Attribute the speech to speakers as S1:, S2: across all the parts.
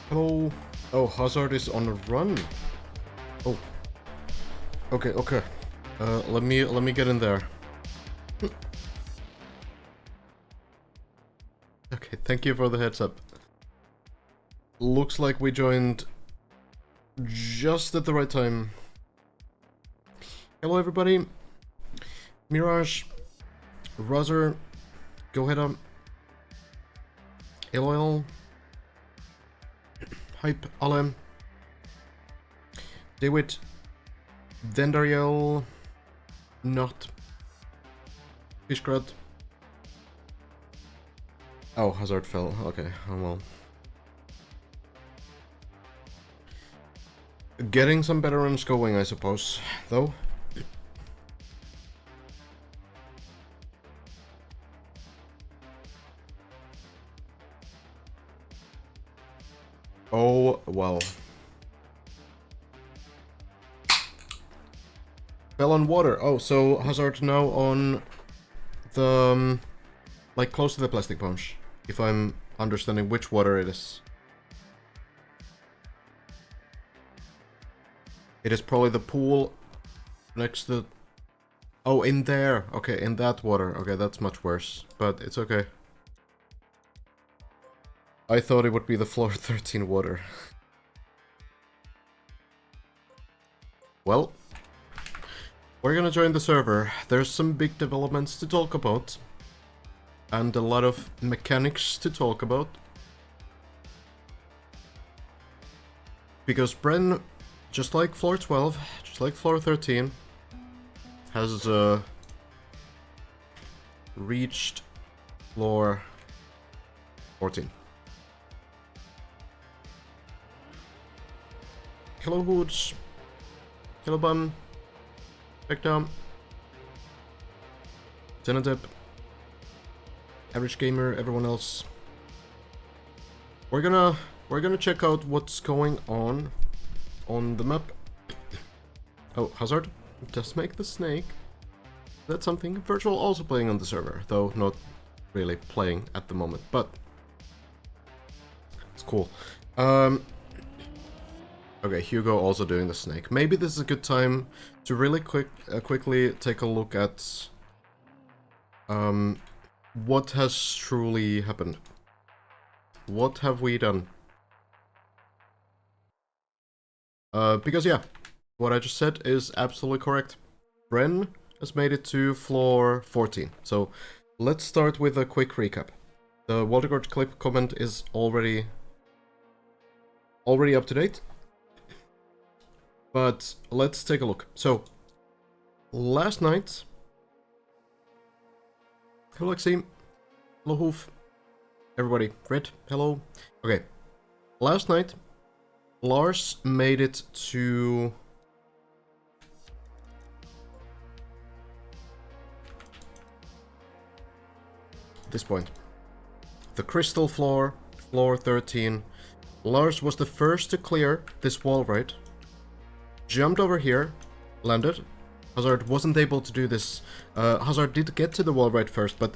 S1: Hello. Oh, Hazard is on a run. Oh. Okay, okay. Let me get in there. Okay, thank you for the heads up. Looks like we joined just at the right time. Hello, everybody. Mirage, Razor, Go ahead up. Eloil, Hype, Alem, David, Dendariel, Not, Fishgrad. Oh, Hazard fell. Okay, oh well. Getting some better runs going, I suppose, though. Oh, well. Fell on water. Oh, so Hazard now on the, like, close to the plastic punch. If I'm understanding which water it is. It is probably the pool next to... Oh, in there. Okay, in that water. Okay, that's much worse. But it's okay. I thought it would be the floor 13 water. Well, we're gonna join the server. There's some big developments to talk about. And a lot of mechanics to talk about. Because Bren, just like floor 12, just like floor 13, has reached floor 14. Hello Hoods, hello Bun, back down, Zenadep, Average Gamer, everyone else. We're gonna check out what's going on the map. Oh, Hazard just make the snake. That's something Virtual also playing on the server, though not really playing at the moment, but it's cool. Okay, Hugo also doing the snake. Maybe this is a good time to really quickly take a look at what has truly happened. What have we done? Because yeah, what I just said is absolutely correct. Bren has made it to floor 14. So let's start with a quick recap. The Waltergard clip comment is already up to date. But let's take a look. So, last night... Hello, Lexi. Hello, Hoof. Everybody. Red, hello. Okay. Last night, Lars made it to... this point. The crystal floor, floor 13. Lars was the first to clear this wall, right? Jumped over here, landed. Hazard wasn't able to do this. Hazard did get to the wall right first, but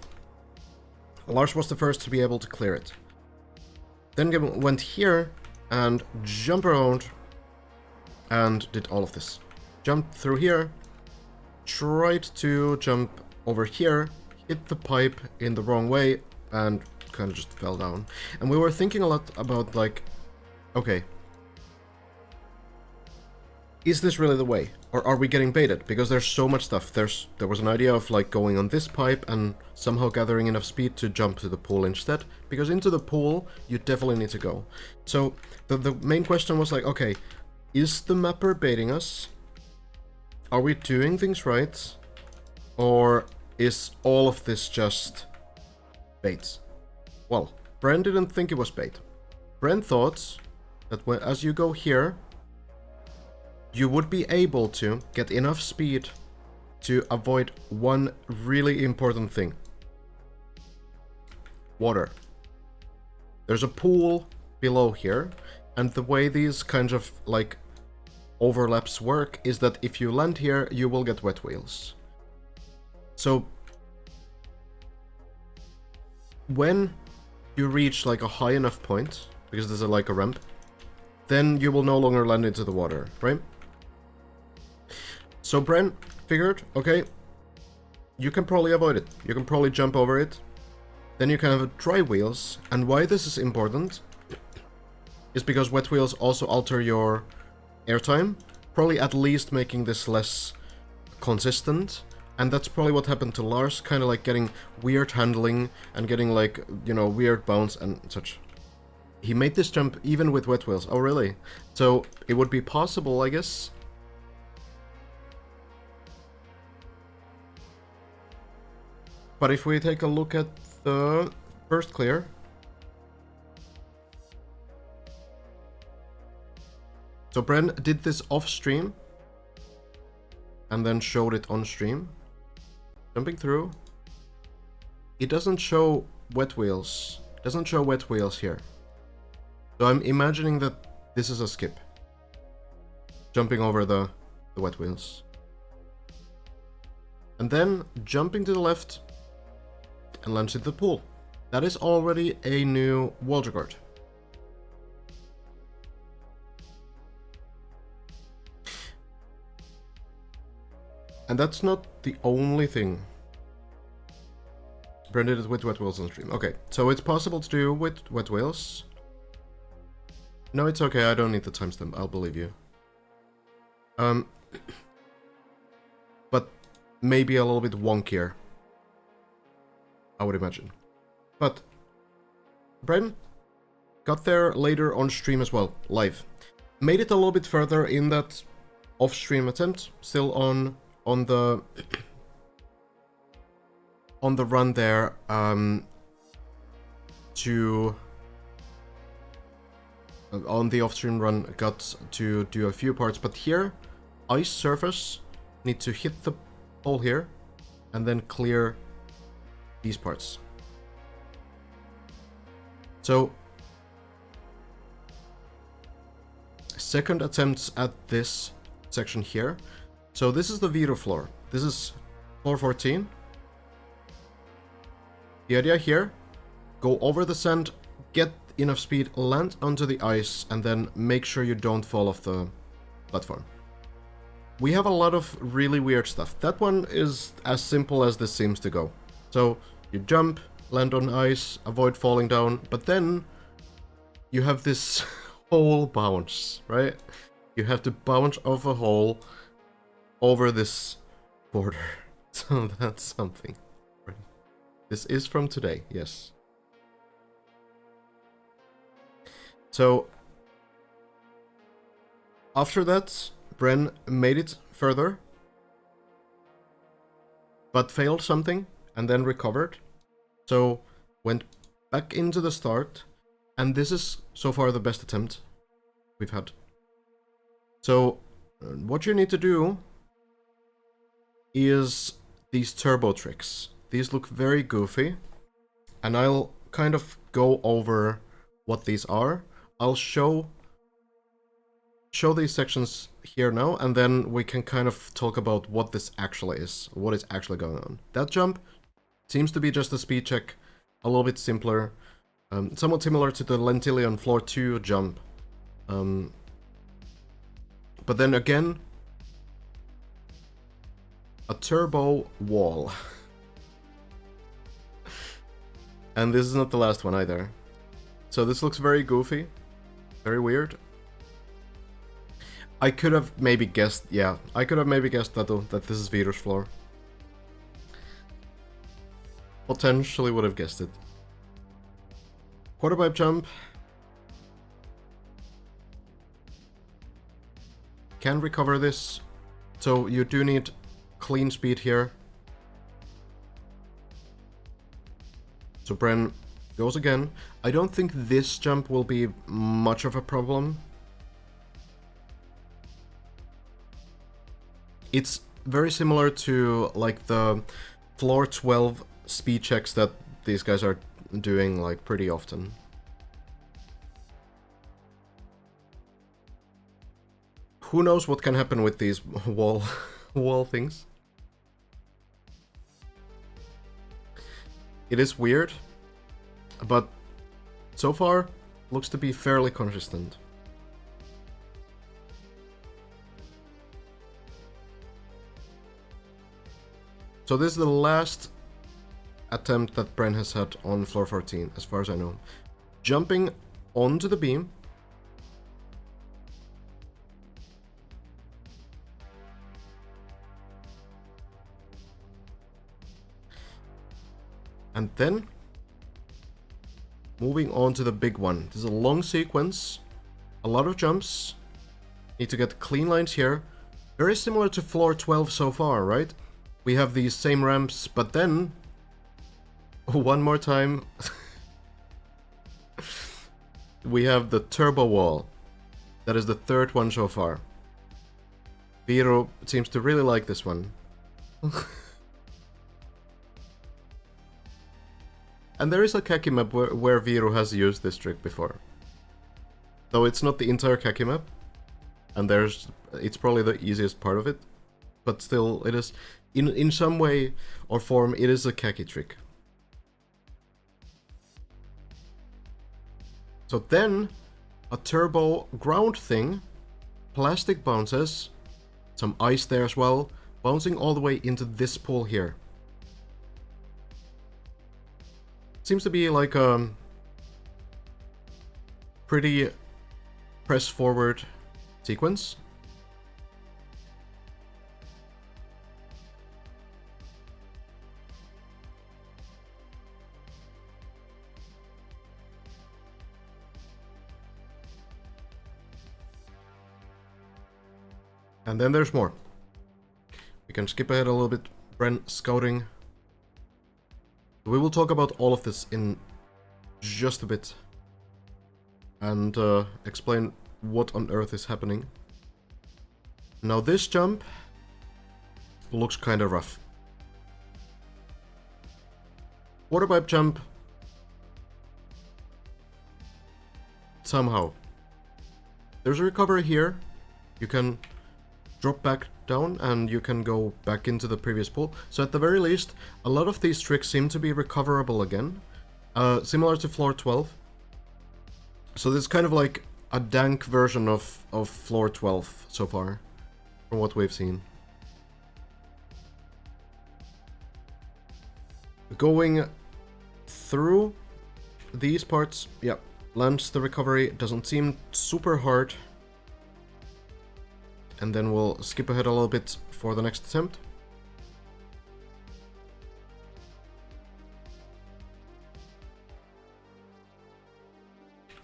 S1: Lars was the first to be able to clear it. Then went here and jumped around and did all of this. Jumped through here, tried to jump over here, hit the pipe in the wrong way, and kind of just fell down. And we were thinking a lot about, like, okay, is this really the way? Or are we getting baited? Because there's so much stuff. There was an idea of like going on this pipe and somehow gathering enough speed to jump to the pool instead. Because into the pool, you definitely need to go. So the main question was like, okay, is the mapper baiting us? Are we doing things right? Or is all of this just bait? Well, Bren didn't think it was bait. Bren thought that as you go here, you would be able to get enough speed to avoid one really important thing. water. There's a pool below here, and the way these kinds of, like, overlaps work is that if you land here, you will get wet wheels. So, when you reach, like, a high enough point, because there's, like, a ramp, then you will no longer land into the water, right? So Bren figured, okay, you can probably avoid it. You can probably jump over it. Then you can have dry wheels. And why this is important is because wet wheels also alter your airtime, probably at least making this less consistent. And that's probably what happened to Lars, kind of like getting weird handling and getting, like, you know, weird bounce and such. He made this jump even with wet wheels. Oh, really? So it would be possible, I guess. But if we take a look at the first clear, so Bren did this off stream and then showed it on stream. Jumping through. It doesn't show wet wheels. It doesn't show wet wheels here. So I'm imagining that this is a skip. Jumping over the wet wheels. And then jumping to the left and lands into the pool. That is already a new world record. And that's not the only thing. Bren did it with wet wheels on stream. Okay, so it's possible to do with wet wheels. No, it's okay, I don't need the timestamp, I'll believe you. But maybe a little bit wonkier, I would imagine. But Bren got there later on stream as well, live. Made it a little bit further in that off-stream attempt, still on the run there, on the off-stream run, got to do a few parts, but here, ice surface, need to hit the hole here, and then clear these parts. So, second attempts at this section here. So this is the Vito floor. This is floor 14. The idea here, go over the sand, get enough speed, land onto the ice, and then make sure you don't fall off the platform. We have a lot of really weird stuff. That one is as simple as this seems to go. So you jump, land on ice, avoid falling down, but then you have this hole bounce, right? You have to bounce off a hole over this border. So that's something. This is from today, yes. So after that, Bren made it further, but failed something and then recovered. So went back into the start, and this is so far the best attempt we've had. So what you need to do is these turbo tricks. These look very goofy, and I'll kind of go over what these are. I'll show these sections here now, and then we can kind of talk about what this actually is, what is actually going on. That jump seems to be just a speed check, a little bit simpler, somewhat similar to the Lentillion floor 2 jump. But then again, a turbo wall. And this is not the last one either. So this looks very goofy, very weird. I could have maybe guessed, yeah, I could have maybe guessed that this is Vito's floor. Potentially would have guessed it. Quarter pipe jump. Can recover this, so you do need clean speed here. So Bren goes again. I don't think this jump will be much of a problem. It's very similar to like the floor 12 speed checks that these guys are doing like pretty often. Who knows what can happen with these wall things? It is weird, but so far looks to be fairly consistent. So this is the last attempt that Bren has had on floor 14, as far as I know. Jumping onto the beam. And then moving on to the big one. This is a long sequence, a lot of jumps. Need to get clean lines here. Very similar to floor 12 so far, right? We have these same ramps, but then one more time we have the turbo wall. That is the third one so far. Viro seems to really like this one. And there is a Kaki map where Viro has used this trick before. Though it's not the entire Kaki map, and it's probably the easiest part of it, but still it is, in some way or form, it is a Kaki trick. So then, a turbo ground thing, plastic bounces, some ice there as well, bouncing all the way into this pool here. Seems to be like a pretty press forward sequence. And then there's more. We can skip ahead a little bit. Bren scouting. We will talk about all of this in just a bit. And explain what on earth is happening. Now this jump looks kinda rough. Water pipe jump. Somehow. There's a recovery here. You can drop back down and you can go back into the previous pool. So at the very least, a lot of these tricks seem to be recoverable again. Similar to floor 12. So this is kind of like a dank version of floor 12 so far, from what we've seen. Going through these parts, yeah, lands the recovery, doesn't seem super hard. And then we'll skip ahead a little bit for the next attempt.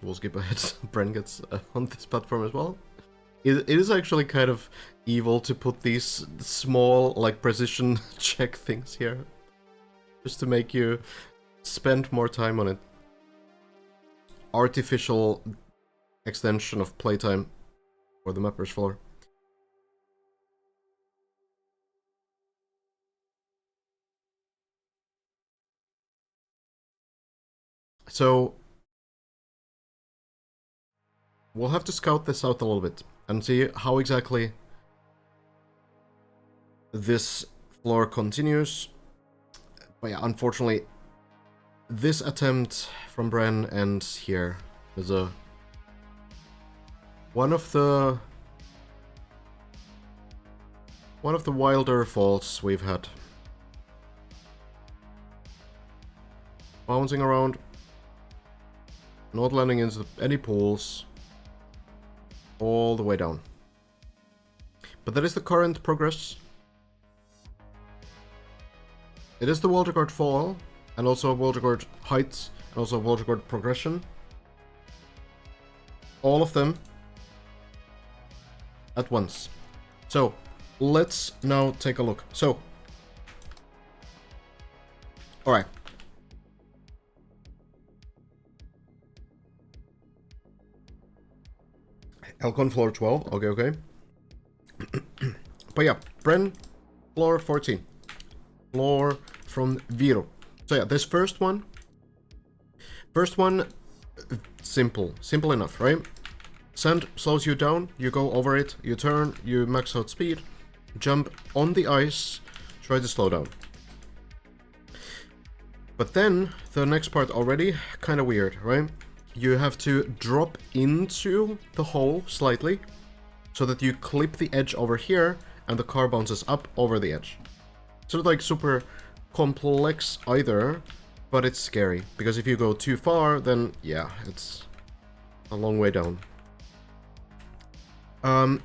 S1: We'll skip ahead. Bren gets on this platform as well. It is actually kind of evil to put these small, like, precision check things here. Just to make you spend more time on it. Artificial extension of playtime for the mapper's floor. So we'll have to scout this out a little bit and see how exactly this floor continues. But yeah, unfortunately, this attempt from Bren ends here. There's one of the wilder falls we've had. Bouncing around. Not landing into any pools. All the way down. But that is the current progress. It is the wall record fall, and also a wall record height, and also a wall record progression. All of them at once. So, let's now take a look. So, alright. Elcon floor 12, okay. But yeah, Bren, floor 14. Floor from Viro. So yeah, this first one First one, simple enough, right? Sand slows you down, you go over it, you turn, you max out speed, jump on the ice, try to slow down. But then, the next part already, kind of weird, right? You have to drop into the hole slightly, so that you clip the edge over here, and the car bounces up over the edge. It's not like super complex either, but it's scary, because if you go too far, then yeah, it's a long way down. And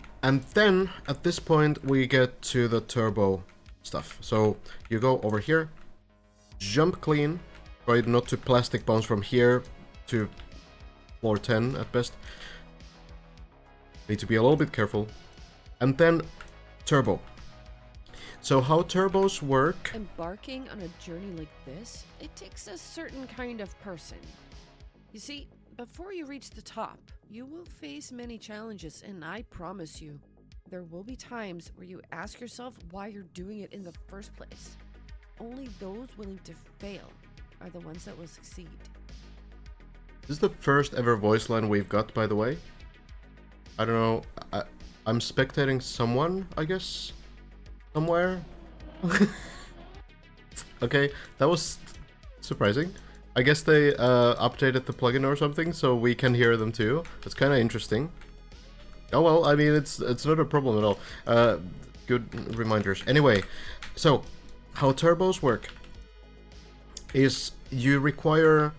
S1: then, at this point, we get to the turbo stuff. So, you go over here, jump clean, try not to plastic bounce from here to floor 10 at best. Need to be a little bit careful. And then, turbo. So how turbos work...
S2: Embarking on a journey like this, it takes a certain kind of person. You see, before you reach the top, you will face many challenges, and I promise you, there will be times where you ask yourself why you're doing it in the first place. Only those willing to fail are the ones that will succeed.
S1: This is the first ever voice line we've got, by the way. I don't know, I'm spectating someone, I guess? Somewhere? Okay, that was surprising. I guess they updated the plugin or something, so we can hear them too. It's kind of interesting. Oh well, I mean, it's not a problem at all. Good reminders. Anyway, so how turbos work is you require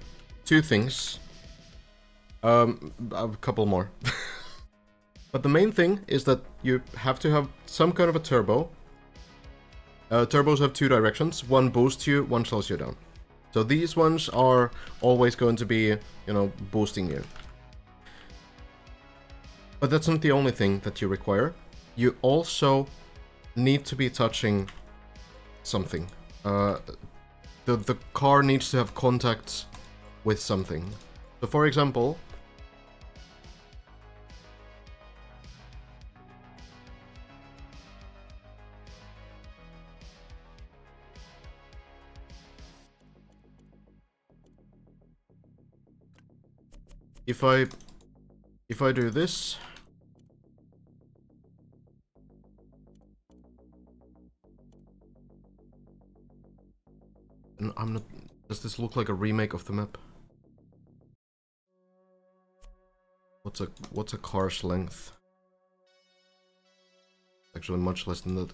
S1: two things. A couple more. But the main thing is that you have to have some kind of a turbo. Turbos have two directions. One boosts you, one slows you down. So these ones are always going to be, boosting you. But that's not the only thing that you require. You also need to be touching something. The car needs to have contact with something. So for example... If I do this, and I'm not. Does this look like a remake of the map? What's a car's length? Actually, much less than that.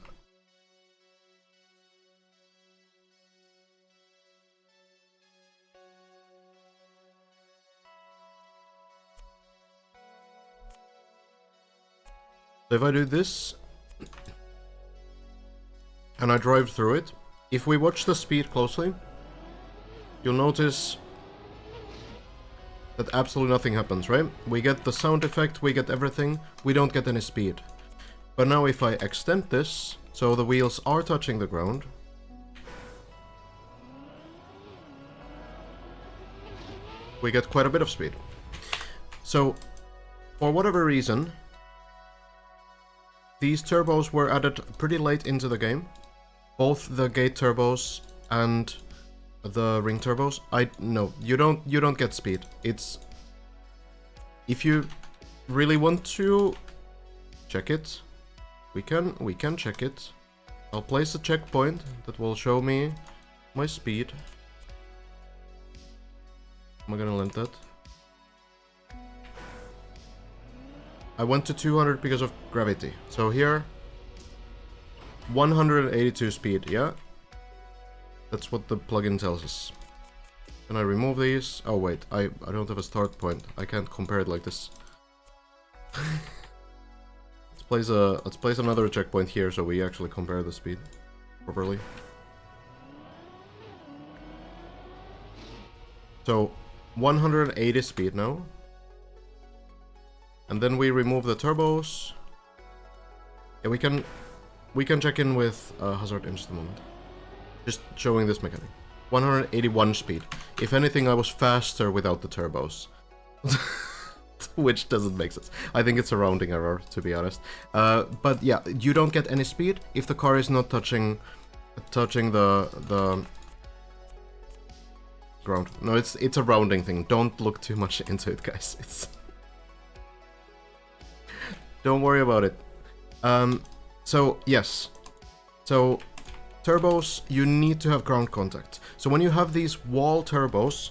S1: So if I do this, and I drive through it, if we watch the speed closely, you'll notice that absolutely nothing happens, right? We get the sound effect, we get everything, we don't get any speed. But now if I extend this, so the wheels are touching the ground, we get quite a bit of speed. So, for whatever reason, these turbos were added pretty late into the game. Both the gate turbos and the ring turbos. No, you don't get speed. It's... If you really want to check it, we can check it. I'll place a checkpoint that will show me my speed. Am I gonna land that? I went to 200 because of gravity. So here, 182 speed, yeah? That's what the plugin tells us. Can I remove these? Oh wait, I don't have a start point. I can't compare it like this. Let's place another checkpoint here so we actually compare the speed properly. So 180 speed now. And then we remove the turbos. Yeah, we can check in with hazard in just a moment. Just showing this mechanic. 181 speed. If anything, I was faster without the turbos. Which doesn't make sense. I think it's a rounding error, to be honest. But yeah, you don't get any speed if the car is not touching the ground. No, it's a rounding thing. Don't look too much into it, guys. It's don't worry about it. So yes. So turbos, you need to have ground contact. So when you have these wall turbos,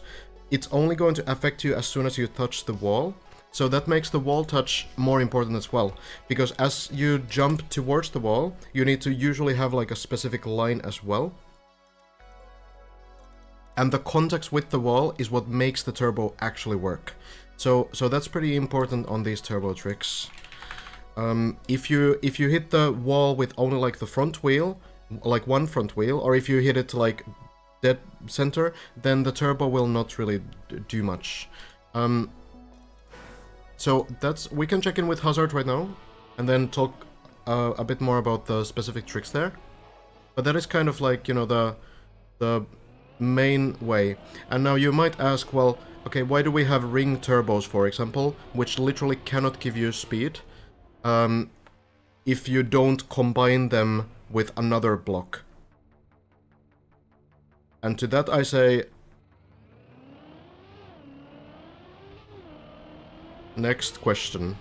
S1: it's only going to affect you as soon as you touch the wall. So that makes the wall touch more important as well. Because as you jump towards the wall, you need to usually have like a specific line as well. And the contact with the wall is what makes the turbo actually work. So that's pretty important on these turbo tricks. If you hit the wall with only like the front wheel, like one front wheel, or if you hit it like dead center, then the turbo will not really do much. So we can check in with Hazard right now, and then talk a bit more about the specific tricks there. But that is kind of like, you know, the main way. And now you might ask, well, okay, why do we have ring turbos, for example, which literally cannot give you speed if you don't combine them with another block? And to that I say, next question.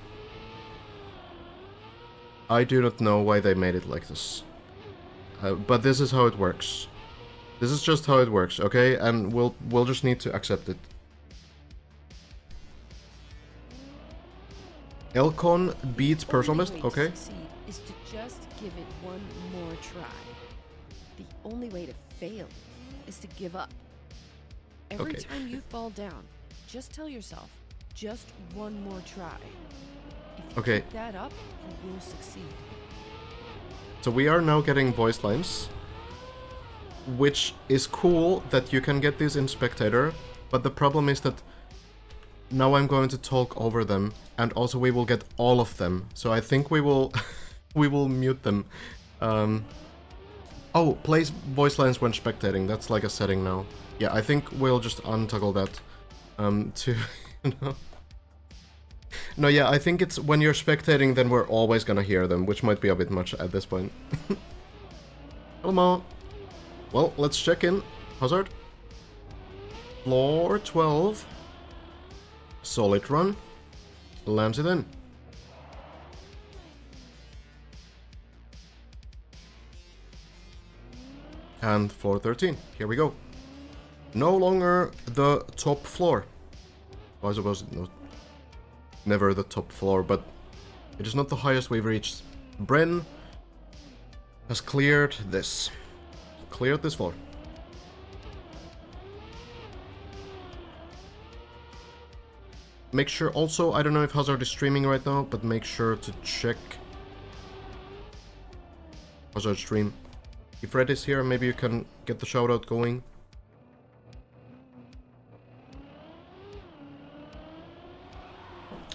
S1: I do not know why they made it like this. But this is how it works. This is just how it works, okay? And we'll just need to accept it. Elcon beats personal best, okay?
S2: Is to just give it one more try. The only way to fail is to give up. Every time you fall down, just tell yourself, just one more try. If you keep that up, you will succeed.
S1: So we are now getting voice lines, which is cool that you can get this in Spectator, but the problem is that now I'm going to talk over them, and also we will get all of them. So I think we will we will mute them. Oh, plays voice lines when spectating. That's like a setting now. Yeah, I think we'll just untoggle that. To you know. No, yeah, I think it's when you're spectating, then we're always gonna hear them, which might be a bit much at this point. Hello. Well, let's check in. Hazard. Floor 12. Solid run. Lands it in. And floor 13. Here we go. No longer the top floor. Well, I suppose never the top floor, but it is not the highest we've reached. Bren has cleared this. Cleared this floor. Make sure also, I don't know if Hazard is streaming right now, but make sure to check Hazard stream. If Red is here, maybe you can get the shoutout going.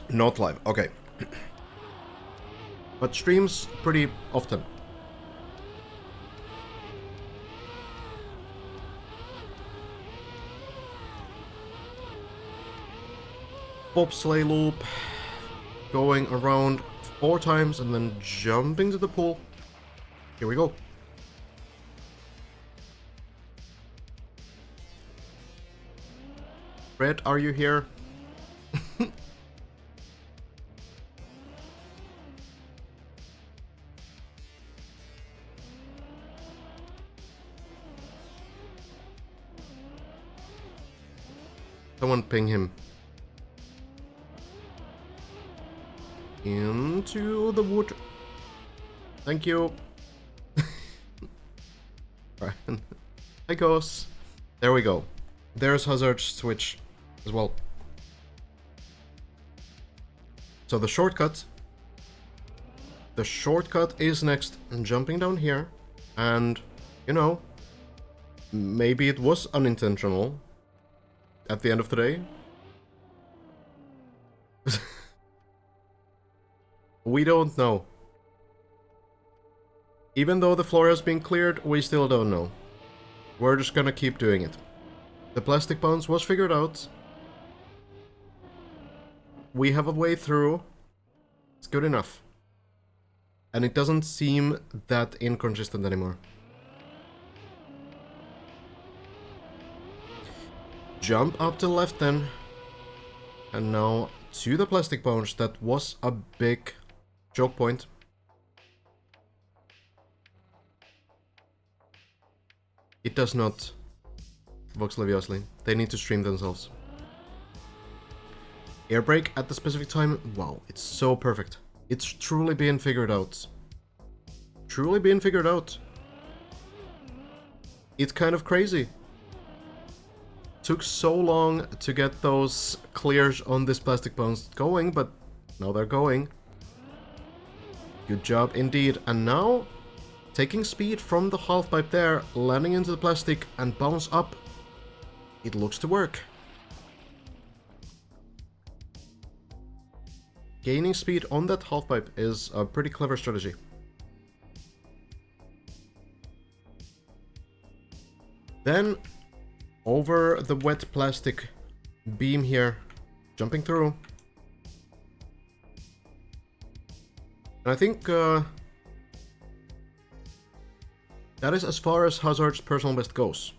S1: Not live, okay. But streams pretty often. Bobsleigh loop, going around 4 times and then jumping to the pool. Here we go. Red, are you here? Someone ping him. Into the wood. Thank you. Right. Hi, Ghost. There we go. There's Hazard's switch as well. So the shortcut is next, jumping down here, and you know, maybe it was unintentional at the end of the day. We don't know. Even though the floor has been cleared, we still don't know. We're just gonna keep doing it. The plastic bounce was figured out. We have a way through. It's good enough. And it doesn't seem that inconsistent anymore. Jump up to the left then. And now to the plastic bones. That was a big choke point. It does not. Vox Leviously. They need to stream themselves. Air brake at the specific time. Wow, it's so perfect. It's truly being figured out. Truly being figured out. It's kind of crazy. Took so long to get those clears on this plastic bones going, but now they're going. Good job indeed. And now, taking speed from the half pipe there, landing into the plastic and bounce up. It looks to work. Gaining speed on that half pipe is a pretty clever strategy. Then, over the wet plastic beam here, jumping through. And I think that is as far as Hazard's personal best goes.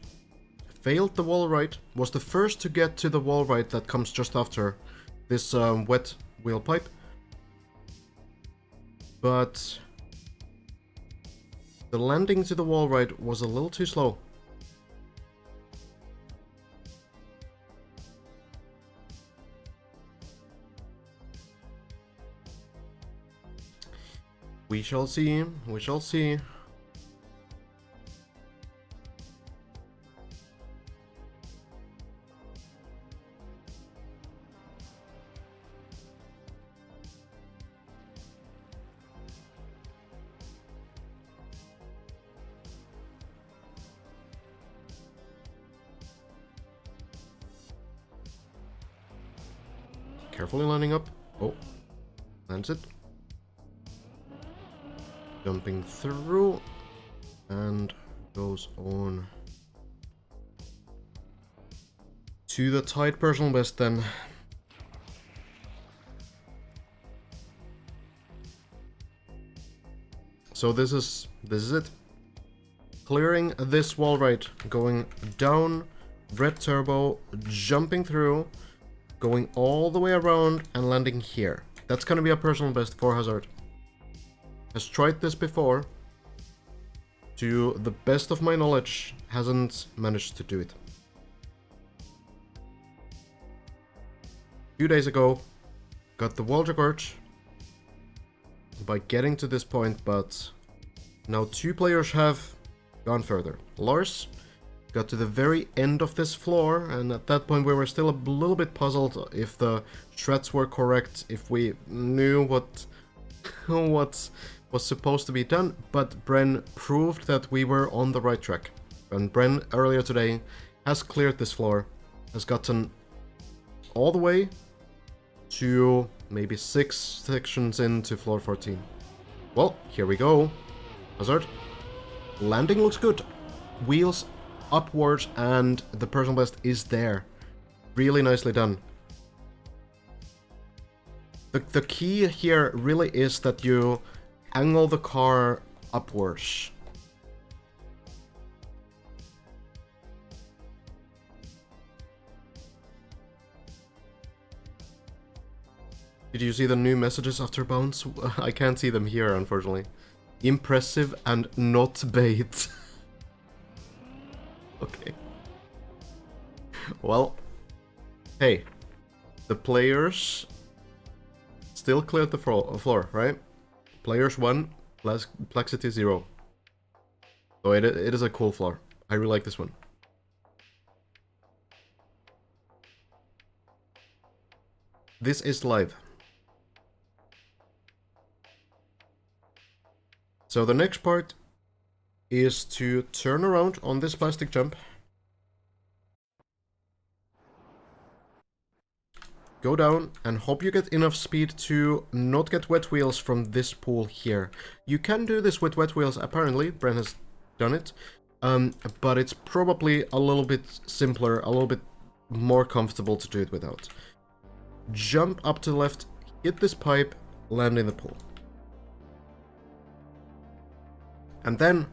S1: Failed the wall ride, was the first to get to the wall ride that comes just after this wet wheel pipe. But the landing to the wall ride was a little too slow. We shall see, we shall see. Carefully lining up. Oh, lands it. Jumping through and goes on to the tight personal best then. So this is it. Clearing this wall right, going down, red turbo, jumping through, going all the way around and landing here. That's gonna be a personal best for Hazard. Has tried this before. To the best of my knowledge, hasn't managed to do it. 2 days ago, got the wall record by getting to this point, but now 2 players have gone further. Lars got to the very end of this floor, and at that point we were still a little bit puzzled if the shreds were correct, if we knew what was supposed to be done, but Bren proved that we were on the right track. And Bren earlier today has cleared this floor, has gotten all the way to maybe 6 sections into floor 14. Well, here we go. Hazard. Landing looks good. Wheels upwards and the personal best is there. Really nicely done. The key here really is that you angle the car upwards. Did you see the new messages after bounce? I can't see them here, unfortunately. Impressive and not bait. Okay. Well, hey, the players still cleared the floor, right? Players 1, Plexity 0. So it is a cool floor. I really like this one. This is live. So the next part is to turn around on this plastic jump. Go down and hope you get enough speed to not get wet wheels from this pool here. You can do this with wet wheels, apparently. Bren has done it. But it's probably a little bit simpler, a little bit more comfortable to do it without. Jump up to the left, hit this pipe, land in the pool. And then,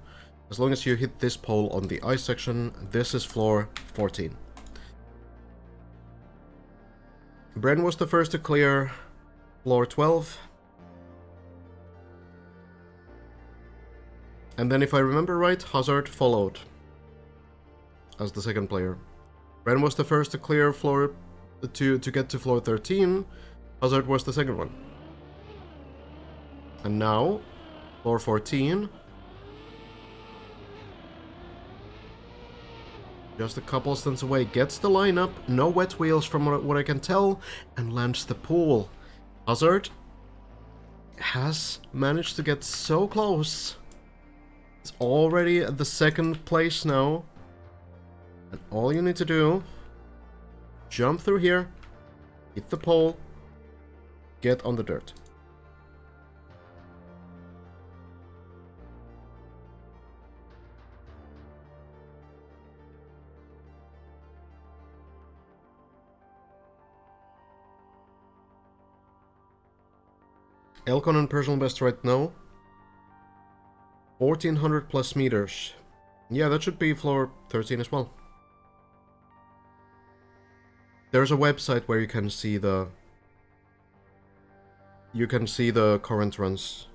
S1: as long as you hit this pole on the ice section, this is floor 14. Bren was the first to clear floor 12. And then if I remember right, Hazard followed as the second player. Bren was the first to clear floor to get to floor 13. Hazard was the second one. And now, floor 14. Just a couple stunts away, gets the lineup, no wet wheels from what I can tell, and lands the pool. Hazard has managed to get so close. It's already at the second place now. And all you need to do, jump through here, hit the pole, get on the dirt. Elcon and personal best right now. 1400 plus meters. Yeah, that should be floor 13 as well. There's a website where you can see the current runs.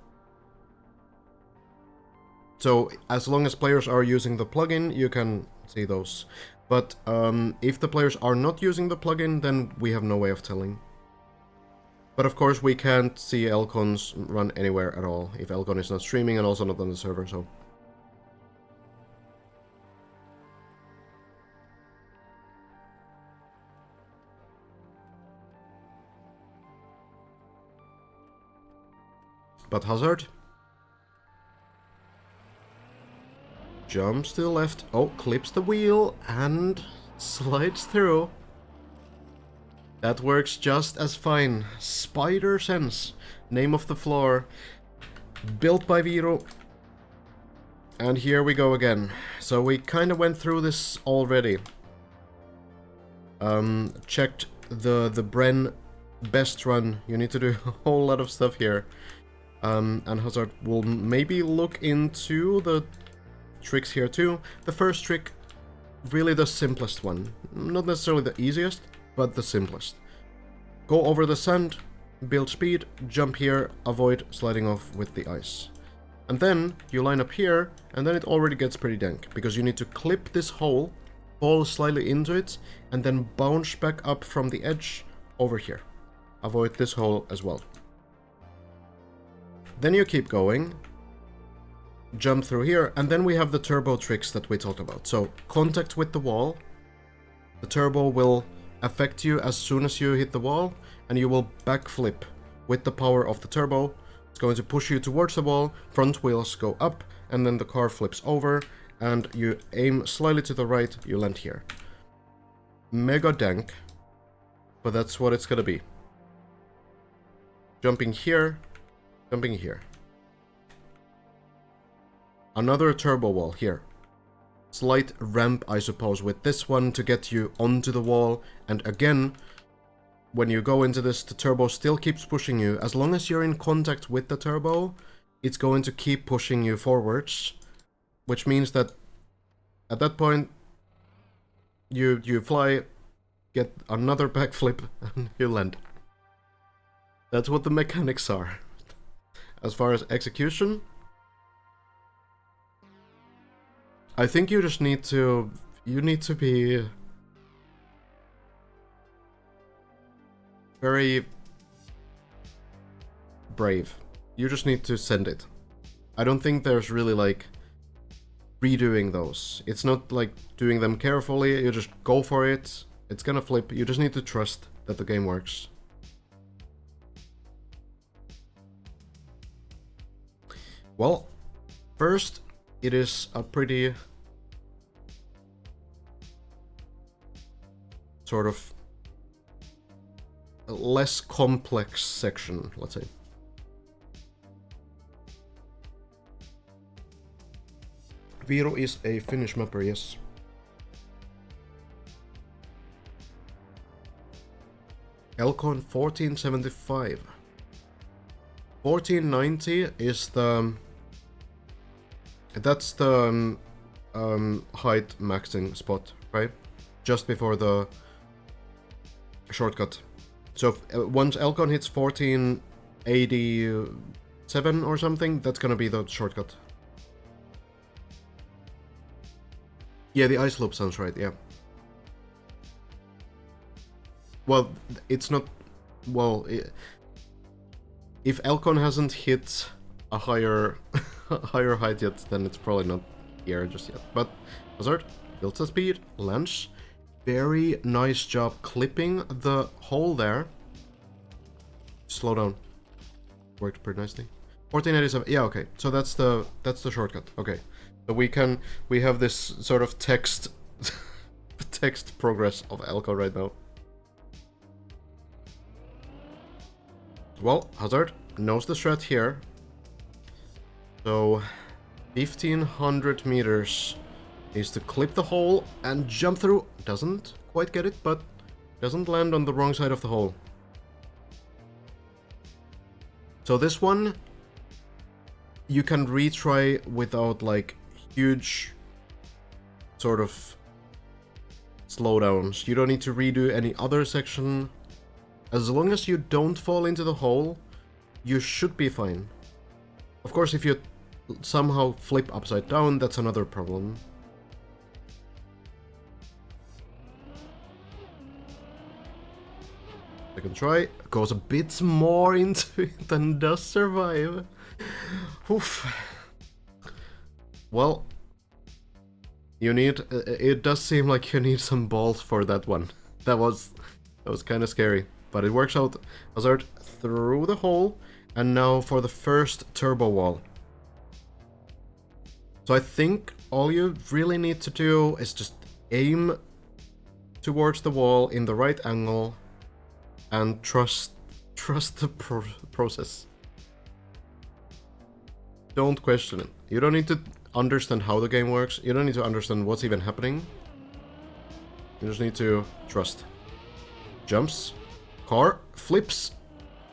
S1: So as long as players are using the plugin, you can see those. But if the players are not using the plugin, then we have no way of telling. But of course we can't see Elcon's run anywhere at all if Elcon is not streaming and also not on the server, so. But Hazard jumps to the left, oh, clips the wheel and slides through. That works just as fine. Spider Sense, name of the floor, built by Viro. And here we go again. So we kind of went through this already. Checked the Bren best run. You need to do a whole lot of stuff here. And Hazard will maybe look into the tricks here too. The first trick, really the simplest one. Not necessarily the easiest, but the simplest. Go over the sand, build speed, jump here, avoid sliding off with the ice. And then you line up here, and then it already gets pretty dank, because you need to clip this hole, fall slightly into it, and then bounce back up from the edge over here. Avoid this hole as well. Then you keep going, jump through here, and then we have the turbo tricks that we talked about. So, contact with the wall, the turbo will affect you as soon as you hit the wall, and you will backflip with the power of the turbo. It's going to push you towards the wall, front wheels go up, and then the car flips over, and you aim slightly to the right, you land here. Mega dank, but that's what it's gonna be. Jumping here, jumping here. Another turbo wall here. Slight ramp, I suppose, with this one to get you onto the wall. And again, when you go into this, the turbo still keeps pushing you. As long as you're in contact with the turbo, it's going to keep pushing you forwards. Which means that at that point, you fly, get another backflip, and you land. That's what the mechanics are. As far as execution, I think you just need to... You need to be... very... brave. You just need to send it. I don't think there's really, like, redoing those. It's not like doing them carefully, you just go for it. It's gonna flip. You just need to trust that the game works. Well, first, it is a pretty sort of less complex section, let's say. Viro is a Finnish mapper, yes. Elcon 1475. 1490 is the... That's the height maxing spot, right? Just before the shortcut. So once Elcon hits 1487 or something, that's gonna be the shortcut. Yeah, the ice loop sounds right, yeah. Well, it's not... Well, if Elcon hasn't hit a higher higher height yet, then it's probably not here just yet. But Hazard, builds the speed, lands. Very nice job clipping the hole there. Slow down. Worked pretty nicely. 1487. Yeah, okay. So that's the shortcut. Okay. So we have this sort of text progress of Elko right now. Well, Hazard knows the strat here. So 1500 meters needs to clip the hole and jump through. Doesn't quite get it, but doesn't land on the wrong side of the hole. So this one you can retry without like huge sort of slowdowns. You don't need to redo any other section. As long as you don't fall into the hole, you should be fine. Of course, if you somehow flip upside down, that's another problem. Second try, goes a bit more into it and does survive. Oof. Well, you need, it does seem like you need some balls for that one. That was kind of scary, but it works out. Hazard through the hole, and now for the first turbo wall. So I think all you really need to do is just aim towards the wall in the right angle and trust the process. Don't question it. You don't need to understand how the game works. You don't need to understand what's even happening. You just need to trust. Jumps. Car. Flips.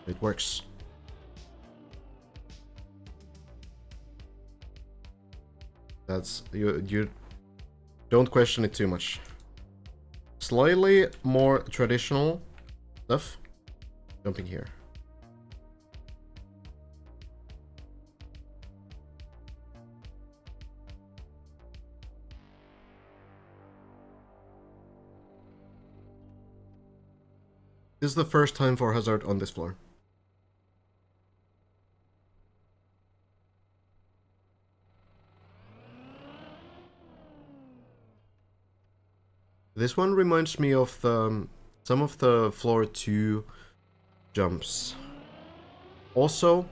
S1: It works. That's... You don't question it too much. Slightly more traditional stuff. Jumping here. This is the first time for Hazard on this floor. This one reminds me of some of the floor 2 jumps. Also,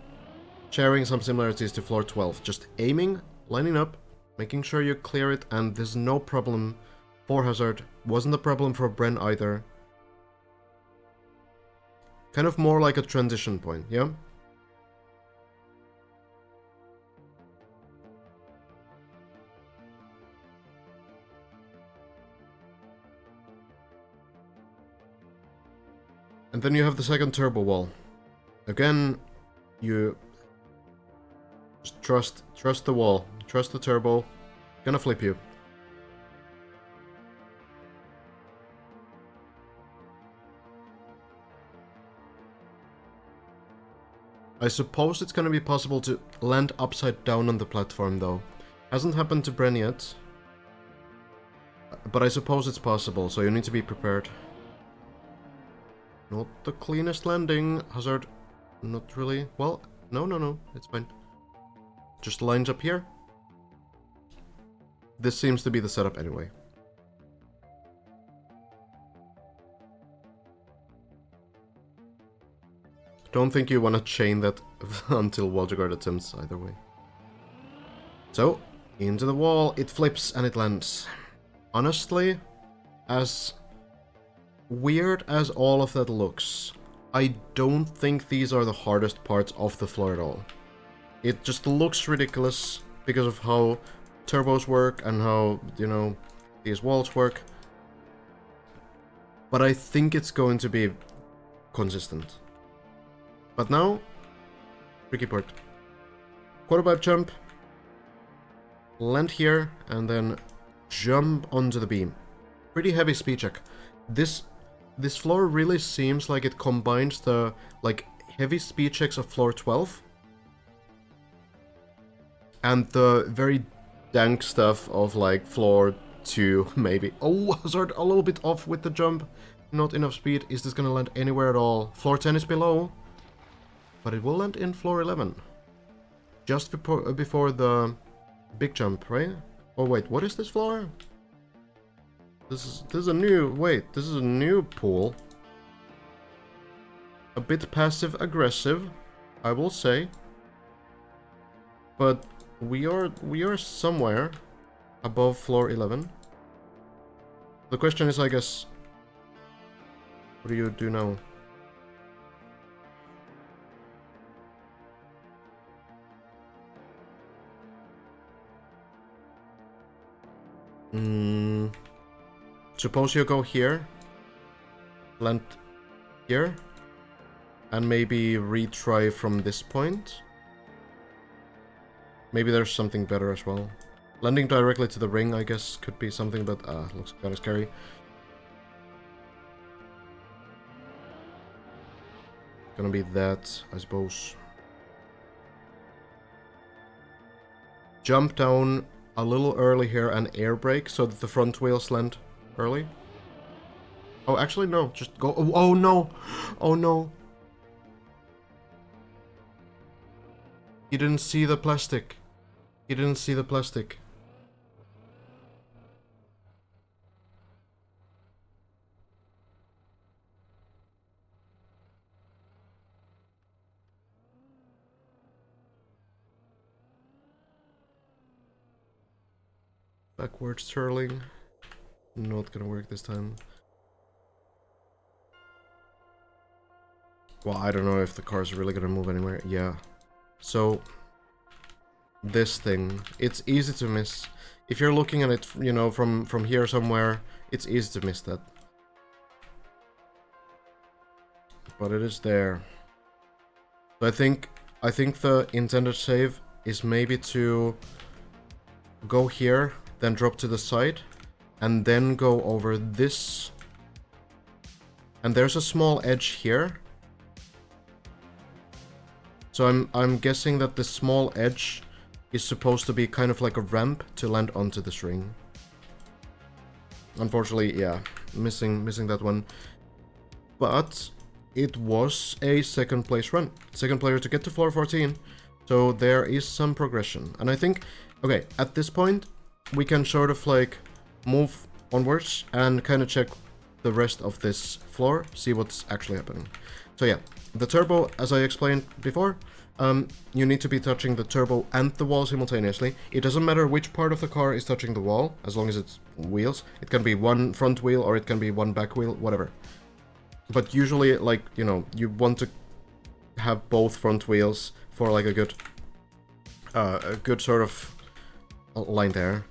S1: sharing some similarities to floor 12. Just aiming, lining up, making sure you clear it, and there's no problem for Hazard. Wasn't a problem for Bren either. Kind of more like a transition point, yeah? And then you have the second turbo wall. Again, you just trust the wall, trust the turbo. Gonna flip you. I suppose it's gonna be possible to land upside down on the platform though. Hasn't happened to Bren yet. But I suppose it's possible, so you need to be prepared. Not the cleanest landing, Hazard. Not really. Well, no, it's fine. Just lines up here. This seems to be the setup anyway. Don't think you want to chain that until Wildguard attempts either way. So, into the wall, it flips and it lands. Honestly, as weird as all of that looks, I don't think these are the hardest parts of the floor at all. It just looks ridiculous because of how turbos work and how, you know, these walls work. But I think it's going to be consistent. But now, tricky part. Quarter pipe jump, land here, and then jump onto the beam. Pretty heavy speed check. This this floor really seems like it combines the, like, heavy speed checks of floor 12 and the very dank stuff of, like, floor 2, maybe. Oh, Hazard, a little bit off with the jump. Not enough speed. Is this gonna land anywhere at all? Floor 10 is below, but it will land in floor 11. Just before the big jump, right? Oh, wait, what is this floor? This is a new... Wait, this is a new pool. A bit passive-aggressive, I will say. But we are somewhere above floor 11. The question is, I guess, what do you do now? Suppose you go here, land here, and maybe retry from this point. Maybe there's something better as well. Landing directly to the ring, I guess, could be something, but looks kind of scary. Gonna be that, I suppose. Jump down a little early here and air brake so that the front wheels land early. Oh, actually, no. Just go. Oh, oh no! Oh no! He didn't see the plastic. He didn't see the plastic. Backwards turling. Not gonna work this time. Well, I don't know if the car's really gonna move anywhere. Yeah. So, this thing, it's easy to miss. If you're looking at it, you know, from here somewhere, it's easy to miss that. But it is there. So I think the intended save is maybe to go here, then drop to the side, and then go over this. And there's a small edge here. So I'm guessing that the small edge is supposed to be kind of like a ramp to land onto this ring. Unfortunately, yeah, missing that one. But it was a second place run. Second player to get to floor 14. So there is some progression. And I think, okay, at this point, we can sort of like move onwards and kind of check the rest of this floor, see what's actually happening. So yeah, the turbo, as I explained before, you need to be touching the turbo and the wall simultaneously. It doesn't matter which part of the car is touching the wall, as long as it's wheels. It can be one front wheel or it can be one back wheel, whatever. But usually, like, you know, you want to have both front wheels for like a good sort of line there.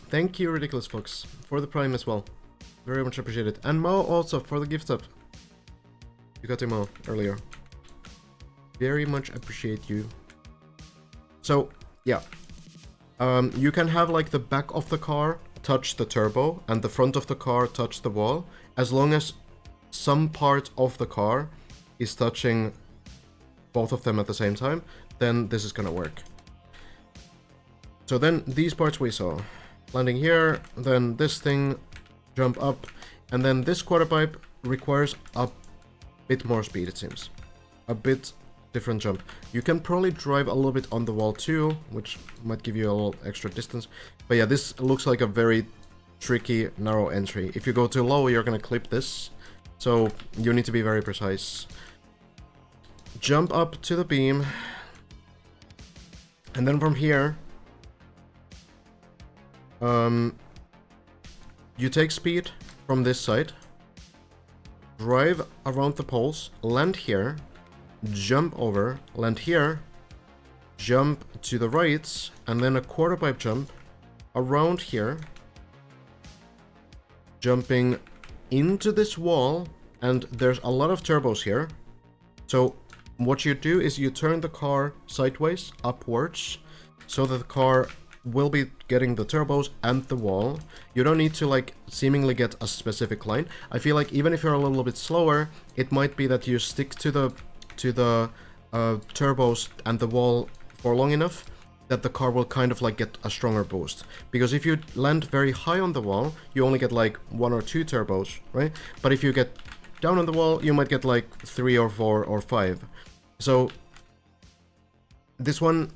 S1: Thank you, Ridiculous Fox, for the Prime as well. Very much appreciated. And Mo also for the gift up. You got him Mo earlier. Very much appreciate you. So, yeah. You can have like the back of the car touch the turbo and the front of the car touch the wall, as long as some part of the car is touching both of them at the same time, then this is gonna work. So then these parts we saw. Landing here, then this thing, jump up, and then this quarter pipe requires a bit more speed, it seems. A bit different jump. You can probably drive a little bit on the wall too, which might give you a little extra distance. But yeah, this looks like a very tricky, narrow entry. If you go too low, you're gonna clip this. So you need to be very precise. Jump up to the beam. And then from here, you take speed from this side, drive around the poles, land here, jump over, land here, jump to the right, and then a quarter pipe jump around here, jumping into this wall, and there's a lot of turbos here. So what you do is you turn the car sideways, upwards, so that the car will be getting the turbos and the wall. You don't need to like seemingly get a specific line. I feel like even if you're a little bit slower, it might be that you stick to the turbos and the wall for long enough that the car will kind of like get a stronger boost. Because if you land very high on the wall, you only get like 1 or 2 turbos, right? But if you get down on the wall, you might get like 3 or 4 or 5. So this one,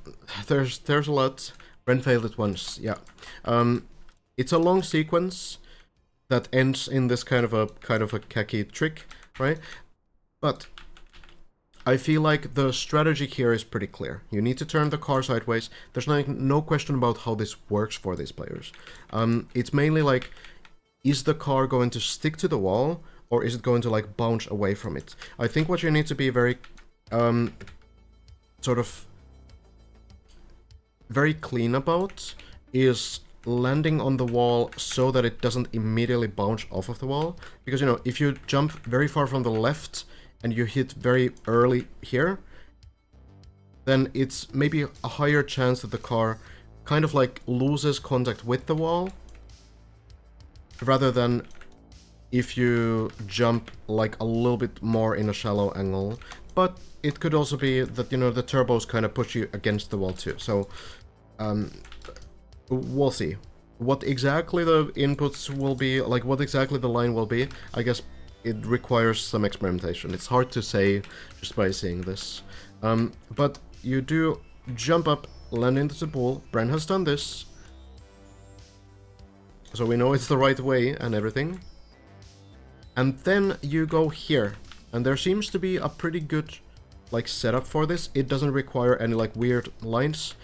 S1: there's a lot. Bren failed it once, yeah. It's a long sequence that ends in this kind of a khaki trick, right? But I feel like the strategy here is pretty clear. You need to turn the car sideways. There's no question about how this works for these players. It's mainly like, is the car going to stick to the wall, or is it going to like bounce away from it? I think what you need to be very sort of very clean about is landing on the wall so that it doesn't immediately bounce off of the wall. Because, you know, if you jump very far from the left and you hit very early here, then it's maybe a higher chance that the car kind of like loses contact with the wall, rather than if you jump like a little bit more in a shallow angle. But it could also be that, you know, the turbos kind of push you against the wall too. So we'll see what exactly the inputs will be, like what exactly the line will be. I guess it requires some experimentation. It's hard to say just by seeing this. But you do jump up, land into the pool. Bren has done this, so we know it's the right way and everything. And then you go here, and there seems to be a pretty good like setup for this. It doesn't require any like weird lines.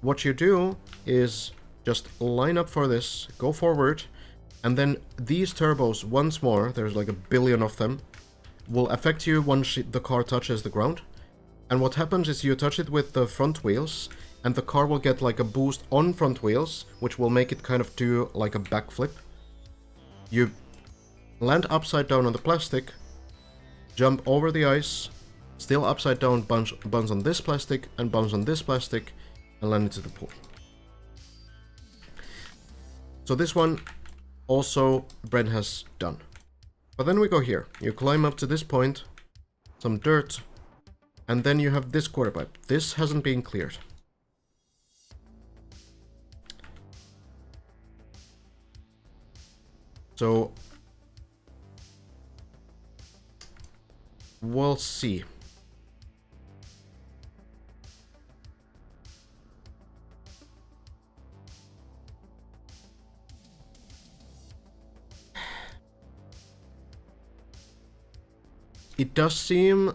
S1: What you do is just line up for this, go forward, and then these turbos once more, there's like a billion of them, will affect you once the car touches the ground. And what happens is you touch it with the front wheels, and the car will get like a boost on front wheels, which will make it kind of do like a backflip. You land upside down on the plastic, jump over the ice, still upside down, bounce on this plastic, and bounce on this plastic, and land into the pool. So this one also Bren has done. But then we go here. You climb up to this point, some dirt, and then you have this quarter pipe. This hasn't been cleared. So we'll see. It does seem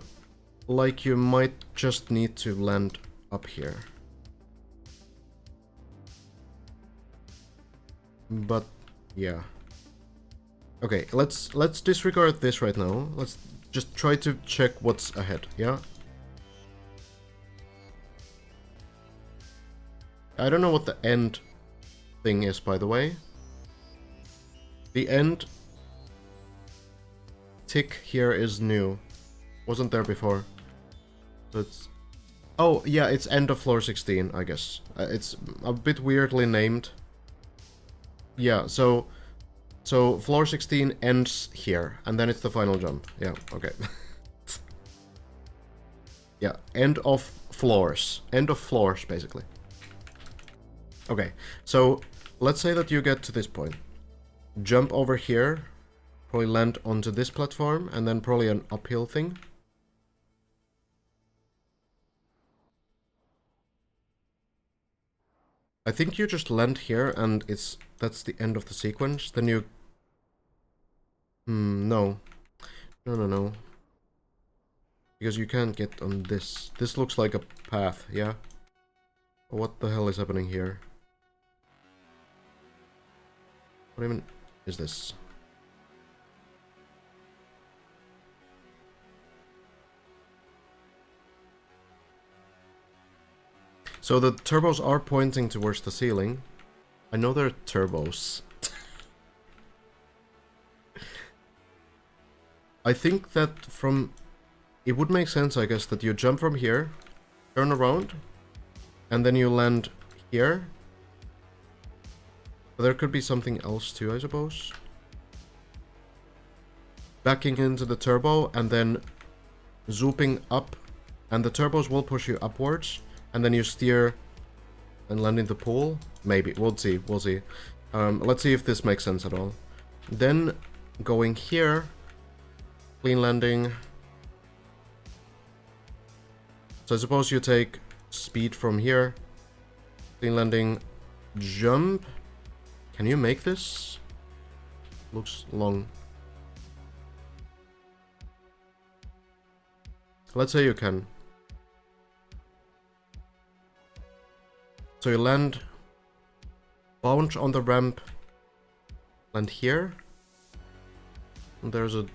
S1: like you might just need to land up here. But yeah. Okay, let's disregard this right now. Let's just try to check what's ahead, yeah? I don't know what the end thing is, by the way. The end tick here is new. Wasn't there before. So it's... Oh, yeah, it's end of floor 16, I guess. It's a bit weirdly named. Yeah, so floor 16 ends here, and then it's the final jump. Yeah, okay. Yeah, end of floors. End of floors, basically. Okay, so let's say that you get to this point. Jump over here, probably land onto this platform, and then probably an uphill thing. I think you just land here, and that's the end of the sequence. Then you... no. No. Because you can't get on this. This looks like a path, yeah? What the hell is happening here? What even is this? So the turbos are pointing towards the ceiling. I know they're turbos. I think that from... It would make sense, I guess, that you jump from here, turn around, and then you land here, But there could be something else too, I suppose. Backing into the turbo and then zooping up, and the turbos will push you upwards, and then you steer and land in the pool. Maybe. We'll see. We'll see. Let's see if this makes sense at all. Then going here, clean landing. So I suppose you take speed from here, clean landing, jump. Can you make this? Looks long. Let's say you can. So you land, bounce on the ramp, land here, and there's a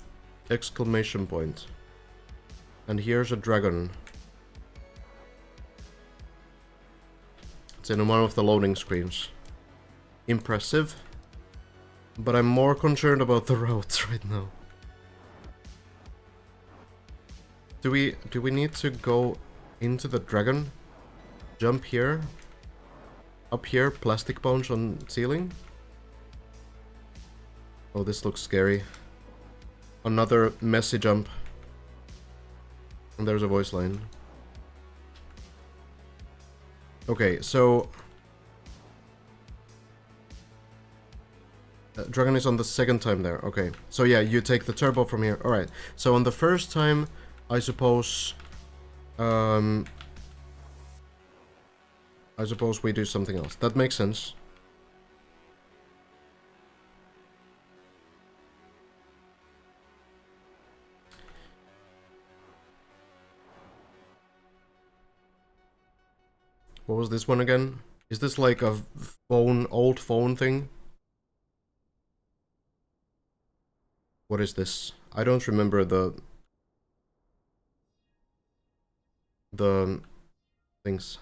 S1: exclamation point. And here's a dragon. It's in one of the loading screens. Impressive. But I'm more concerned about the roads right now. Do we need to go into the dragon? Jump here? Up here, plastic bounce on ceiling? Oh, this looks scary. Another messy jump. And there's a voice line. Okay, so... Dragon is on the second time there. Okay, so yeah, you take the turbo from here. Alright, so on the first time, I suppose... I suppose we do something else. That makes sense. What was this one again? Is this like a phone, old phone thing? What is this? I don't remember the things.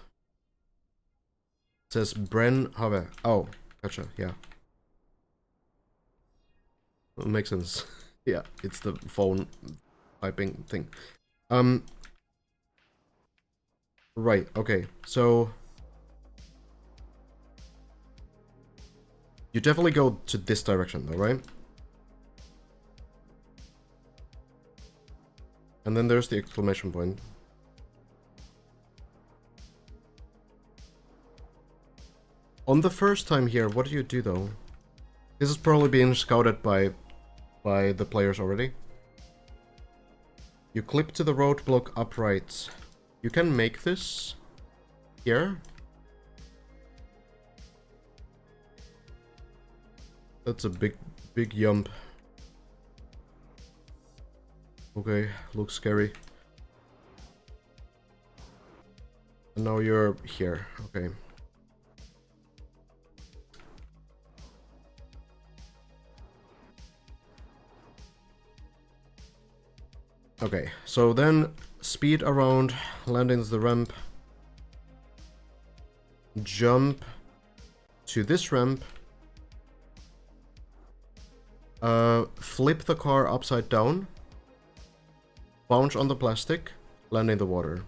S1: It says Bren Have. Oh, gotcha, yeah. It makes sense. Yeah, it's the phone typing thing. Right, okay, so... You definitely go to this direction though, right? And then there's the exclamation point. On the first time here, what do you do though? This is probably being scouted by the players already. You clip to the roadblock upright. You can make this here. That's a big jump. Okay, looks scary. And now you're here, okay. Okay, so then speed around, land into the ramp, jump to this ramp, flip the car upside down, bounce on the plastic, land in the water.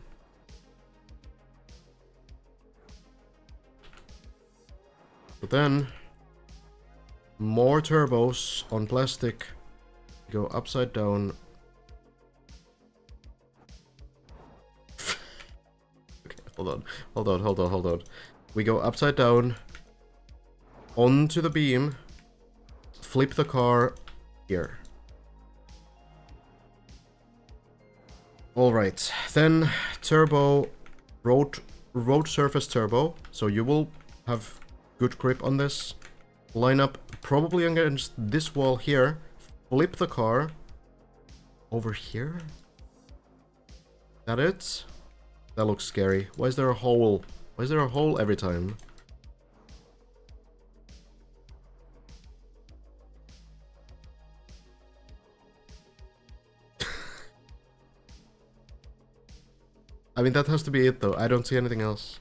S1: But then, more turbos on plastic, go upside down. Hold on. We go upside down, onto the beam, flip the car here. Alright, then turbo, road surface turbo, so you will have good grip on this. Line up probably against this wall here, flip the car over here. That it? That looks scary. Why is there a hole? Why is there a hole every time? I mean, that has to be it though. I don't see anything else.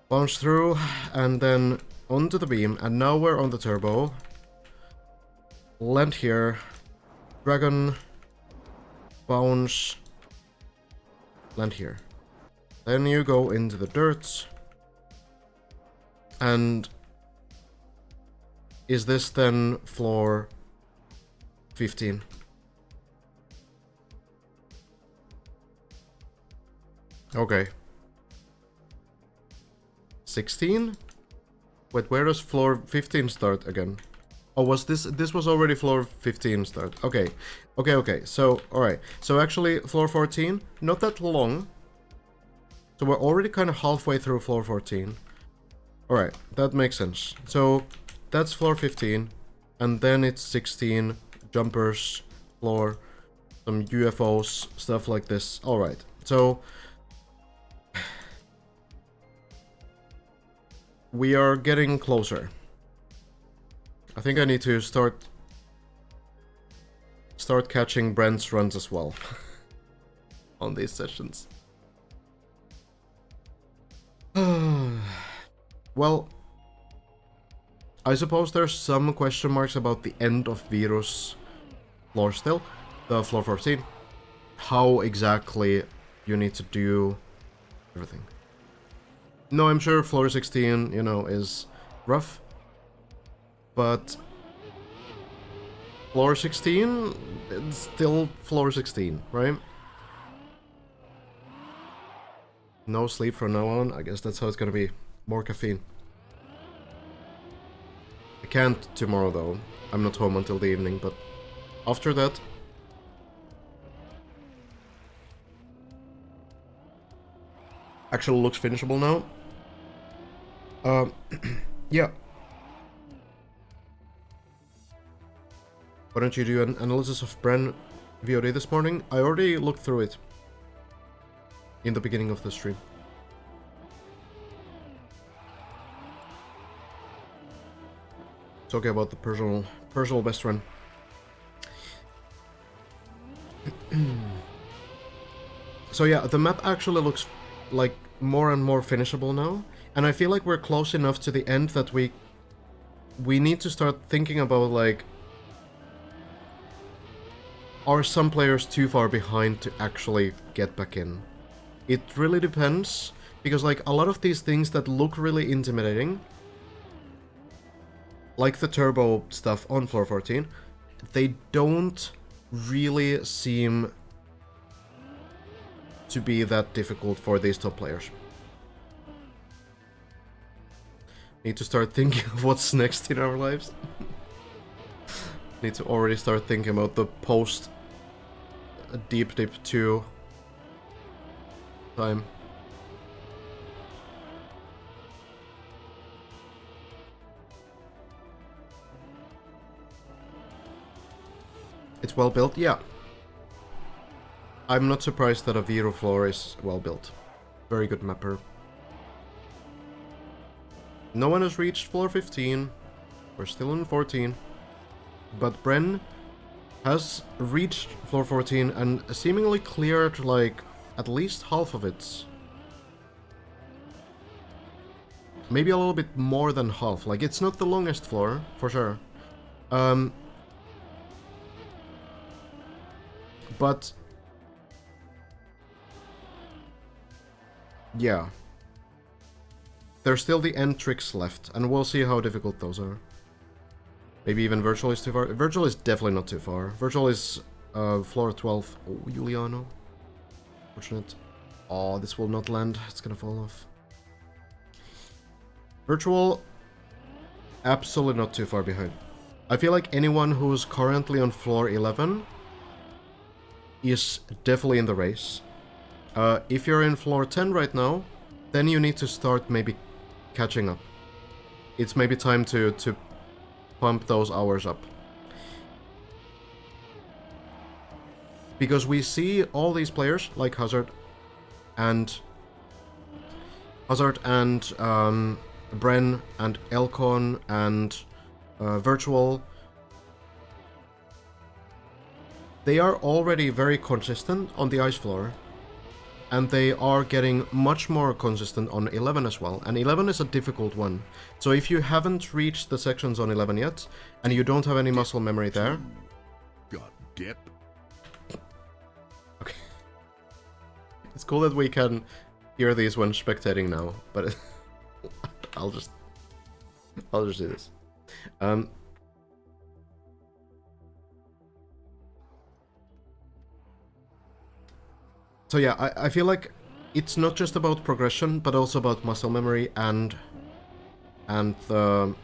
S1: Bounce through, and then onto the beam, and now we're on the turbo. Land here. Dragon. Bounce. Land here. Then you go into the dirt. And is this then floor 15? Okay. 16? Wait, where does floor 15 start again? Oh, was this was already floor 15 start. Okay. Okay. So, alright. So actually, floor 14, not that long. So we're already kind of halfway through floor 14. Alright, that makes sense. So, that's floor 15. And then it's 16, jumpers, floor, some UFOs, stuff like this. Alright, so... we are getting closer. I think I need to start catching Brent's runs as well on these sessions. Well, I suppose there's some question marks about the end of Virus floor still, the floor 14. How exactly you need to do everything. No, I'm sure floor 16, you know, is rough. But floor 16, it's still floor 16, right? No sleep from now on. I guess that's how it's gonna be. More caffeine. I can't tomorrow though. I'm not home until the evening, but after that... actually looks finishable now. Yeah. Why don't you do an analysis of Bren VOD this morning? I already looked through it in the beginning of the stream. Talking about the personal best run. So yeah, the map actually looks like more and more finishable now, and I feel like we're close enough to the end that we need to start thinking about, like, are some players too far behind to actually get back in? It really depends, because like a lot of these things that look really intimidating, like the turbo stuff on floor 14, they don't really seem to be that difficult for these top players. Need to start thinking of what's next in our lives. Need to already start thinking about the post Deep Dip 2 time. It's well built, yeah. I'm not surprised that a Vero floor is well built. Very good mapper. No one has reached floor 15. We're still in 14. But Bren has reached floor 14 and seemingly cleared, like, at least half of it. Maybe a little bit more than half. Like, it's not the longest floor, for sure. But... yeah. There's still the end tricks left, and we'll see how difficult those are. Maybe even Virtual is too far. Virtual is definitely not too far. Virtual is floor 12. Oh, Juliano. Fortunate. Oh, this will not land. It's gonna fall off. Virtual, absolutely not too far behind. I feel like anyone who's currently on floor 11 is definitely in the race. If you're in floor 10 right now, then you need to start maybe catching up. It's maybe time to pump those hours up. Because we see all these players, like Hazard and Bren and Elcon and Virtual. They are already very consistent on the ice floor. And they are getting much more consistent on 11 as well. And 11 is a difficult one. So if you haven't reached the sections on 11 yet, and you don't have any muscle memory there...
S3: God damn.
S1: Okay. It's cool that we can hear these when spectating now, but I'll just I'll just do this. So yeah, I feel like it's not just about progression, but also about muscle memory and the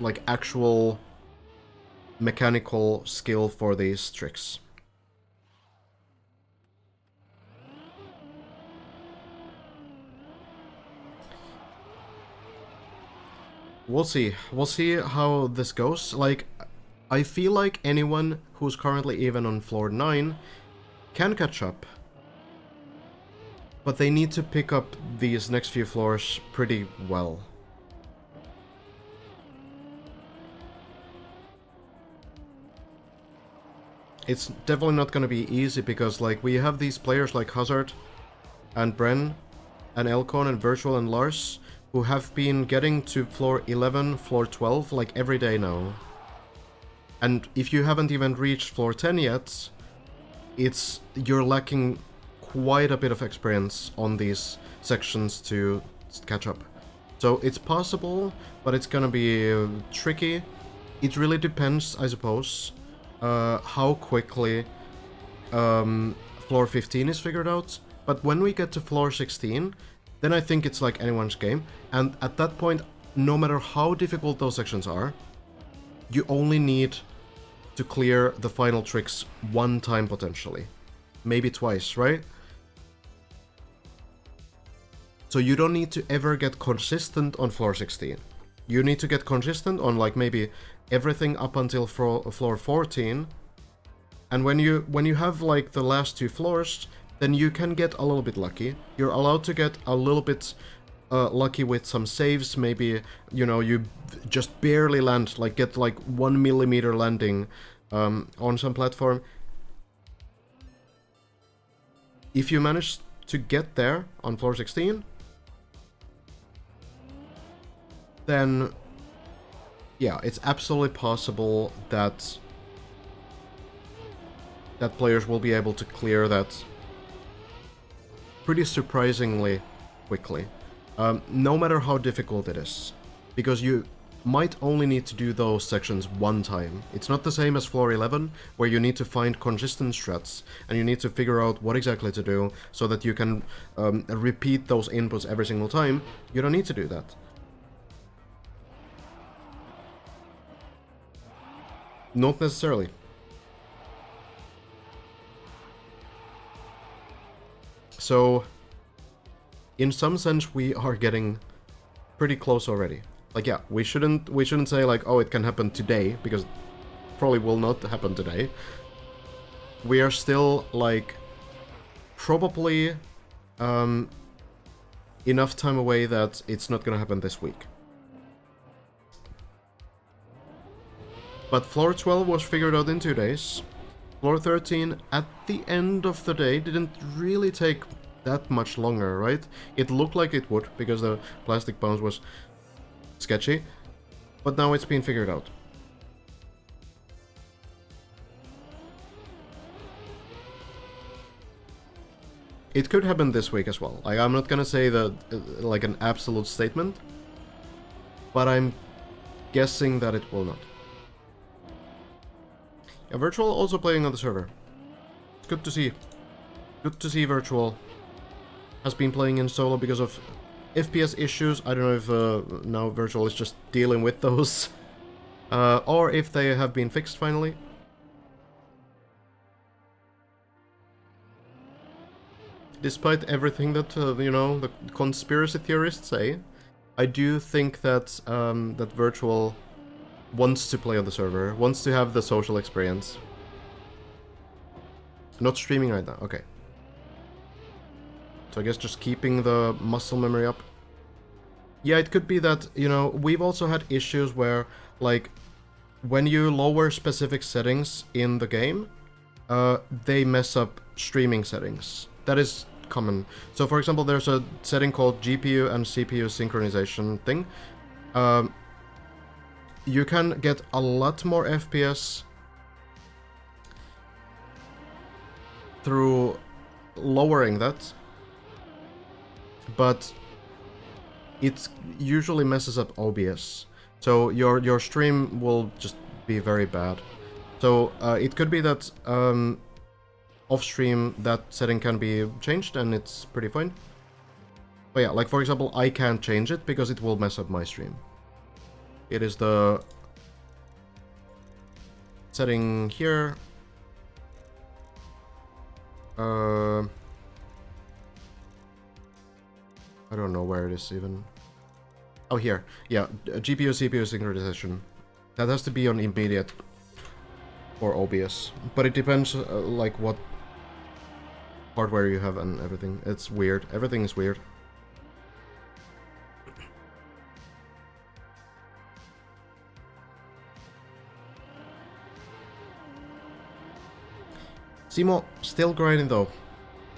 S1: like actual mechanical skill for these tricks. We'll see. We'll see how this goes. Like, I feel like anyone who's currently even on floor 9 can catch up. But they need to pick up these next few floors pretty well. It's definitely not gonna be easy because, like, we have these players like Hazard and Bren and Elcon and Virtual and Lars who have been getting to floor 11, floor 12, like, every day now. And if you haven't even reached floor 10 yet, you're lacking quite a bit of experience on these sections to catch up. So it's possible, but it's gonna be tricky. It really depends, I suppose, how quickly floor 15 is figured out. But when we get to floor 16, then I think it's like anyone's game. And at that point, no matter how difficult those sections are, you only need to clear the final tricks one time potentially. Maybe twice, right? So you don't need to ever get consistent on floor 16. You need to get consistent on like maybe everything up until floor 14. And when you have like the last 2 floors, then you can get a little bit lucky. You're allowed to get a little bit lucky with some saves. Maybe, you know, you just barely land, like get like 1 millimeter landing on some platform. If you manage to get there on floor 16, then yeah, it's absolutely possible that players will be able to clear that pretty surprisingly quickly, no matter how difficult it is, because you might only need to do those sections one time. It's not the same as floor 11, where you need to find consistent strats, and you need to figure out what exactly to do so that you can repeat those inputs every single time. You don't need to do that. Not necessarily. So, in some sense, we are getting pretty close already. Like, yeah, we shouldn't say like, oh, it can happen today, because probably will not happen today. We are still like probably enough time away that it's not gonna happen this week. But floor 12 was figured out in 2 days. Floor 13, at the end of the day, didn't really take that much longer, right? It looked like it would, because the plastic bounce was sketchy. But now it's been figured out. It could happen this week as well. Like, I'm not gonna say that, like, an absolute statement, but I'm guessing that it will not. Yeah, Virtual also playing on the server. Good to see. Good to see Virtual has been playing in solo because of FPS issues. I don't know if now Virtual is just dealing with those, or if they have been fixed finally. Despite everything that, you know, the conspiracy theorists say, I do think that that Virtual wants to play on the server, wants to have the social experience. Not streaming right now, okay. So I guess just keeping the muscle memory up. Yeah, it could be that, you know, we've also had issues where, like, when you lower specific settings in the game, they mess up streaming settings. That is common. So for example, there's a setting called GPU and CPU synchronization thing. You can get a lot more FPS through lowering that, but it usually messes up OBS. So your stream will just be very bad. So it could be that off stream that setting can be changed and it's pretty fine. But yeah, like for example, I can't change it because it will mess up my stream. It is the setting here. I don't know where it is even. Oh, here. Yeah, GPU CPU synchronization. That has to be on immediate or OBS. But it depends like what hardware you have and everything. It's weird. Everything is weird. Simo, still grinding though.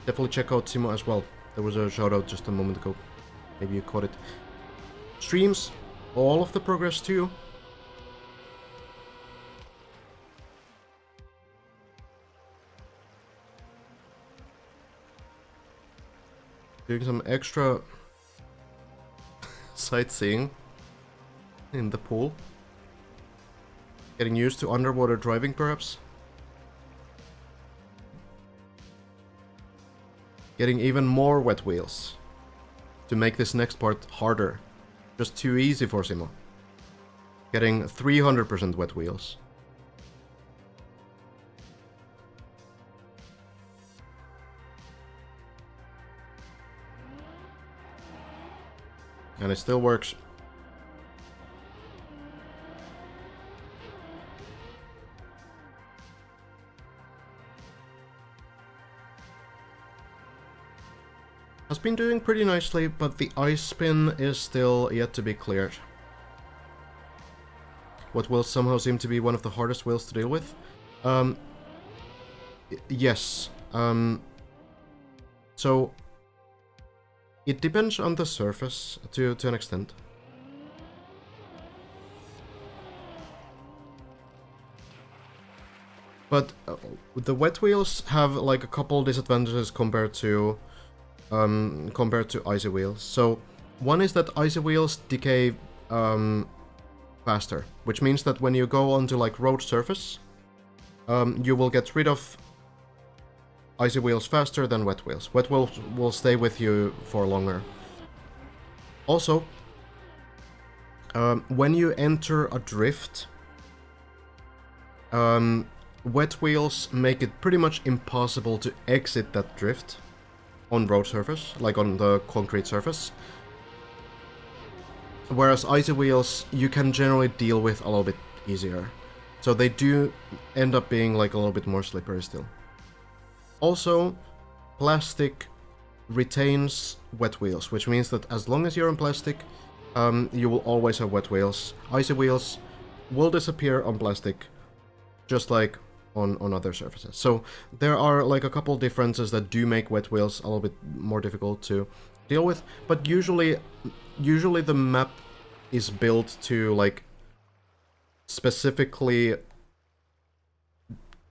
S1: Definitely check out Simo as well. There was a shout out just a moment ago. Maybe you caught it. Streams, all of the progress too. Doing some extra sightseeing in the pool. Getting used to underwater driving perhaps. Getting even more wet wheels to make this next part harder. Just too easy for Simo. Getting 300% wet wheels. And it still works. Has been doing pretty nicely, but the ice spin is still yet to be cleared. What will somehow seem to be one of the hardest whales to deal with? Yes. So it depends on the surface to an extent. But the wet wheels have like a couple disadvantages compared to icy wheels. So one is that icy wheels decay faster, which means that when you go onto like road surface, you will get rid of icy wheels faster than wet wheels. Wet wheels will stay with you for longer. Also, when you enter a drift, wet wheels make it pretty much impossible to exit that drift on road surface, like on the concrete surface. Whereas icy wheels, you can generally deal with a little bit easier. So they do end up being like a little bit more slippery still. Also, plastic retains wet wheels, which means that as long as you're in plastic, you will always have wet wheels. Icy wheels will disappear on plastic, just like on other surfaces. So there are like a couple differences that do make wet wheels a little bit more difficult to deal with, but usually the map is built to like specifically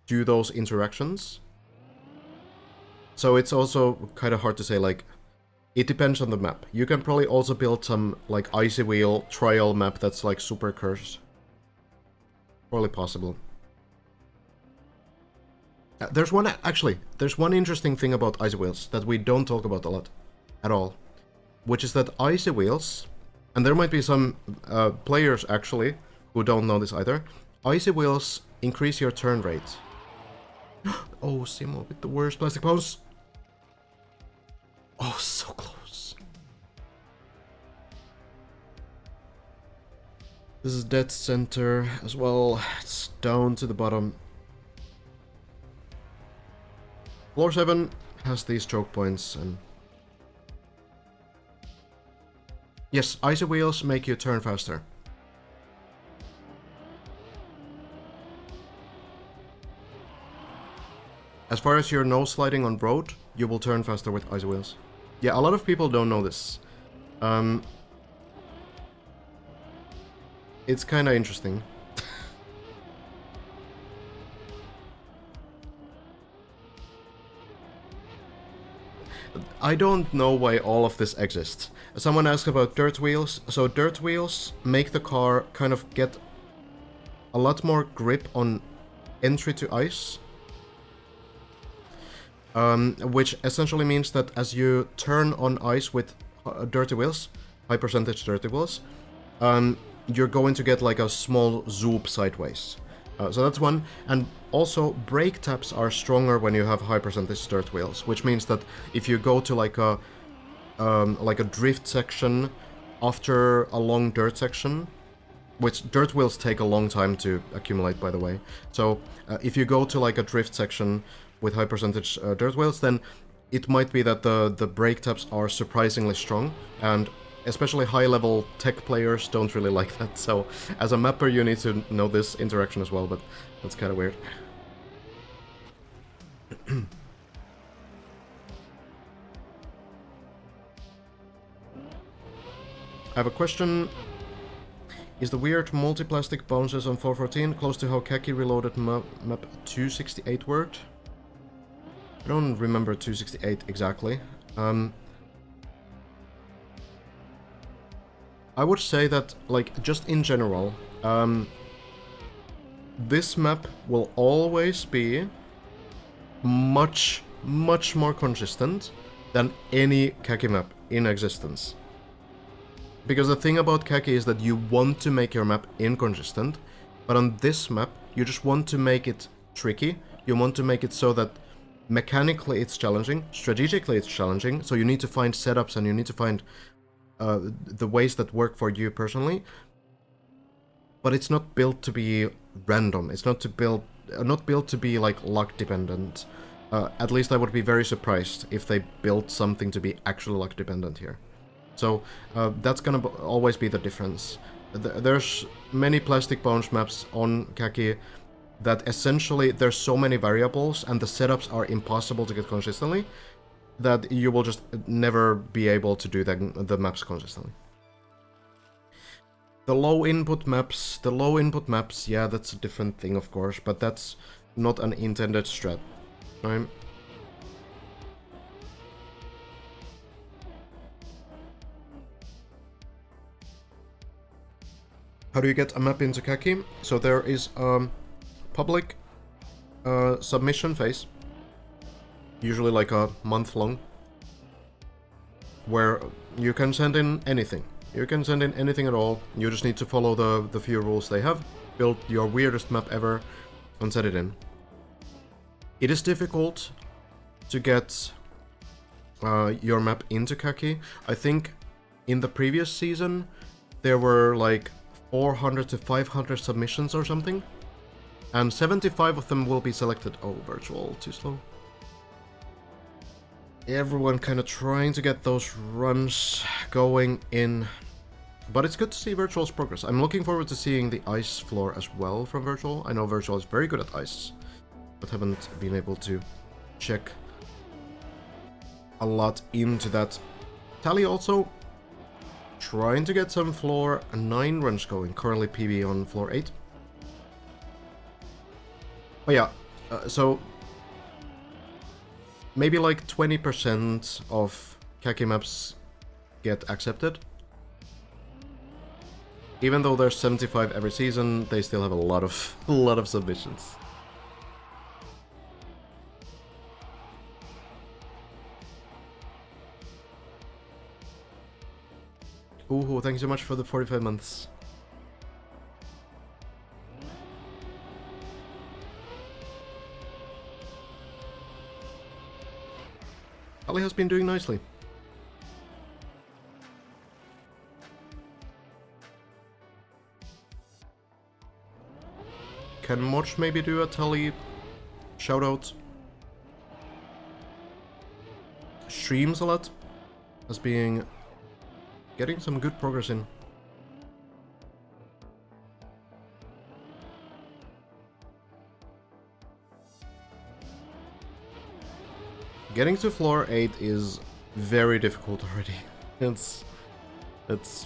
S1: do those interactions. So it's also kind of hard to say, like, it depends on the map. You can probably also build some like icy wheel trial map that's like super cursed. Probably possible. There's one interesting thing about icy wheels that we don't talk about a lot at all, which is that icy wheels, and there might be some players actually who don't know this either, icy wheels increase your turn rate. Oh, Simo with the worst plastic pose. Oh, so close. This is dead center as well. It's down to the bottom. Floor 7 has these choke points and... Yes, icy wheels make you turn faster. As far as your nose sliding on road, you will turn faster with icy wheels. Yeah, a lot of people don't know this. It's kinda interesting. I don't know why all of this exists. Someone asked about dirt wheels. So dirt wheels make the car kind of get a lot more grip on entry to ice. Which essentially means that as you turn on ice with dirty wheels, high percentage dirty wheels, you're going to get like a small zoop sideways. So that's one. And also, brake taps are stronger when you have high percentage dirt wheels, which means that if you go to like a drift section after a long dirt section, which dirt wheels take a long time to accumulate, by the way. So if you go to like a drift section with high percentage dirt wheels, then it might be that the brake taps are surprisingly strong, and especially high-level tech players don't really like that. So as a mapper, you need to know this interaction as well, but that's kind of weird. I have a question. Is the weird multi-plastic bounces on 414 close to how Khaki Reloaded map 268 worked? I don't remember 268 exactly. I would say that, like, just in general, this map will always be much more consistent than any Khaki map in existence. Because the thing about Khaki is that you want to make your map inconsistent, but on this map, you just want to make it tricky. You want to make it so that mechanically it's challenging, strategically it's challenging, so you need to find setups and you need to find the ways that work for you personally. But it's not built to be random. It's not built to be like luck dependent. At least I would be very surprised if they built something to be actually luck dependent here. So that's gonna always be the difference. There's many plastic bounce maps on Khaki that essentially there's so many variables and the setups are impossible to get consistently that you will just never be able to do the maps consistently. The low input maps, yeah, that's a different thing, of course, but that's not an intended strat, right? How do you get a map into Khaki? So there is a public submission phase, usually like a month long, where you can send in anything. You can send in anything at all. You just need to follow the few rules they have, build your weirdest map ever, and set it in. It is difficult to get your map into Khaki. I think in the previous season there were like 400 to 500 submissions or something, and 75 of them will be selected. Oh, virtual, too slow. Everyone kind of trying to get those runs going in, but it's good to see virtual's progress. I'm looking forward to seeing the ice floor as well from virtual. I know virtual is very good at ice, but haven't been able to check a lot into that. Tally also trying to get some floor 9 runs going, currently PB on floor 8. But yeah, so maybe like 20% of Khaki maps get accepted. Even though there's 75 every season, they still have a lot of submissions. Ooh, thank you so much for the 45 months. Ali has been doing nicely. Can Moch maybe do a Tally shoutout? Streams a lot as being getting some good progress in. Getting to floor 8 is very difficult already. It's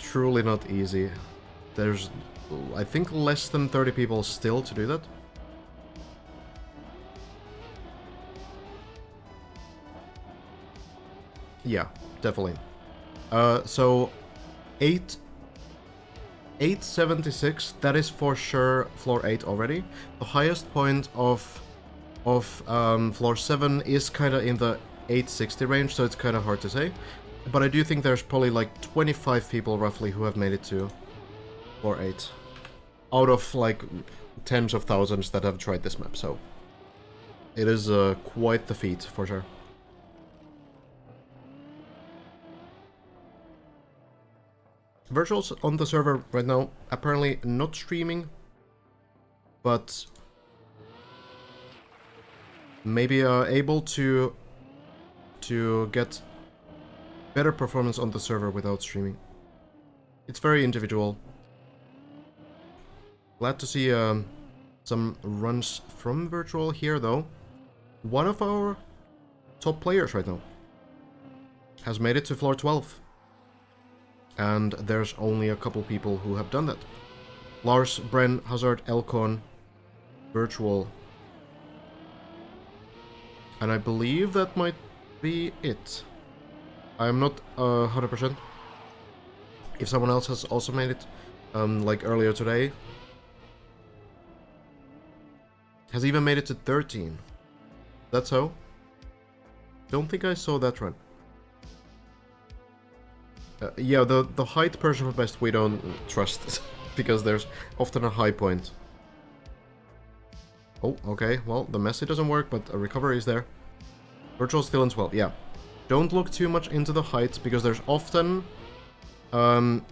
S1: truly not easy. There's, I think, less than 30 people still to do that. Yeah, definitely. So 876, that is for sure floor 8 already. The highest point of floor 7 is kind of in the 860 range, so it's kind of hard to say. But I do think there's probably like 25 people roughly who have made it to floor 8. Out of like tens of thousands that have tried this map, so it is quite the feat for sure. Virtual's on the server right now, apparently not streaming, but maybe able to get better performance on the server without streaming. It's very individual. Glad to see some runs from Virtual here though. One of our top players right now has made it to floor 12. And there's only a couple people who have done that. Lars, Bren, Hazard, Elcon, Virtual. And I believe that might be it. I am not 100%. If someone else has also made it, like earlier today. Has even made it to 13. That's so? Don't think I saw that run. Yeah, the height person for best we don't trust, because there's often a high point. Oh, okay, well, the messy doesn't work, but a recovery is there. Virtual still in 12, yeah. Don't look too much into the height, because there's often going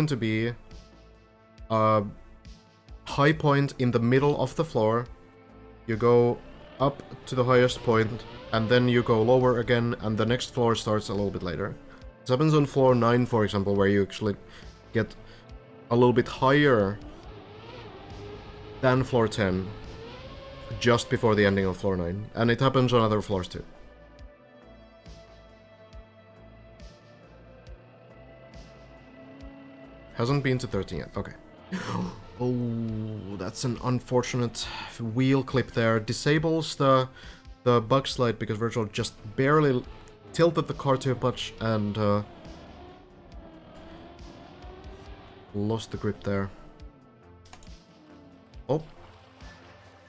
S1: to be a high point in the middle of the floor. You go up to the highest point, and then you go lower again, and the next floor starts a little bit later. This happens on floor 9, for example, where you actually get a little bit higher than floor 10, just before the ending of floor 9, and it happens on other floors too. Hasn't been to 13 yet, okay. Oh, that's an unfortunate wheel clip there. Disables the bug slide because Virtual just barely tilted the car too much and lost the grip there. Oh,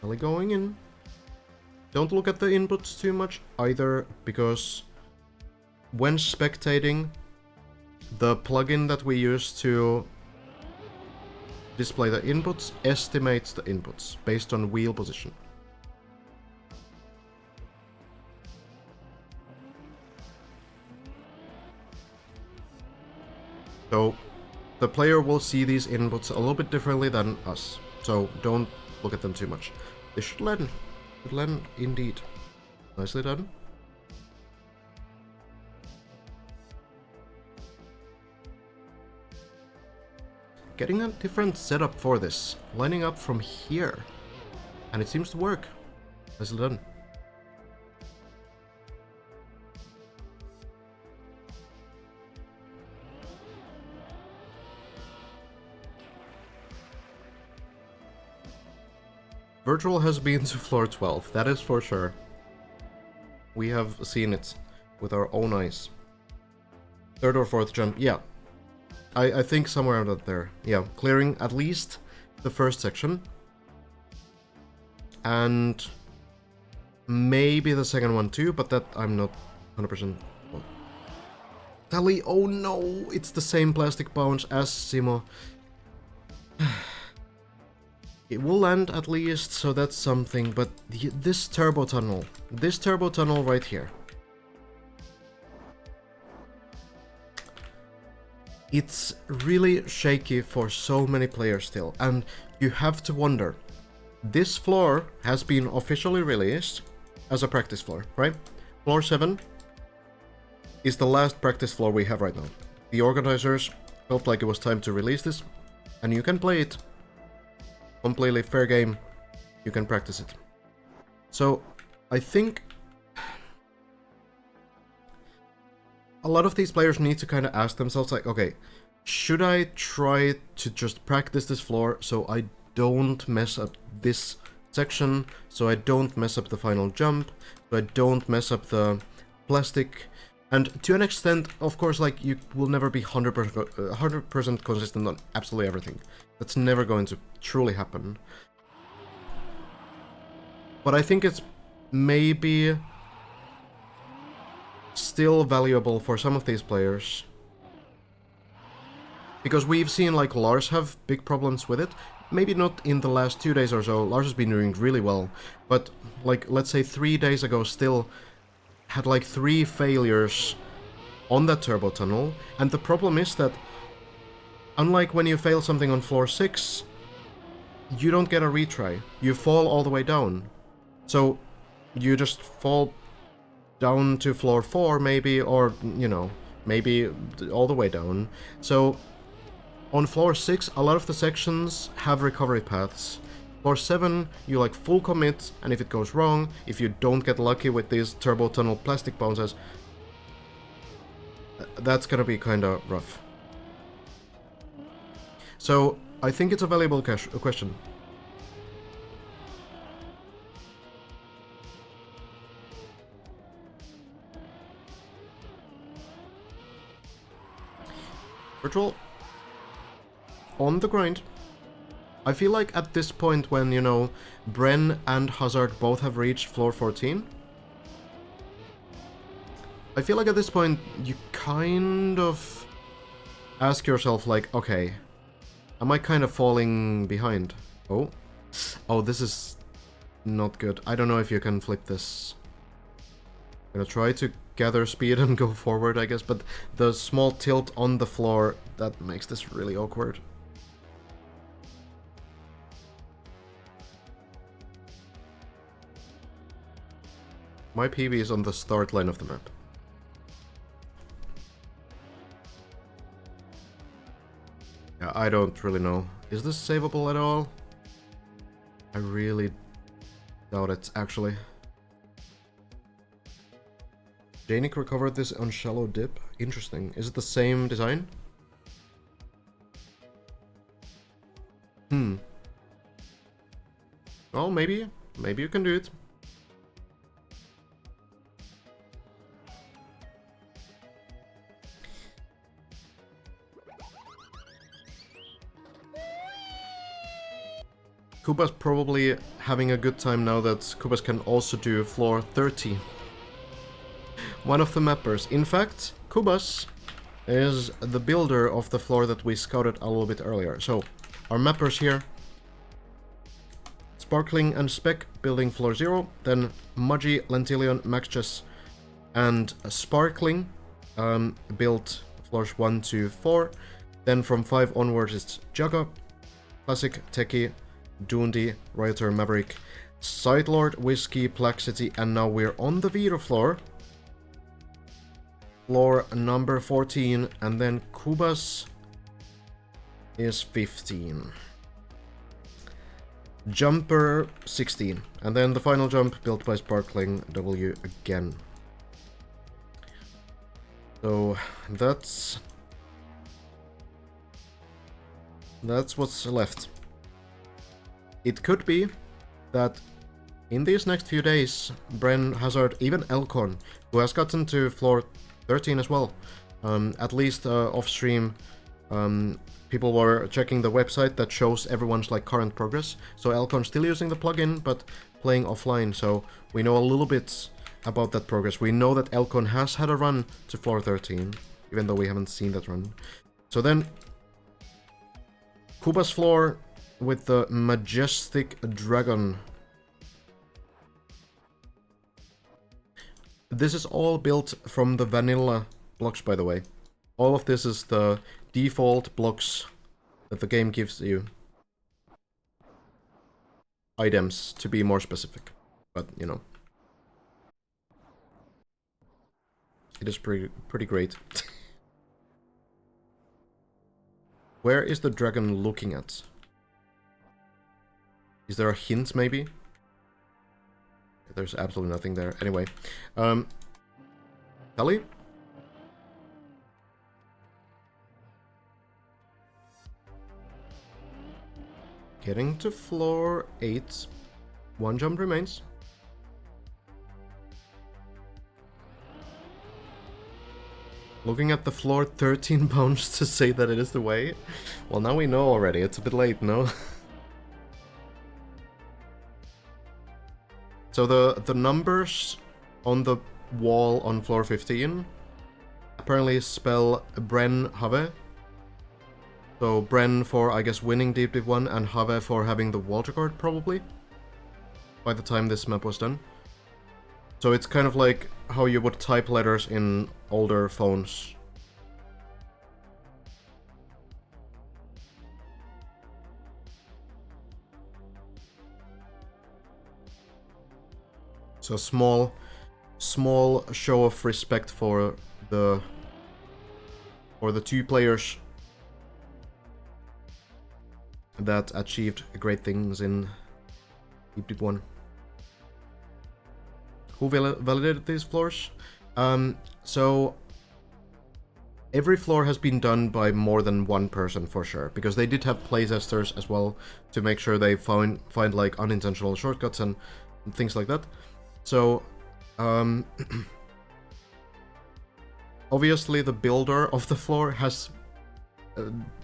S1: Ellie going in. Don't look at the inputs too much either, because when spectating, the plugin that we use to display the inputs estimates the inputs based on wheel position. So the player will see these inputs a little bit differently than us, so don't look at them too much. They should land. Should land indeed. Nicely done. Getting a different setup for this. Lining up from here. And it seems to work. Nicely done. Virtual has been to floor 12, that is for sure. We have seen it with our own eyes. Third or fourth jump, yeah. I think somewhere out there. Yeah, clearing at least the first section. And maybe the second one too, but that I'm not 100%. Tally, oh no, it's the same plastic bounce as Simo. It will land at least, so that's something, but this turbo tunnel right here. It's really shaky for so many players still, and you have to wonder. This floor has been officially released as a practice floor, right? Floor 7 is the last practice floor we have right now. The organizers felt like it was time to release this, and you can play it. Completely fair game. You can practice it. So, I think a lot of these players need to kind of ask themselves, like, okay, should I try to just practice this floor so I don't mess up this section, so I don't mess up the final jump, so I don't mess up the plastic, and to an extent, of course, like, you will never be 100% consistent on absolutely everything. That's never going to truly happen. But I think it's maybe still valuable for some of these players. Because we've seen, like, Lars have big problems with it. Maybe not in the last 2 days or so. Lars has been doing really well. But, like, let's say 3 days ago still had, like, 3 failures on that turbo tunnel. And the problem is that, unlike when you fail something on floor 6, you don't get a retry. You fall all the way down. So, you just fall down to floor 4, maybe, or, you know, maybe all the way down. So, on floor 6, a lot of the sections have recovery paths. Floor 7, you like full commit, and if it goes wrong, if you don't get lucky with these turbo tunnel plastic bounces, that's gonna be kinda rough. So, I think it's a valuable question. Virtual. On the grind. I feel like at this point when, you know, Bren and Hazard both have reached floor 14, I feel like at this point you kind of ask yourself, like, okay, am I kind of falling behind? Oh, this is not good. I don't know if you can flip this. I'm gonna try to gather speed and go forward, I guess, but the small tilt on the floor, that makes this really awkward. My PB is on the start line of the map. Yeah, I don't really know. Is this savable at all? I really doubt it, actually. Janik recovered this on shallow dip. Interesting. Is it the same design? Well, maybe. Maybe you can do it. Kuba's probably having a good time now that Kubas can also do floor 30. One of the mappers. In fact, Kubas is the builder of the floor that we scouted a little bit earlier. So, our mappers here. Sparkling and Spec building floor 0. Then Mudgy, Lentilion, Maxchess, and Sparkling built floors 1 to 4. Then from 5 onwards it's Jaga, Classic, Techie, Doondi, Rioter, Maverick, Sidelord, Whiskey, Plaxity, and now we're on the Vito floor. Floor number 14, and then Kubas is 15. Jumper 16, and then the final jump built by Sparkling W again. So that's what's left. It could be that in these next few days, Bren, Hazard, even Elcon, who has gotten to floor 13 as well, at least off stream, people were checking the website that shows everyone's like current progress. So Elcon's still using the plugin, but playing offline. So we know a little bit about that progress. We know that Elcon has had a run to floor 13, even though we haven't seen that run. So then, Kuba's floor with the Majestic Dragon. This is all built from the vanilla blocks, by the way. All of this is the default blocks that the game gives you. Items, to be more specific. But, you know. It is pretty great. Where is the dragon looking at? Is there a hint, maybe? There's absolutely nothing there. Anyway. Kelly? Getting to floor 8. 1 jump remains. Looking at the floor 13 pounds to say that it is the way? Well, now we know already. It's a bit late, no? So the numbers on the wall on floor 15 apparently spell Bren Have. So Bren for, I guess, winning Deep Deep 1, and Have for having the Walter card, probably, by the time this map was done. So it's kind of like how you would type letters in older phones. So small show of respect for the two players that achieved great things in Deep Deep 1. Who validated these floors? So every floor has been done by more than one person for sure, because they did have playtesters as well to make sure they find like unintentional shortcuts and things like that. So obviously the builder of the floor has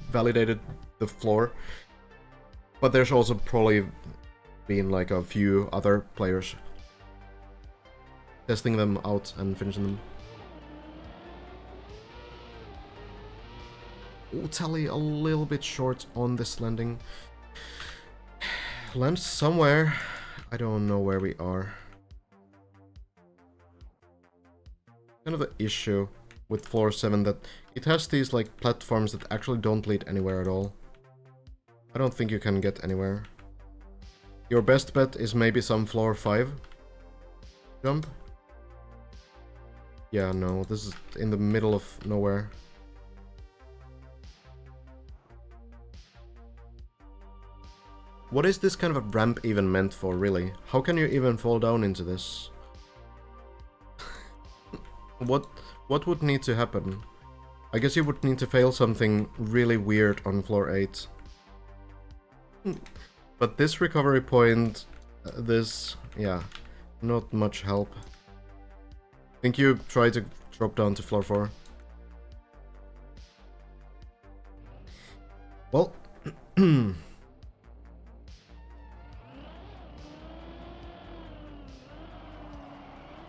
S1: validated the floor, but there's also probably been like a few other players testing them out and finishing them. Ooh, Tally a little bit short on this landing. Land somewhere. I don't know where we are. Kind of the issue with floor 7 that it has these like platforms that actually don't lead anywhere at all. I don't think you can get anywhere. Your best bet is maybe some floor 5 jump. Yeah, no, this is in the middle of nowhere. What is this kind of a ramp even meant for, really? How can you even fall down into this? What would need to happen? I guess you would need to fail something really weird on floor 8. But this recovery point, yeah, not much help. I think you try to drop down to floor 4. Well, the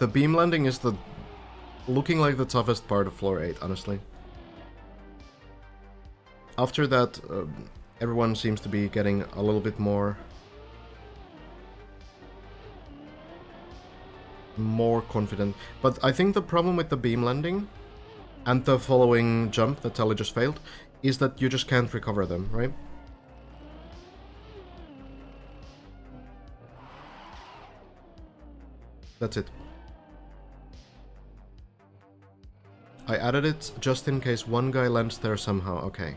S1: beam landing is looking like the toughest part of floor 8, honestly. After that, everyone seems to be getting a little bit more confident. But I think the problem with the beam landing and the following jump that Tally just failed is that you just can't recover them, right? That's it. I added it just in case one guy lands there somehow. Okay.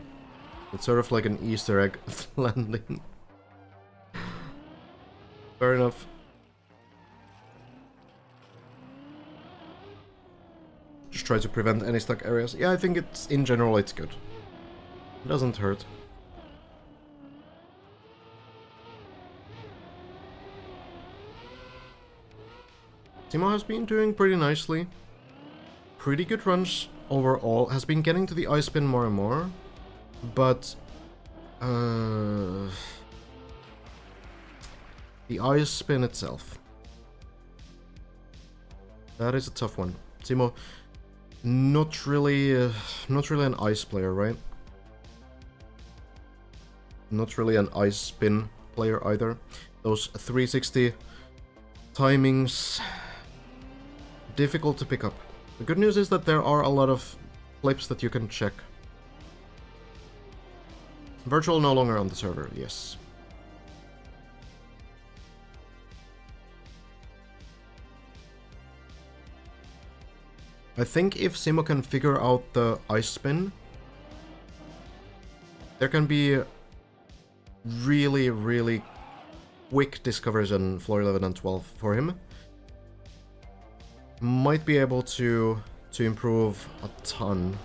S1: It's sort of like an Easter egg landing. Fair enough. Just try to prevent any stuck areas. Yeah, I think in general it's good. It doesn't hurt. Timo has been doing pretty nicely. Pretty good runs overall. Has been getting to the ice spin more and more. But the ice spin itself, that is a tough one. Timo, not really an ice player, right? Not really an ice spin player either. Those 360 timings, difficult to pick up. The good news is that there are a lot of clips that you can check. Virtual no longer on the server, yes. I think if Simo can figure out the ice spin, there can be really, really quick discoveries on floor 11 and 12 for him. Might be able to improve a ton.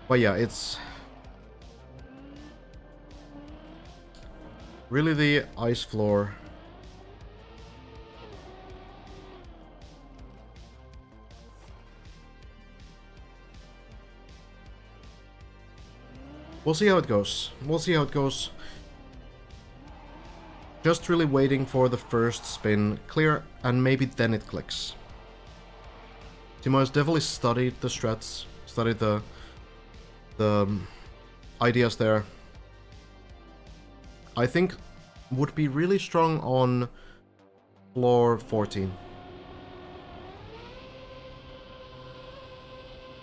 S1: But yeah, it's really the ice floor We'll see how it goes. We'll see how it goes. Just really waiting for the first spin clear, and maybe then it clicks. Timo has definitely studied the strats, studied the ideas there. I think would be really strong on floor 14.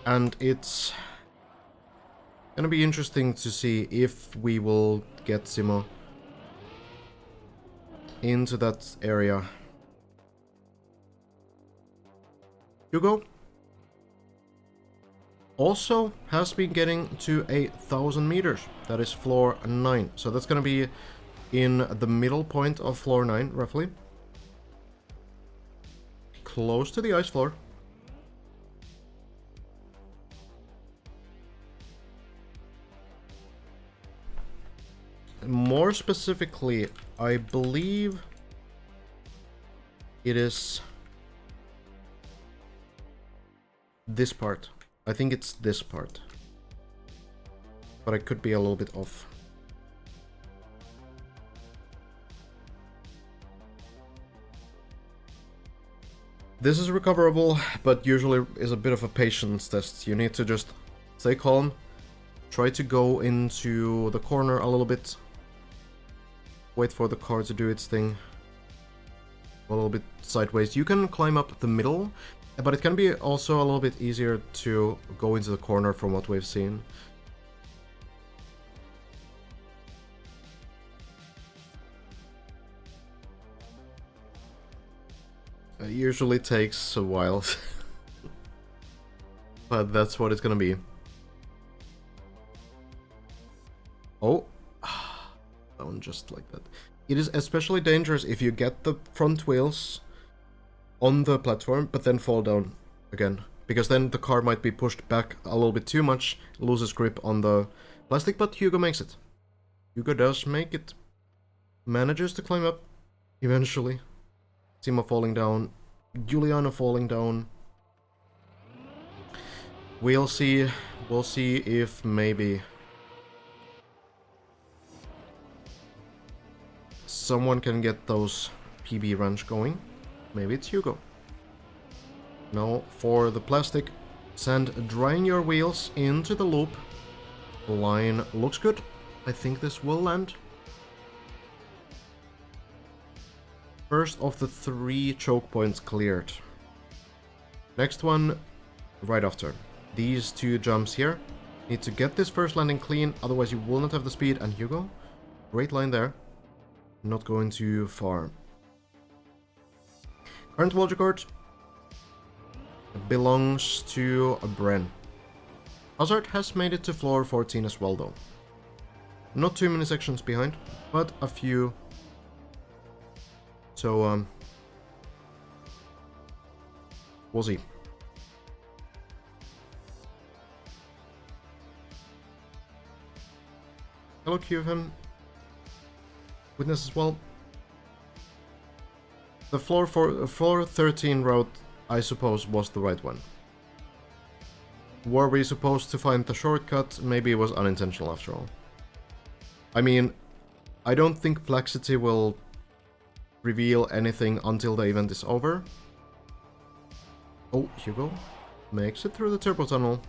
S1: And it's gonna be interesting to see if we will get Simo into that area. Hugo also has been getting to 1,000 meters. That is floor 9. So that's gonna be in the middle point of floor 9, roughly. Close to the ice floor. More specifically, I believe it is this part. I think it's this part. But I could be a little bit off. This is recoverable, but usually is a bit of a patience test. You need to just stay calm, try to go into the corner a little bit, wait for the car to do its thing a little bit sideways. You can climb up the middle, but it can be also a little bit easier to go into the corner from what we've seen. It usually takes a while, but that's what it's gonna be. Oh, down just like that. It is especially dangerous if you get the front wheels on the platform, but then fall down again. Because then the car might be pushed back a little bit too much, loses grip on the plastic, but Hugo makes it. Hugo does make it. Manages to climb up, eventually. Timo falling down, Giuliano falling down. We'll see if maybe someone can get those PB runs going. Maybe it's Hugo. Now for the plastic, send drying your wheels into the loop. The line looks good. I think this will land. First of the 3 choke points cleared. Next one right after. These 2 jumps here. Need to get this first landing clean, otherwise you will not have the speed. And Hugo, great line there. Not going too far. Current world record belongs to Bren. Hazard has made it to floor 14 as well though. Not too many sections behind, but a few. So, we'll see. Hello, QFM. Witness as well. The floor 13 route, I suppose, was the right one. Were we supposed to find the shortcut? Maybe it was unintentional after all. I mean, I don't think Flexity will reveal anything until the event is over. Oh, Hugo makes it through the turbo tunnel.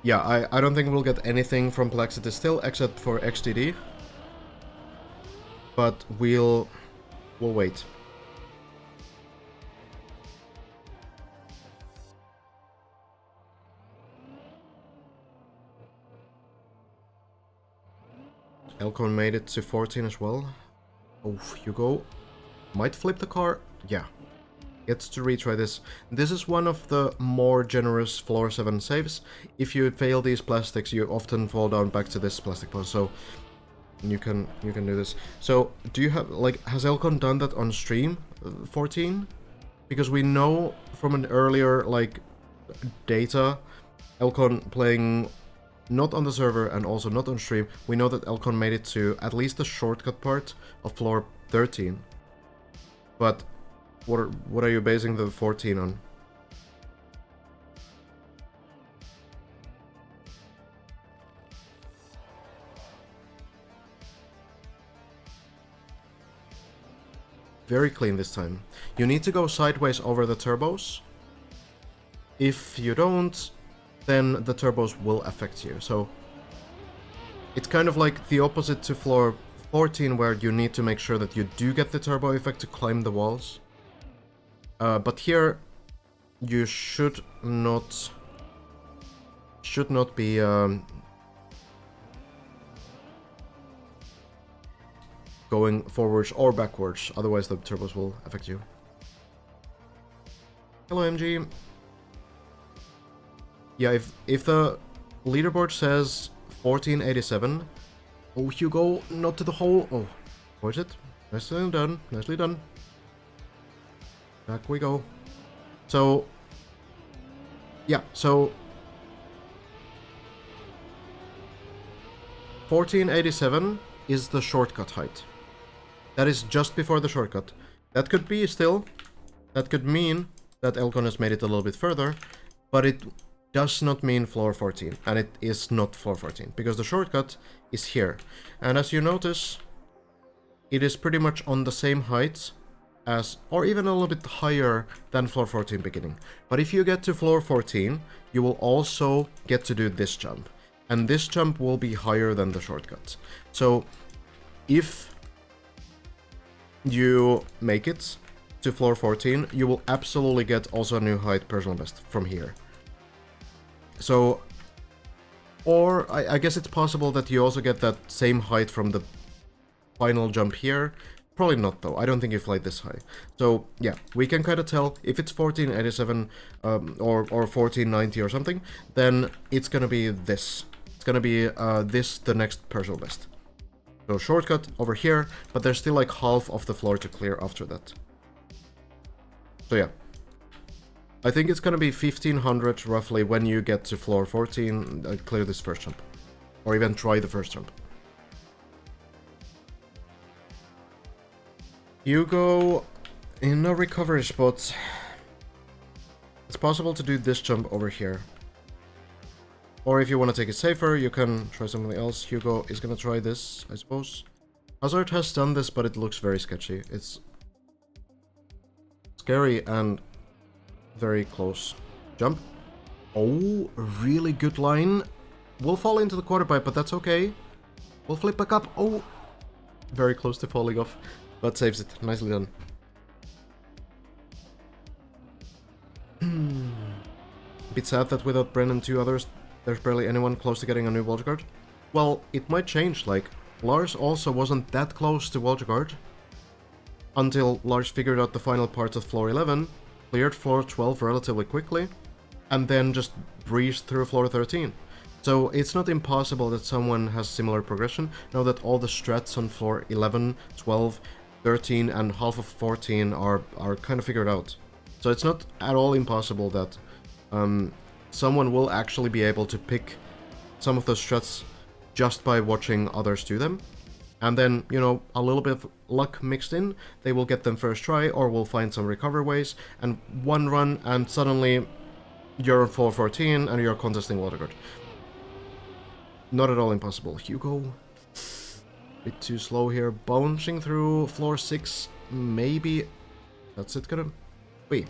S1: Yeah, I don't think we'll get anything from Flexity still, except for XTD. But we'll wait. Elcon made it to 14 as well. Oh, Hugo might flip the car. Yeah. Gets to retry this. This is one of the more generous floor 7 saves. If you fail these plastics, you often fall down back to this plastic post, so you can do this. So, do you have, like, has Elcon done that on stream 14? Because we know from an earlier, like, data, Elcon playing not on the server and also not on stream, we know that Elcon made it to at least the shortcut part of floor 13. But what are you basing the 14 on? very clean this time. You need to go sideways over the turbos. If you don't, then the turbos will affect you. So it's kind of like the opposite to floor 14, where you need to make sure that you do get the turbo effect to climb the walls. But here, you should not be going forwards or backwards, otherwise the turbos will affect you. Hello, MG. Yeah, if the leaderboard says 1487, oh, Hugo, not to the hole. Oh, was it? Nicely done, nicely done. Back we go. So, yeah, so 1487 is the shortcut height. That is just before the shortcut. That could be still, that could mean that Elcon has made it a little bit further, but it does not mean floor 14, and it is not floor 14, because the shortcut is here. And as you notice, it is pretty much on the same height as, or even a little bit higher than floor 14 beginning. But if you get to floor 14, you will also get to do this jump. And this jump will be higher than the shortcut. So if you make it to floor 14, you will absolutely get also a new height personal best from here. So, or I guess it's possible that you also get that same height from the final jump here. Probably not though, I don't think you fly this high. So yeah, we can kind of tell if it's 1487 or 1490 or something, then it's gonna be this. It's gonna be this, the next personal best. So shortcut over here, but there's still like half of the floor to clear after that. So yeah. I think it's gonna be 1500 roughly when you get to floor 14, clear this first jump. Or even try the first jump. You go in a recovery spot. It's possible to do this jump over here. Or if you want to take it safer, you can try something else. Hugo is gonna try this, I suppose. Hazard has done this, but it looks very sketchy. It's scary and very close. Jump. Oh, really good line. We'll fall into the quarter pipe, but that's okay. We'll flip back up. Oh, very close to falling off, but saves it. Nicely done. Bit sad that without Bren and two others, there's barely anyone close to getting a new Walter card. Well, it might change, like, Lars also wasn't that close to Walter card until Lars figured out the final parts of floor 11, cleared floor 12 relatively quickly, and then just breezed through floor 13. So it's not impossible that someone has similar progression, now that all the strats on floor 11, 12, 13, and half of 14 are kind of figured out. So it's not at all impossible that someone will actually be able to pick some of those strats just by watching others do them. And then, you know, a little bit of luck mixed in, they will get them first try, or will find some recovery ways, and one run, and suddenly you're on floor 14 and you're contesting Walter card. Not at all impossible. Hugo, bit too slow here, bouncing through floor 6, maybe. That's it, gonna be.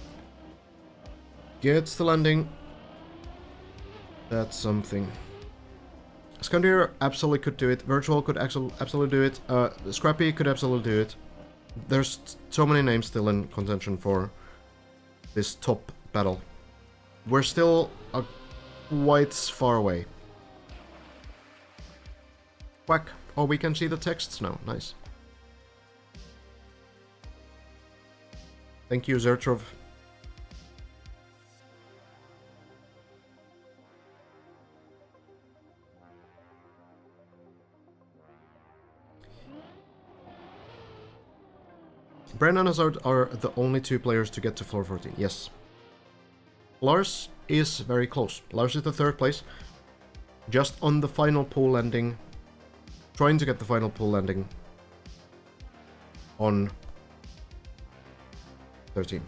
S1: Gets the landing. That's something. Skandir absolutely could do it. Virtual could absolutely do it. Scrappy could absolutely do it. There's so many names still in contention for this top battle. We're still quite far away. Quack. Oh, we can see the texts now. Nice. Thank you, Zertrov. Bren and Hazard are the only two players to get to floor 14, yes. Lars is very close. Lars is the third place. Just on the final pool landing. Trying to get the final pool landing on 13.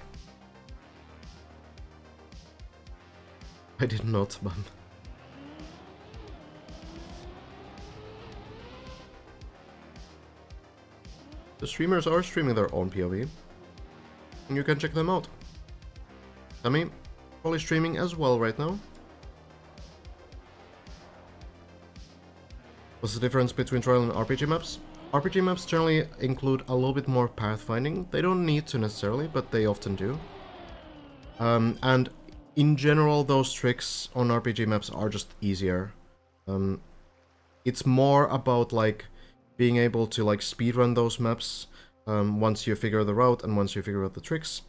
S1: I did not, but... The streamers are streaming their own POV. and you can check them out. Sammy, probably streaming as well right now. What's the difference between trial and RPG maps? RPG maps generally include a little bit more pathfinding. They don't need to necessarily, but they often do. And in general, those tricks on RPG maps are just easier. It's more about like being able to like speedrun those maps once you figure the route and once you figure out the tricks.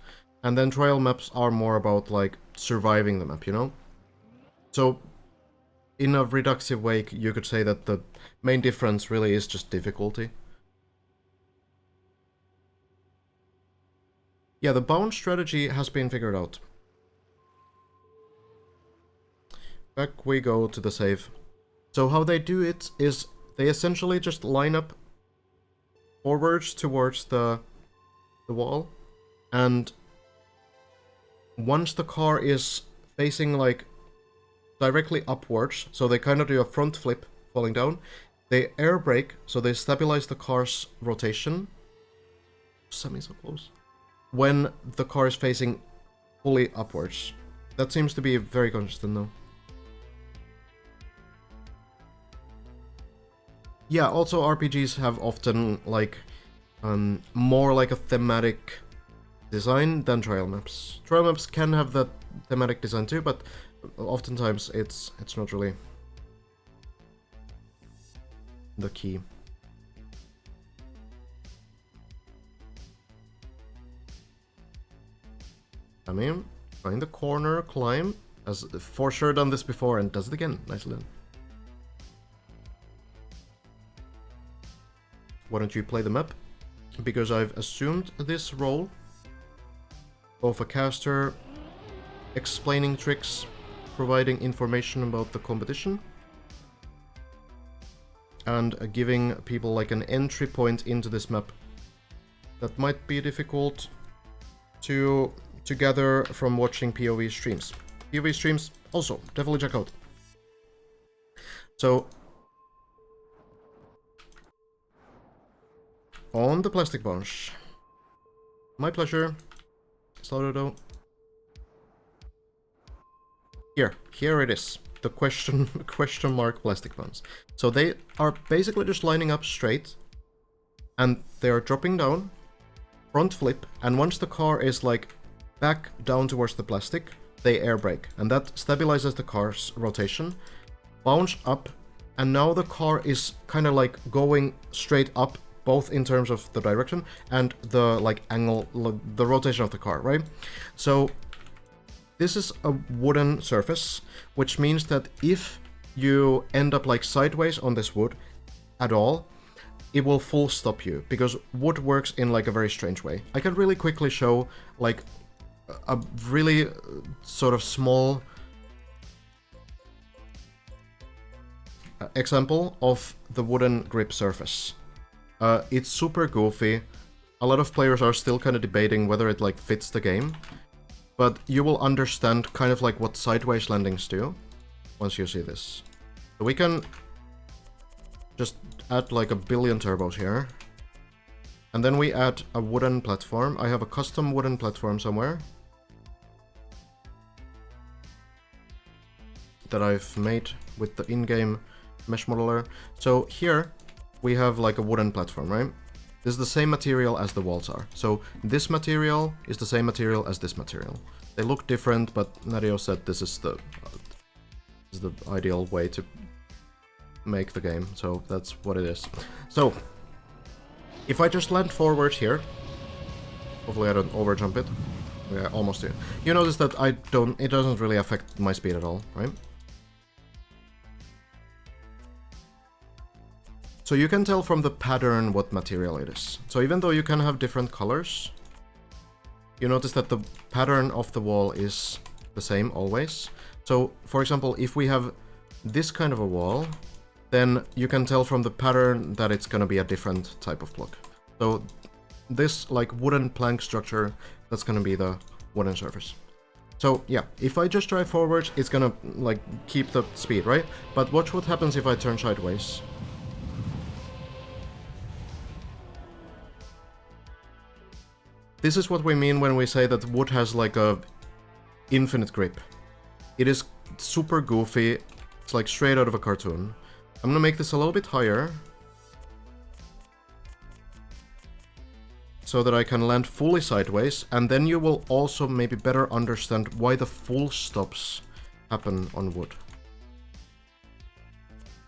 S1: And then trial maps are more about like surviving the map, you know? So in a reductive way, you could say that the main difference really is just difficulty. Yeah, the bound strategy has been figured out. Back we go to the save. So how they do it is they essentially just line up forwards towards the wall, and once the car is facing like directly upwards, so they kind of do a front flip falling down, they air brake, so they stabilize the car's rotation. Sammy, so close. When the car is facing fully upwards. That seems to be very consistent though. Yeah, also RPGs have often like more like a thematic design than trial maps. Trial maps can have that thematic design too, but oftentimes it's not really the key. I mean, find the corner, climb, has for sure done this before and does it again. Nicely done. Why don't you play the map? Because I've assumed this role of a caster explaining tricks, providing information about the competition, and giving people like an entry point into this map that might be difficult to gather from watching POV streams. POV streams also, definitely check out. So, on the plastic bunch. My pleasure. Slaughter. Here it is. The question mark plastic buns. So they are basically just lining up straight, and they are dropping down, front flip, and once the car is like back down towards the plastic, they air brake, and that stabilizes the car's rotation, bounce up, and now the car is kind of like going straight up, both in terms of the direction and the like angle, the rotation of the car, right? So this is a wooden surface, which means that if you end up like sideways on this wood at all, it will full stop you, because wood works in like a very strange way. I can really quickly show like a really sort of small example of the wooden grip surface. It's super goofy. A lot of players are still kind of debating whether it like fits the game, but you will understand kind of like what sideways landings do once you see this. So we can just add like a billion turbos here, and then we add a wooden platform. I have a custom wooden platform somewhere that I've made with the in-game mesh modeler. So here we have like a wooden platform, right? This is the same material as the walls are. So this material is the same material as this material. They look different, but Nadio said this is the ideal way to make the game. So that's what it is. So if I just land forward here, hopefully I don't overjump it. Yeah, almost do. You notice that it doesn't really affect my speed at all, right? So you can tell from the pattern what material it is. So even though you can have different colors, you notice that the pattern of the wall is the same always. So for example, if we have this kind of a wall, then you can tell from the pattern that it's gonna be a different type of block. So this like wooden plank structure, that's gonna be the wooden surface. So yeah, if I just drive forward, it's gonna like keep the speed, right? But watch what happens if I turn sideways. This is what we mean when we say that wood has like a infinite grip. It is super goofy. It's like straight out of a cartoon. I'm gonna make this a little bit higher, so that I can land fully sideways, and then you will also maybe better understand why the full stops happen on wood.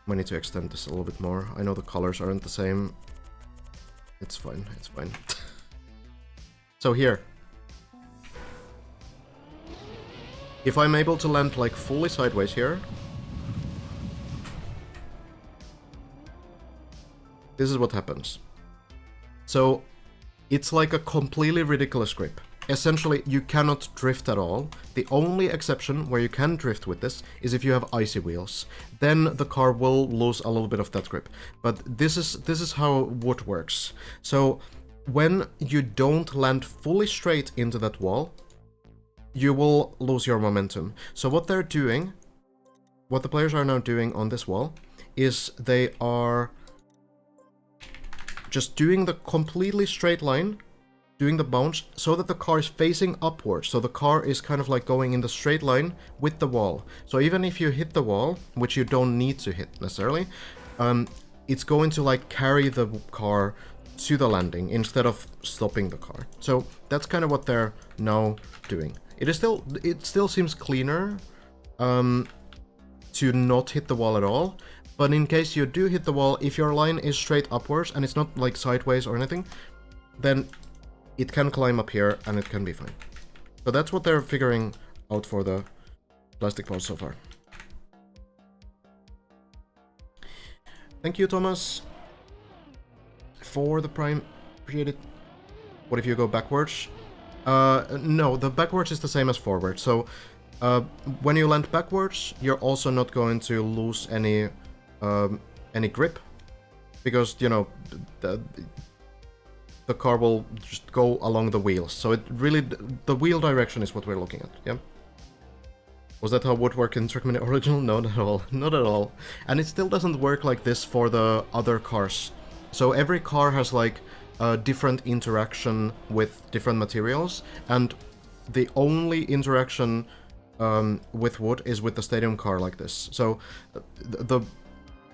S1: I need to extend this a little bit more. I know the colors aren't the same. It's fine, it's fine. So here. If I'm able to land like fully sideways here, this is what happens. So it's like a completely ridiculous grip. Essentially, you cannot drift at all. The only exception where you can drift with this is if you have icy wheels. Then the car will lose a little bit of that grip. But this is how wood works. So when you don't land fully straight into that wall, you will lose your momentum. So what they're doing, what the players are now doing on this wall, is they are just doing the completely straight line, doing the bounce, so that the car is facing upwards. So the car is kind of like going in the straight line with the wall. So even if you hit the wall, which you don't need to hit necessarily, it's going to like carry the car to the landing instead of stopping the car. So that's kind of what they're now doing. It still seems cleaner to not hit the wall at all. But in case you do hit the wall, if your line is straight upwards and it's not like sideways or anything, then it can climb up here and it can be fine. So that's what they're figuring out for the plastic balls so far. Thank you, Thomas, for the prime. Appreciate it. What if you go backwards? No, the backwards is the same as forward. So when you land backwards, you're also not going to lose any grip, because you know the car will just go along the wheels. So it really, the wheel direction is what we're looking at. Yeah. Was that how would work in Trackmania original? No, not at all. Not at all. And it still doesn't work like this for the other cars. So every car has like a different interaction with different materials, and the only interaction with wood is with the stadium car like this. So the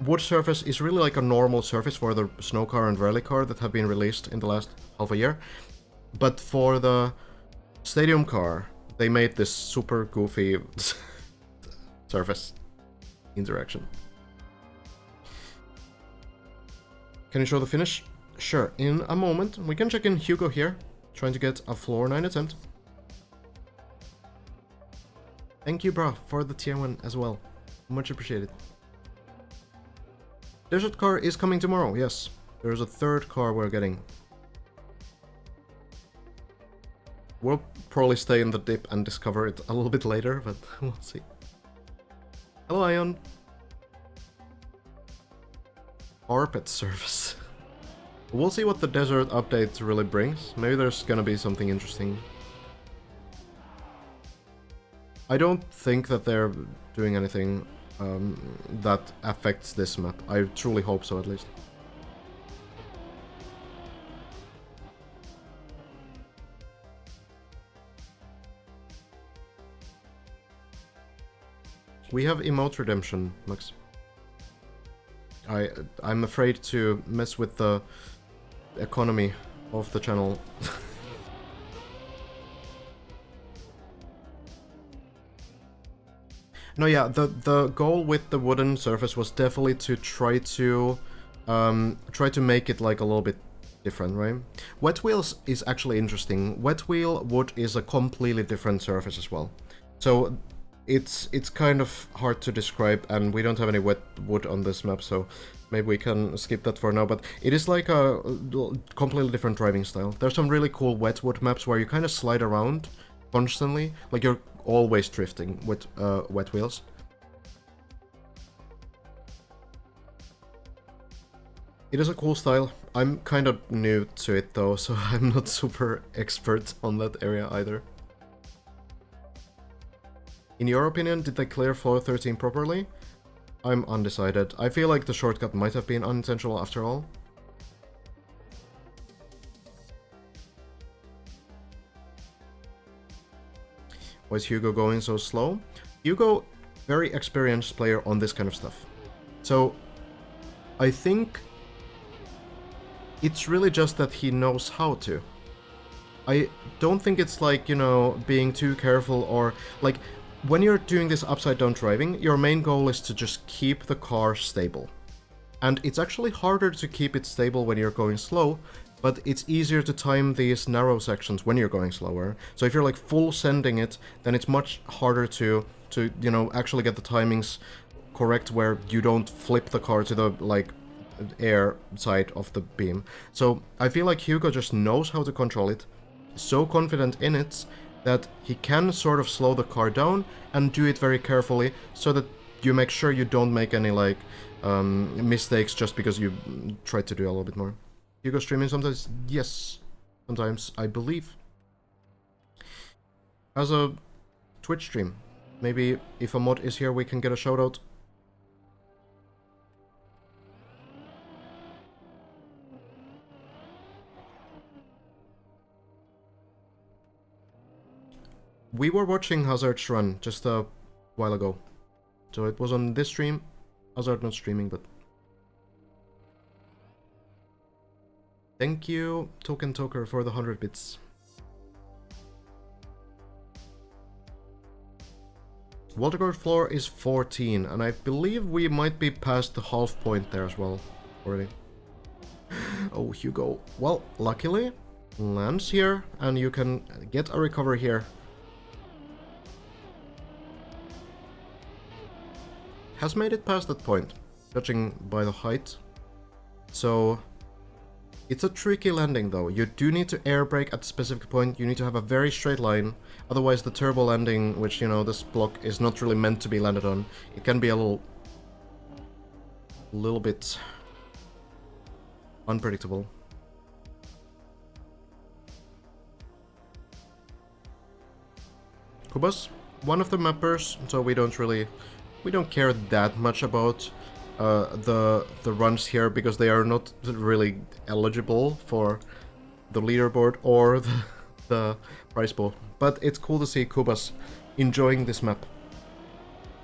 S1: wood surface is really like a normal surface for the snow car and rally car that have been released in the last half a year. But for the stadium car, they made this super goofy surface interaction. Can you show the finish? Sure, in a moment. We can check in Hugo here, trying to get a floor 9 attempt. Thank you, bro, for the tier 1 as well. Much appreciated. Desert car is coming tomorrow, yes. There's a third car we're getting. We'll probably stay in the dip and discover it a little bit later, but we'll see. Hello, Ion. Carpet service. We'll see what the desert update really brings. Maybe there's gonna be something interesting. I don't think that they're doing anything that affects this map. I truly hope so, at least. We have emote redemption, Max. I'm afraid to mess with the economy of the channel. No, yeah, the goal with the wooden surface was definitely to try to make it like a little bit different, right? Wet wheels is actually interesting. Wet wheel wood is a completely different surface as well. So it's kind of hard to describe, and we don't have any wet wood on this map, so maybe we can skip that for now. But it is like a completely different driving style. There's some really cool wet wood maps where you kind of slide around constantly, like you're always drifting with wet wheels. It is a cool style. I'm kind of new to it though, so I'm not super expert on that area either. In your opinion, did they clear floor 13 properly? I'm undecided. I feel like the shortcut might have been unintentional after all. Why is Hugo going so slow? Hugo, very experienced player on this kind of stuff. So, I think it's really just that he knows how to. I don't think it's like, you know, being too careful or like when you're doing this upside down driving, your main goal is to just keep the car stable. And it's actually harder to keep it stable when you're going slow, but it's easier to time these narrow sections when you're going slower. So if you're like full sending it, then it's much harder to you know, actually get the timings correct where you don't flip the car to the like air side of the beam. So I feel like Hugo just knows how to control it, so confident in it that he can sort of slow the car down and do it very carefully so that you make sure you don't make any like mistakes just because you try to do a little bit more. Hugo streaming sometimes? Yes, sometimes, I believe. As a Twitch stream. Maybe if a mod is here we can get a shout out. We were watching Hazard's run just a while ago. So it was on this stream. Hazard not streaming, but... Thank you, Token Toker, for the 100 bits. Waltergard floor is 14, and I believe we might be past the half point there as well, already. Oh, Hugo. Well, luckily, lands here, and you can get a recovery here. Has made it past that point, judging by the height. So, it's a tricky landing though. You do need to air brake at a specific point, you need to have a very straight line, otherwise the turbo landing, which, you know, this block is not really meant to be landed on, it can be a little bit unpredictable. Kubas, one of the mappers, so we don't care that much about the runs here because they are not really eligible for the leaderboard or the prize pool. But it's cool to see Kubas enjoying this map.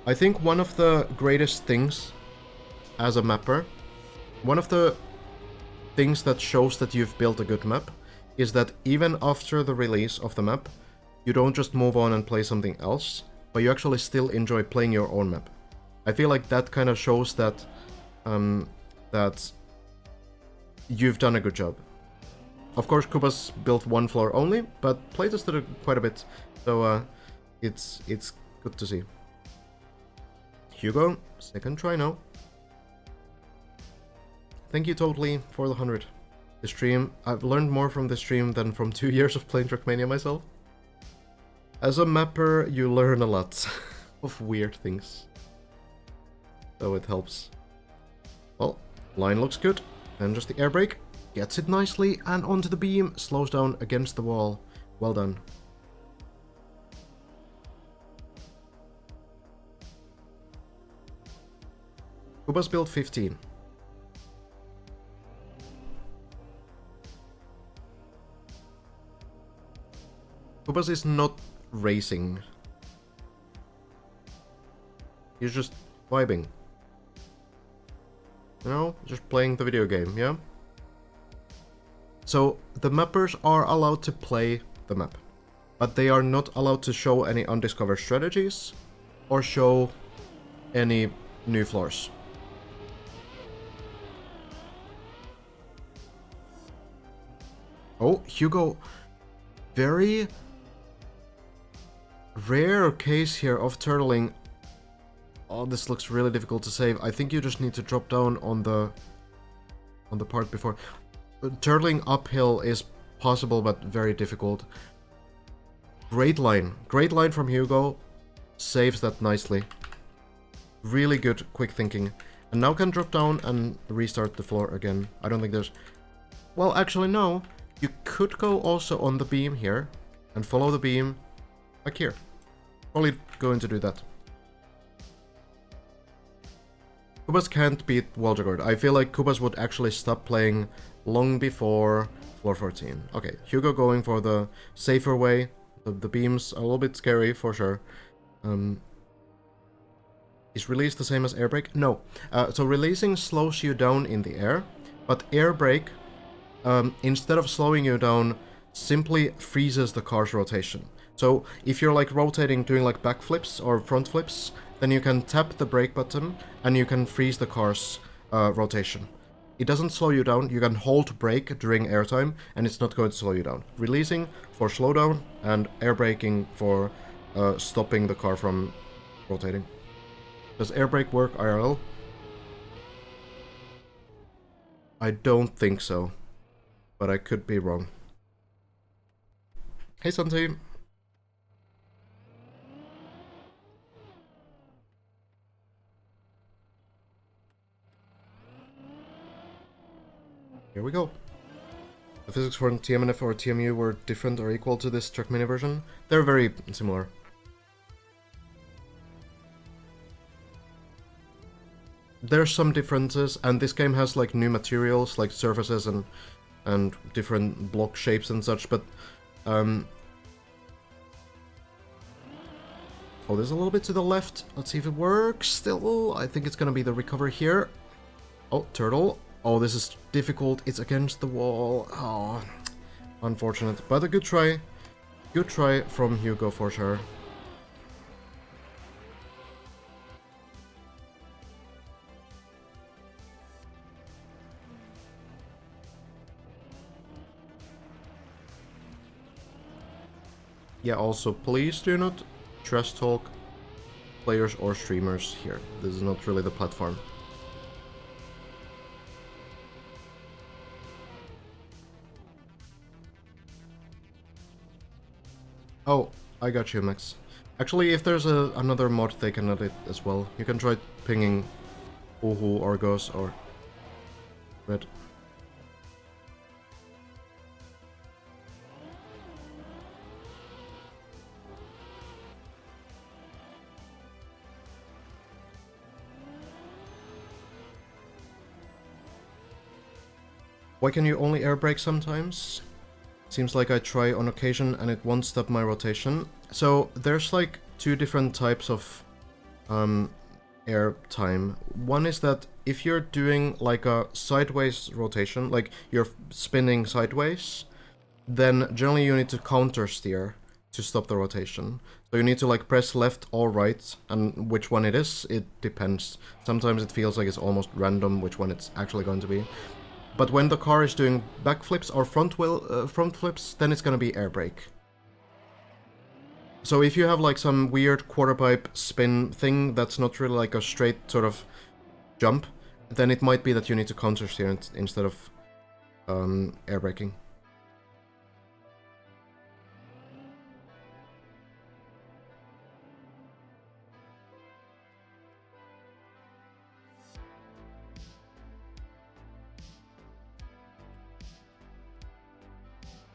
S1: I think one of the greatest things as a mapper, one of the things that shows that you've built a good map, is that even after the release of the map, you don't just move on and play something else, but you actually still enjoy playing your own map. I feel like that kind of shows that that you've done a good job. Of course, Kubas built one floor only, but playtested quite a bit, so it's good to see. Hugo, second try now. Thank you totally for the 100. The stream, I've learned more from this stream than from 2 years of playing Trackmania myself. As a mapper, you learn a lot of weird things. So it helps. Well, line looks good. Then just the air brake. Gets it nicely and onto the beam. Slows down against the wall. Well done. Kubas built 15. Kubas is not racing. He's just vibing. You know, just playing the video game, yeah? So, the mappers are allowed to play the map, but they are not allowed to show any undiscovered strategies or show any new floors. Oh, Hugo, very rare case here of turtling. Oh, this looks really difficult to save. I think you just need to drop down on the part before. Turtling uphill is possible, but very difficult. Great line from Hugo. Saves that nicely. Really good, quick thinking. And now can drop down and restart the floor again. I don't think there's... Well, actually, no. You could go also on the beam here and follow the beam like here. Probably going to do that. Kubas can't beat Waltergard. I feel like Kubas would actually stop playing long before floor 14. Okay, Hugo going for the safer way. The beams are a little bit scary for sure. Is release the same as air brake? No. So releasing slows you down in the air, but air brake, instead of slowing you down, simply freezes the car's rotation. So if you're like rotating, doing like back flips or front flips, then you can tap the brake button and you can freeze the car's rotation. It doesn't slow you down. You can hold brake during airtime and it's not going to slow you down. Releasing for slowdown and air braking for stopping the car from rotating. Does air brake work IRL? I don't think so, but I could be wrong. Hey Santi. Here we go. The physics for TMNF or TMU were different or equal to this Trackmania version. They're very similar. There's some differences, and this game has like new materials, like surfaces and different block shapes and such, but oh, there's a little bit to the left. Let's see if it works still. I think it's gonna be the recover here. Oh, turtle. Oh, this is difficult. It's against the wall. Oh, unfortunate. But a good try. Good try from Hugo for sure. Yeah, also, please do not trash talk players or streamers here. This is not really the platform. Oh, I got you, Max. Actually, if there's another mod they can edit as well, you can try pinging Uhu, Argos, or Red. Why can you only air brake sometimes? Seems like I try on occasion and it won't stop my rotation. So there's like two different types of air time. One is that if you're doing like a sideways rotation, like you're spinning sideways, then generally you need to counter steer to stop the rotation. So you need to like press left or right, and which one it is, it depends. Sometimes it feels like it's almost random which one it's actually going to be. But when the car is doing backflips or front flips, then it's gonna be air brake. So if you have like some weird quarter pipe spin thing that's not really like a straight sort of jump, then it might be that you need to counter steer instead of air braking.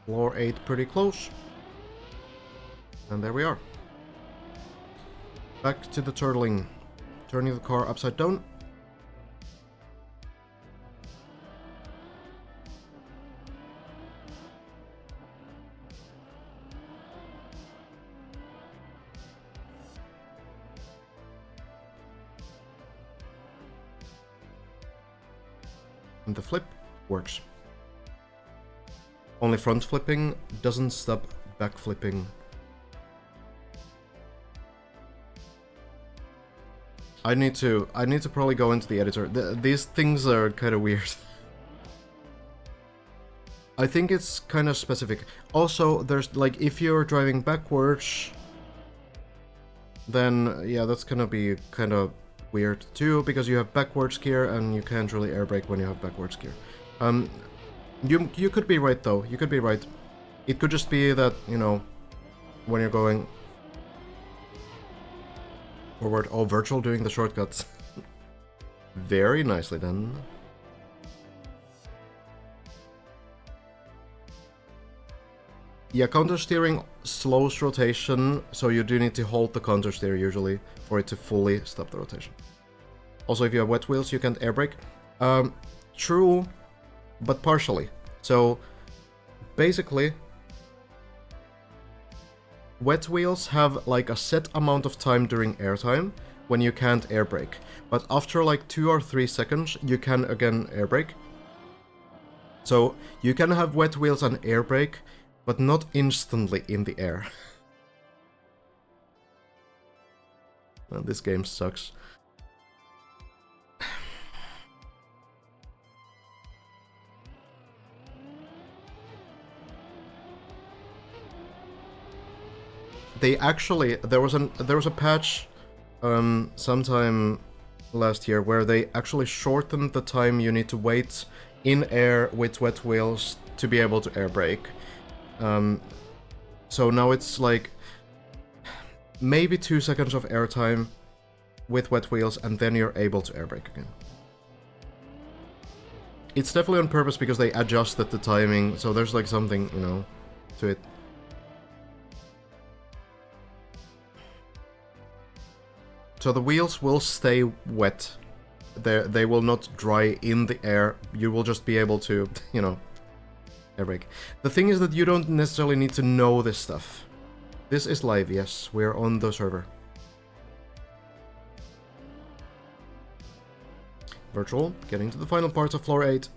S1: Floor 8 pretty close. And there we are. Back to the turtling. Turning the car upside down. And the flip works. Only front flipping doesn't stop back flipping. I need to probably go into the editor. These things are kind of weird. I think it's kind of specific. Also, there's like if you're driving backwards, then yeah, that's gonna be kind of weird too, because you have backwards gear and you can't really air brake when you have backwards gear. You could be right though. You could be right. It could just be that, you know, when you're going forward. Oh, virtual doing the shortcuts. Very nicely done. Yeah, counter steering slows rotation, so you do need to hold the counter steer usually for it to fully stop the rotation. Also, if you have wet wheels, you can't air brake. True, but partially. So basically, wet wheels have like a set amount of time during airtime when you can't air brake. But after like 2 or 3 seconds, you can again air brake. So you can have wet wheels and air brake, but not instantly in the air. Well, this game sucks. They actually, there was a patch sometime last year where they actually shortened the time you need to wait in air with wet wheels to be able to air brake. So now it's like maybe 2 seconds of airtime with wet wheels, and then you're able to air brake again. It's definitely on purpose because they adjusted the timing, so there's like something, you know, to it. So the wheels will stay wet. They will not dry in the air. You will just be able to, you know, air brake. The thing is that you don't necessarily need to know this stuff. This is live, yes. We're on the server. Virtual, getting to the final parts of floor 8.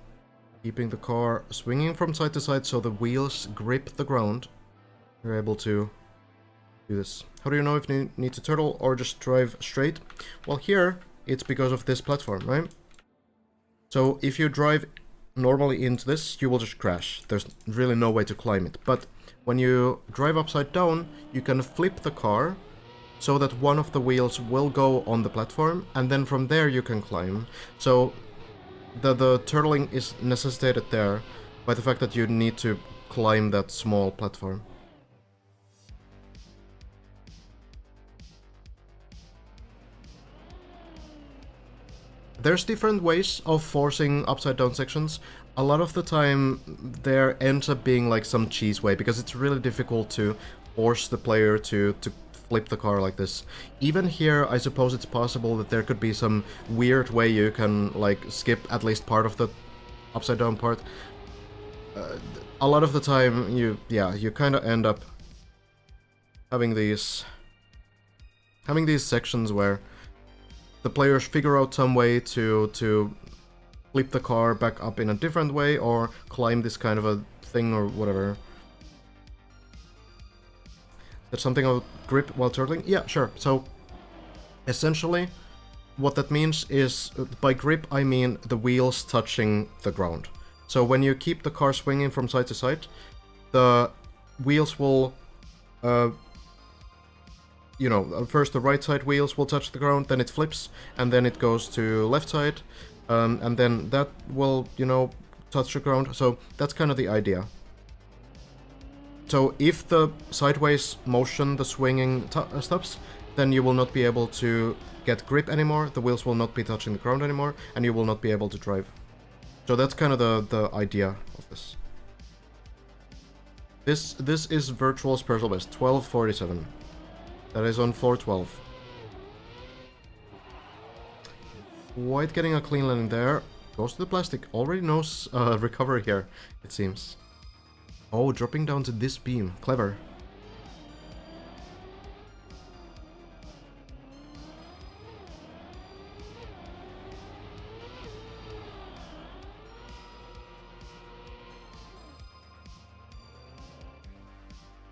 S1: Keeping the car swinging from side to side so the wheels grip the ground. You're able to do this. How do you know if you need to turtle or just drive straight? Well, here, it's because of this platform, right? So if you drive normally into this, you will just crash. There's really no way to climb it. But when you drive upside down, you can flip the car so that one of the wheels will go on the platform, and then from there you can climb. So the turtling is necessitated there by the fact that you need to climb that small platform. There's different ways of forcing upside down sections. A lot of the time there ends up being like some cheese way, because it's really difficult to force the player to flip the car like this. Even here, I suppose it's possible that there could be some weird way you can like skip at least part of the upside down part. A lot of the time you kind of end up having these sections where the players figure out some way to flip the car back up in a different way, or climb this kind of a thing or whatever. There's something about grip while turtling? Yeah, sure. So, essentially, what that means is, by grip I mean the wheels touching the ground. So when you keep the car swinging from side to side, the wheels will first the right side wheels will touch the ground, then it flips, and then it goes to left side, and then that will, touch the ground. So that's kind of the idea. So if the sideways motion, the swinging stops, then you will not be able to get grip anymore, the wheels will not be touching the ground anymore, and you will not be able to drive. So that's kind of the idea of this. This is Virtual's personal best, 1247. That is on floor 12. White getting a clean landing there. Goes to the plastic. Already knows recovery here, it seems. Oh, dropping down to this beam. Clever.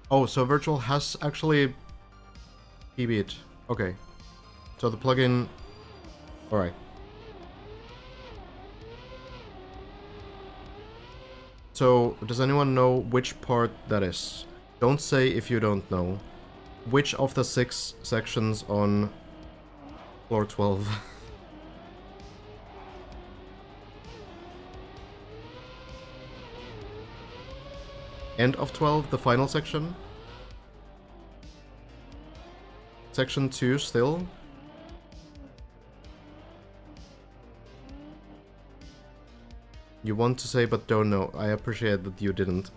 S1: Oh, so Virtual has actually PB'd. Okay. So the plugin... Alright. So, does anyone know which part that is? Don't say if you don't know. Which of the 6 sections on floor 12? End of 12, the final section? Section 2 still? You want to say but don't know. I appreciate that you didn't.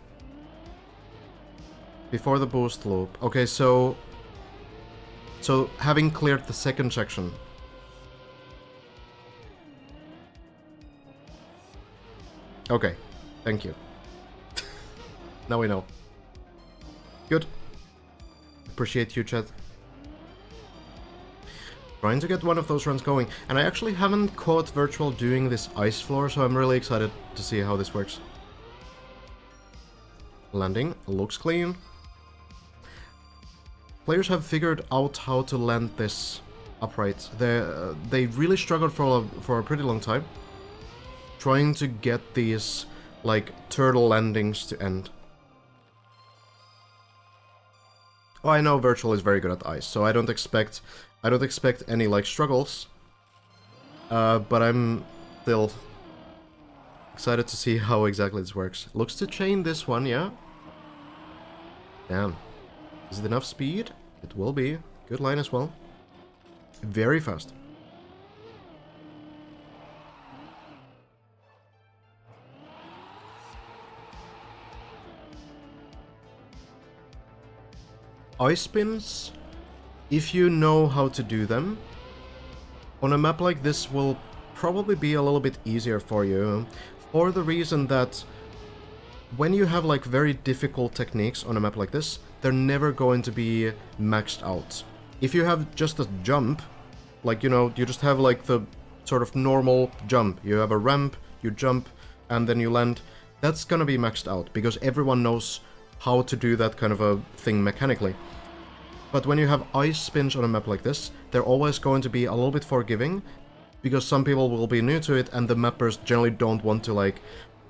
S1: Before the boost loop. Okay, so having cleared the second section. Okay, thank you. Now we know. Good. appreciate you, chat. Trying to get one of those runs going. And I actually haven't caught Virtual doing this ice floor, so I'm really excited to see how this works. Landing looks clean. Players have figured out how to land this upright. They really struggled for a pretty long time, trying to get these like turtle landings to end. Oh, I know Virtual is very good at ice, so I don't expect any like struggles. But I'm still excited to see how exactly this works. Looks to chain this one, yeah. Damn. Is it enough speed? It will be. Good line as well. Very fast. Ice spins, if you know how to do them, on a map like this will probably be a little bit easier for you, for the reason that when you have like very difficult techniques on a map like this, they're never going to be maxed out. If you have just a jump, like, you know, you just have like the sort of normal jump, you have a ramp, you jump, and then you land, that's gonna be maxed out, because everyone knows how to do that kind of a thing mechanically. But when you have ice spins on a map like this, they're always going to be a little bit forgiving, because some people will be new to it, and the mappers generally don't want to like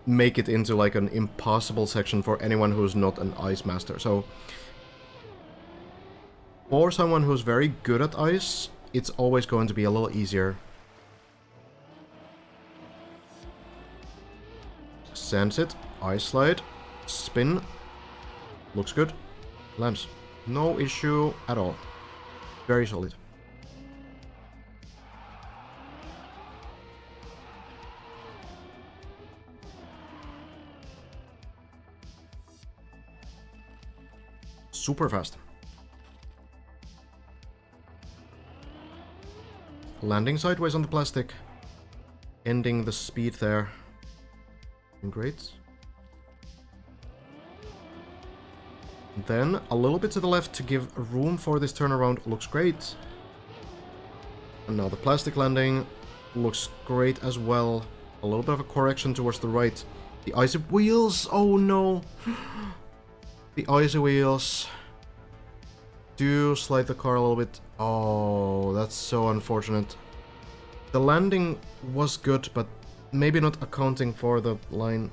S1: make it into like an impossible section for anyone who's not an ice master. So for someone who's very good at ice, it's always going to be a little easier. Sends it, ice slide, spin, looks good, lands. No issue at all. Very solid. Super fast. Landing sideways on the plastic. Ending the speed there. Great. Then a little bit to the left to give room for this turnaround. Looks great. And now the plastic landing looks great as well. A little bit of a correction towards the right. The icy wheels. Oh no. The icy wheels do slide the car a little bit. Oh, that's so unfortunate. The landing was good, but maybe not accounting for the line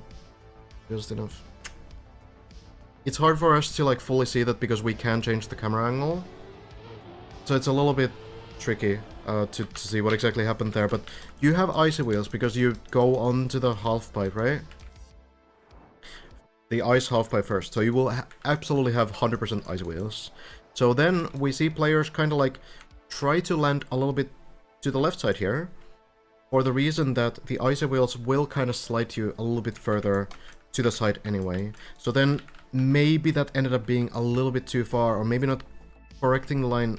S1: just enough. It's hard for us to like fully see that because we can't change the camera angle. So it's a little bit tricky to see what exactly happened there. But you have icy wheels because you go onto the half pipe, right? The ice half pipe first. So you will absolutely have 100% icy wheels. So then we see players kind of like try to land a little bit to the left side here. For the reason that the icy wheels will kind of slide you a little bit further to the side anyway. So then maybe that ended up being a little bit too far, or maybe not correcting the line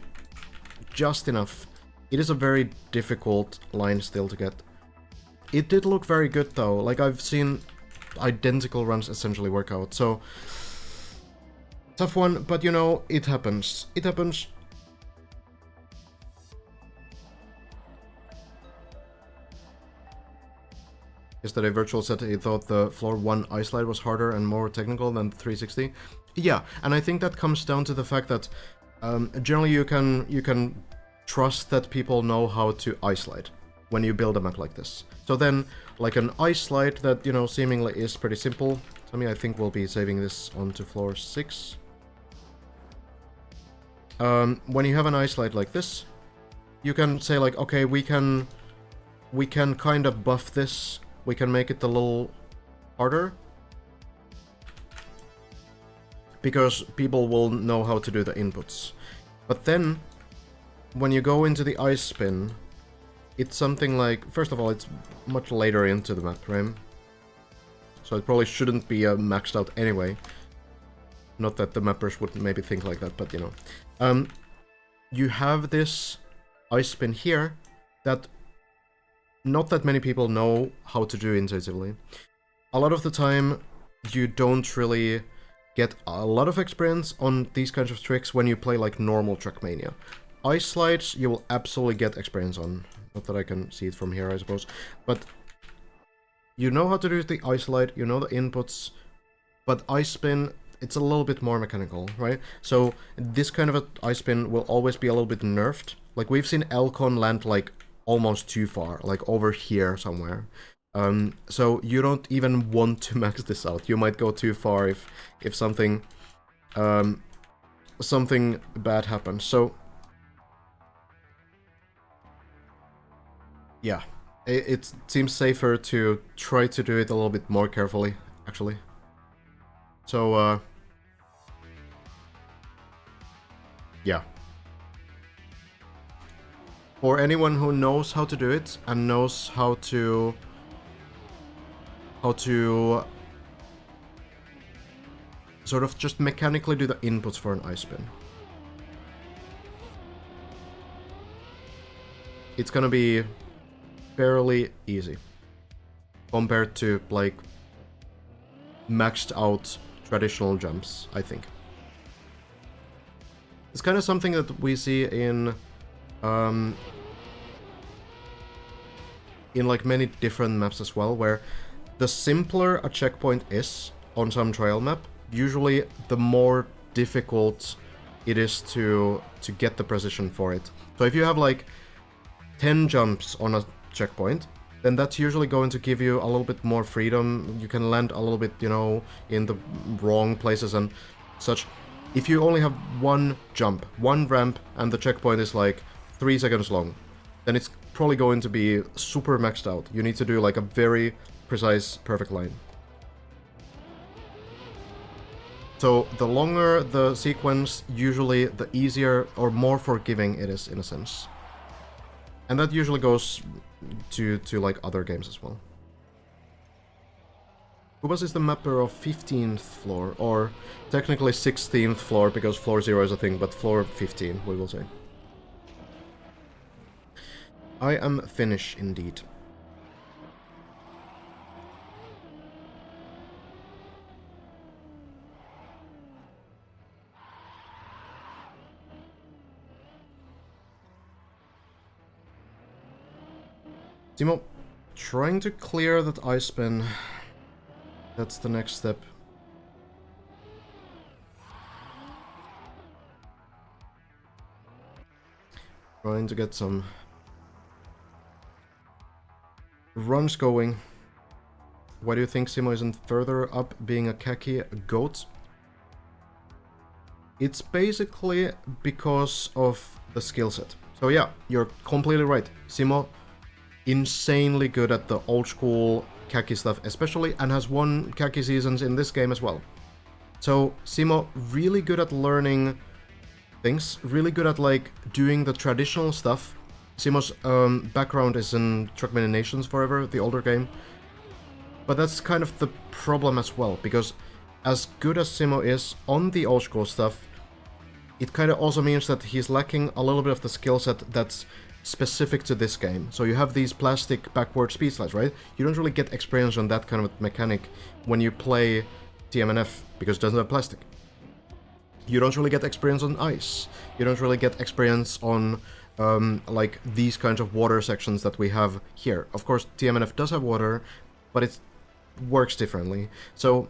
S1: just enough. It is a very difficult line still to get. It did look very good though, like I've seen identical runs essentially work out, so tough one, but you know, it happens. It happens. Yesterday Virtual said he thought the floor 1 ice slide was harder and more technical than the 360. Yeah, and I think that comes down to the fact that generally you can trust that people know how to ice slide when you build a map like this. So then, like an ice slide that, you know, seemingly is pretty simple. Tommy, I think we'll be saving this onto floor 6. When you have an ice slide like this, you can say like, okay, we can kind of buff this. We can make it a little harder, because people will know how to do the inputs. But then, when you go into the ice spin, it's something like, first of all, it's much later into the map, right? So it probably shouldn't be maxed out anyway. Not that the mappers would maybe think like that, but you know. You have this ice spin here that not that many people know how to do intuitively. A lot of the time, you don't really get a lot of experience on these kinds of tricks when you play like normal Trackmania. Ice slides you will absolutely get experience on. Not that I can see it from here, I suppose. But you know how to do the ice slide, you know the inputs, but ice spin, it's a little bit more mechanical, right? So this kind of a ice spin will always be a little bit nerfed. Like we've seen Elcon land like almost too far, like over here somewhere. So you don't even want to max this out. You might go too far if something something bad happens. So yeah, it seems safer to try to do it a little bit more carefully, actually. So yeah. For anyone who knows how to do it and knows how to sort of just mechanically do the inputs for an ice spin, it's gonna be fairly easy compared to like maxed out traditional jumps, I think. It's kind of something that we see in like many different maps as well, where the simpler a checkpoint is on some trail map, usually the more difficult it is to get the precision for it. So if you have like 10 jumps on a checkpoint, then that's usually going to give you a little bit more freedom. You can land a little bit, you know, in the wrong places and such. If you only have one jump, one ramp, and the checkpoint is like 3 seconds long, then it's probably going to be super maxed out. You need to do like a very precise, perfect line. So the longer the sequence, usually the easier or more forgiving it is, in a sense. And that usually goes to like other games as well. Kubas is the mapper of 15th floor, or technically 16th floor, because floor 0 is a thing, but floor 15, we will say. I am Finnish, indeed. Timo, trying to clear that ice spin. That's the next step. Trying to get some runs going. Why do you think Simo isn't further up being a khaki goat? It's basically because of the skill set. So yeah, you're completely right. Simo, insanely good at the old school khaki stuff, especially, and has won khaki seasons in this game as well. So Simo, really good at learning things, really good at like doing the traditional stuff. Simo's background is in Trackmania Nations Forever, the older game. But that's kind of the problem as well, because as good as Simo is on the old school stuff, it kind of also means that he's lacking a little bit of the skill set that's specific to this game. So you have these plastic backward speed slides, right? You don't really get experience on that kind of mechanic when you play TMNF, because it doesn't have plastic. You don't really get experience on ice. You don't really get experience on like these kinds of water sections that we have here. Of course, TMNF does have water, but it works differently. So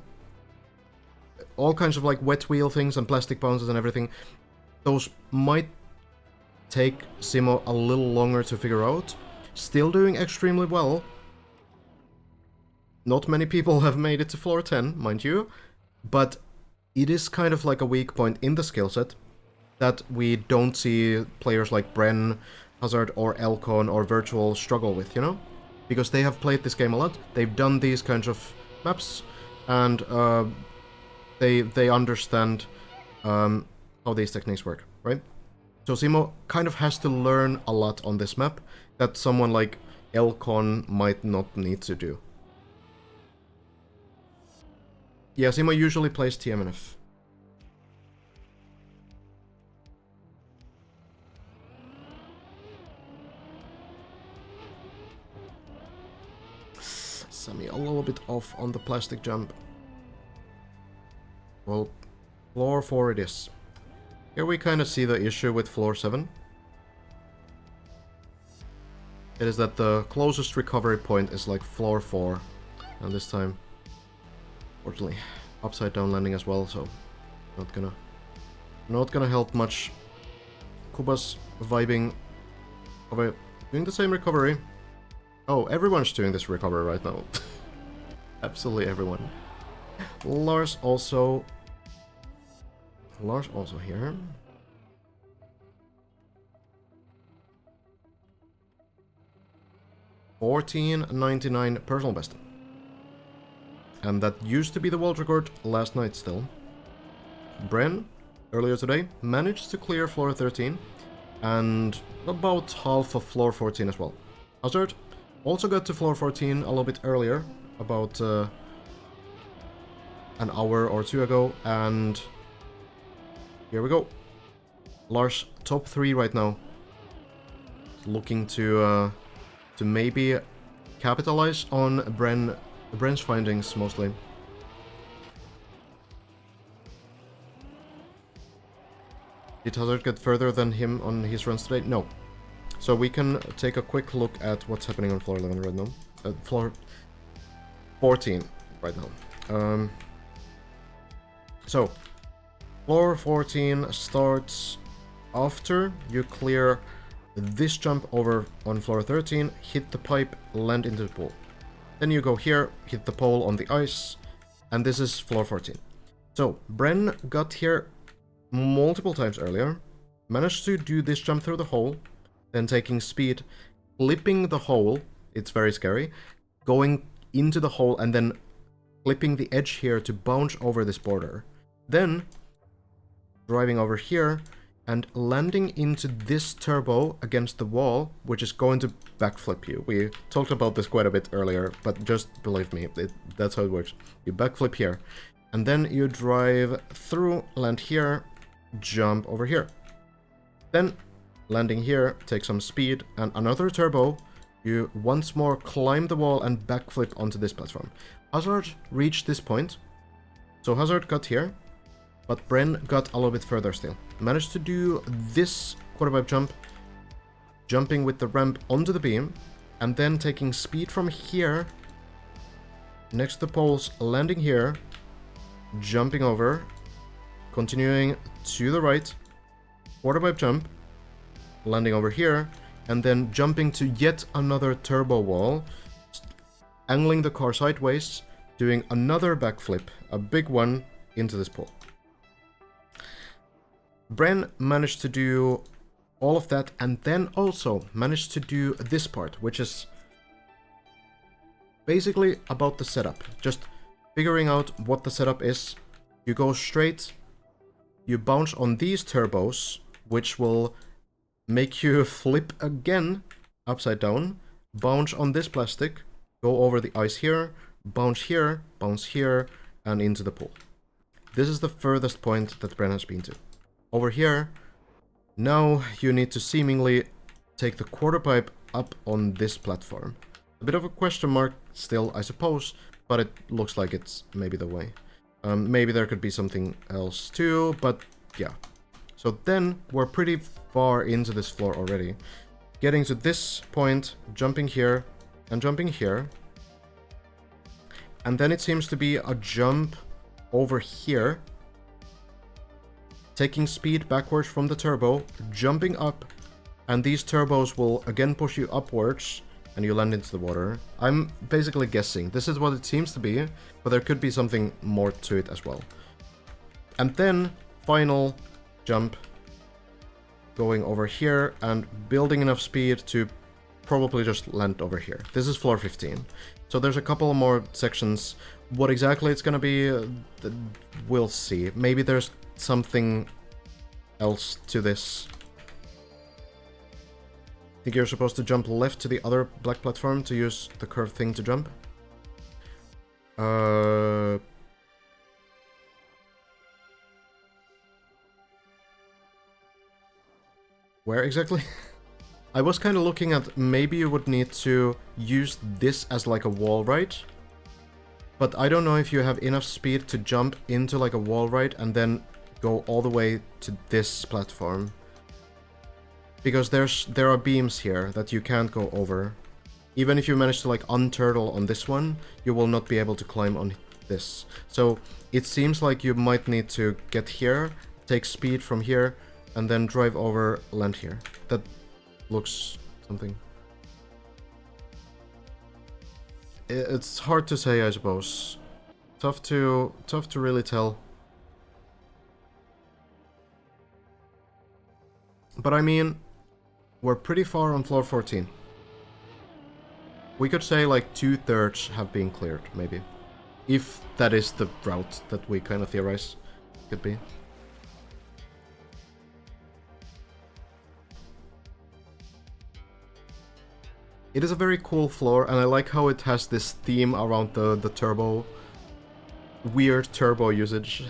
S1: all kinds of like wet wheel things and plastic bounces and everything, those might take Simo a little longer to figure out. Still doing extremely well. Not many people have made it to floor 10, mind you, but it is kind of like a weak point in the skill set that we don't see players like Bren, Hazard, or Elcon, or Virtual struggle with, you know? Because they have played this game a lot, they've done these kinds of maps, and they understand how these techniques work, right? So Simo kind of has to learn a lot on this map that someone like Elcon might not need to do. Yeah, Simo usually plays TMNF. Sammy a little bit off on the plastic jump. Well, floor 4 it is. Here we kind of see the issue with floor 7. It is that the closest recovery point is like floor 4. And this time, fortunately, upside down landing as well, so not gonna help much. Kuba's vibing over doing the same recovery. Oh, everyone's doing this recovery right now. Absolutely everyone. Lars also here. $14.99 personal best. And that used to be the world record last night still. Bren, earlier today, managed to clear floor 13 and about half of floor 14 as well. Hazard also got to floor 14 a little bit earlier, about an hour or two ago, and here we go. Lars, top 3 right now. Looking to maybe capitalize on Bren's findings, mostly. Did Hazard get further than him on his runs today? No. So we can take a quick look at what's happening on floor 11 right now. Floor 14 right now. So, floor 14 starts after you clear this jump over on floor 13, hit the pipe, land into the pool. Then you go here, hit the pole on the ice, and this is floor 14. So, Bren got here multiple times earlier, managed to do this jump through the hole, then taking speed, clipping the hole, it's very scary, going into the hole and then clipping the edge here to bounce over this border. Then, driving over here, and landing into this turbo against the wall, which is going to backflip you. We talked about this quite a bit earlier, but just believe me, that's how it works. You backflip here, and then you drive through, land here, jump over here. Then, landing here, take some speed, and another turbo, you once more climb the wall and backflip onto this platform. Hazard reached this point, so Hazard got here, but Bren got a little bit further still. Managed to do this quarterpipe jump, jumping with the ramp onto the beam, and then taking speed from here, next to the poles, landing here, jumping over, continuing to the right, quarterpipe jump, landing over here, and then jumping to yet another turbo wall, angling the car sideways, doing another backflip, a big one, into this pole. Bren managed to do all of that, and then also managed to do this part, which is basically about the setup. Just figuring out what the setup is. You go straight, you bounce on these turbos, which will make you flip again upside down, bounce on this plastic, go over the ice here, bounce here, and into the pool. This is the furthest point that Bren has been to. Over here, now you need to seemingly take the quarterpipe up on this platform. A bit of a question mark still, I suppose, but it looks like it's maybe the way. Maybe there could be something else too, but yeah. So then, we're pretty far into this floor already. Getting to this point, jumping here, and jumping here. And then it seems to be a jump over here. Taking speed backwards from the turbo, jumping up, and these turbos will again push you upwards, and you land into the water. I'm basically guessing. This is what it seems to be, but there could be something more to it as well. And then, final jump, going over here, and building enough speed to probably just land over here. This is floor 15. So there's a couple more sections. What exactly it's gonna be, we'll see. Maybe there's something else to this. I think you're supposed to jump left to the other black platform to use the curved thing to jump. Where exactly? I was kind of looking at maybe you would need to use this as like a wall ride. But I don't know if you have enough speed to jump into like a wall ride and then go all the way to this platform. Because there are beams here that you can't go over. Even if you manage to like unturtle on this one, you will not be able to climb on this. So it seems like you might need to get here, take speed from here, and then drive over, land here. That looks something. It's hard to say, I suppose. Tough to really tell. But I mean, we're pretty far on floor 14. We could say like 2/3 have been cleared, maybe. If that is the route that we kind of theorize could be. It is a very cool floor, and I like how it has this theme around the turbo. Weird turbo usage.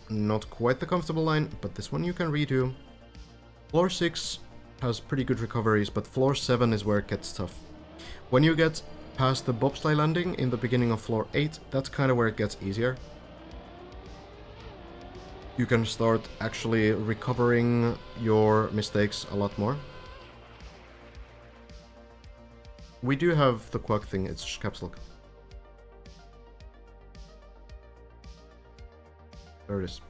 S1: Not quite the comfortable line, but this one you can redo. Floor 6 has pretty good recoveries, but floor 7 is where it gets tough. When you get past the bobsleigh landing in the beginning of floor 8, that's kind of where it gets easier. You can start actually recovering your mistakes a lot more. We do have the quack thing, it's just caps lock. There it is.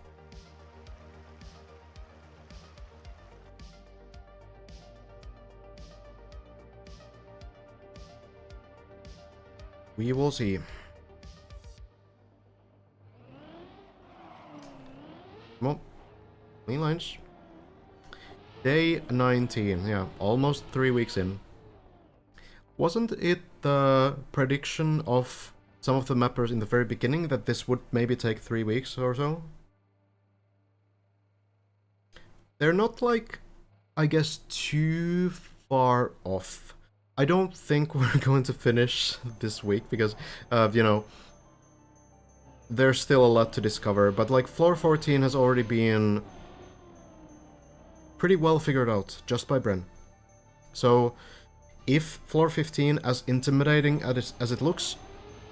S1: We will see. Come on. Clean lines. Day 19. Yeah, almost 3 weeks in. Wasn't it the prediction of some of the mappers in the very beginning that this would maybe take 3 weeks or so? They're not like, I guess, too far off. I don't think we're going to finish this week because, you know, there's still a lot to discover. But like floor 14 has already been pretty well figured out just by Bren. So if floor 15, as intimidating as it looks,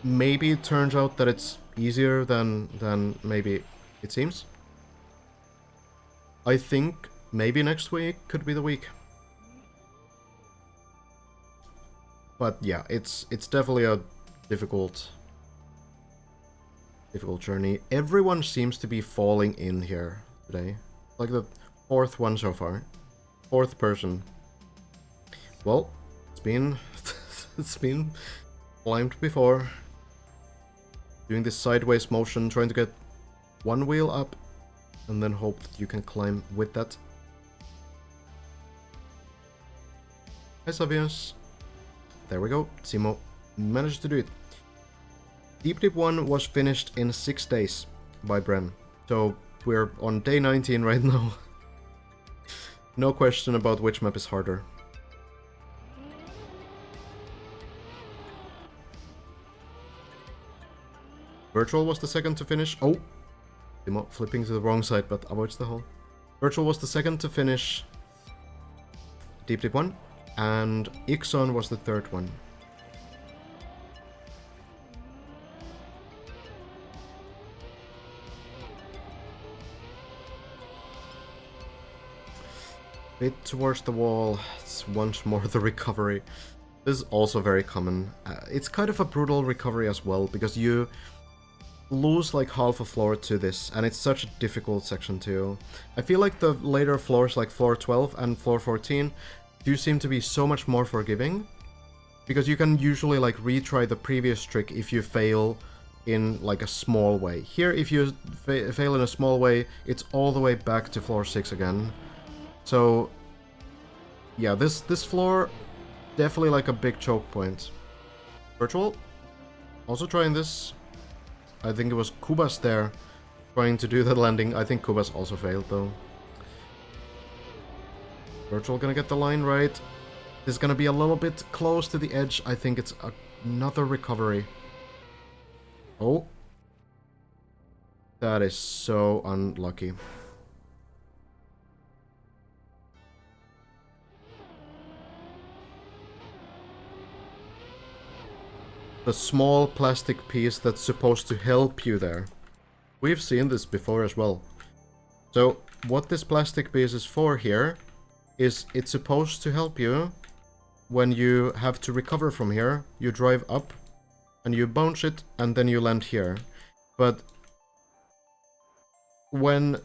S1: maybe it turns out that it's easier than maybe it seems. I think maybe next week could be the week. But yeah, it's definitely a difficult journey. Everyone seems to be falling in here today. Like the 4th one so far. 4th person. Well, it's been it's been climbed before. Doing this sideways motion, trying to get one wheel up and then hope that you can climb with that. Hi Savius. There we go, Simo managed to do it. Deep Dip 1 was finished in 6 days by Bren. So we're on day 19 right now. No question about which map is harder. Virtual was the second to finish. Oh! Simo flipping to the wrong side but avoids the hole. Virtual was the second to finish Deep Dip 1. And Ixon was the 3rd one. Bit towards the wall. It's once more the recovery. This is also very common. It's kind of a brutal recovery as well, because you lose like half a floor to this, and it's such a difficult section too. I feel like the later floors, like floor 12 and floor 14, do seem to be so much more forgiving, because you can usually like retry the previous trick if you fail in like a small way. Here, if you fail in a small way, it's all the way back to floor 6 again. So yeah, this floor definitely like a big choke point. Virtual also trying this. I think it was Kubas there trying to do that landing. I think Kubas also failed though. Virtual gonna get the line right. This is gonna be a little bit close to the edge. I think it's another recovery. Oh. That is so unlucky. the small plastic piece that's supposed to help you there. We've seen this before as well. So what this plastic piece is for here is it's supposed to help you when you have to recover from here. You drive up and you bounce it and then you land here. But when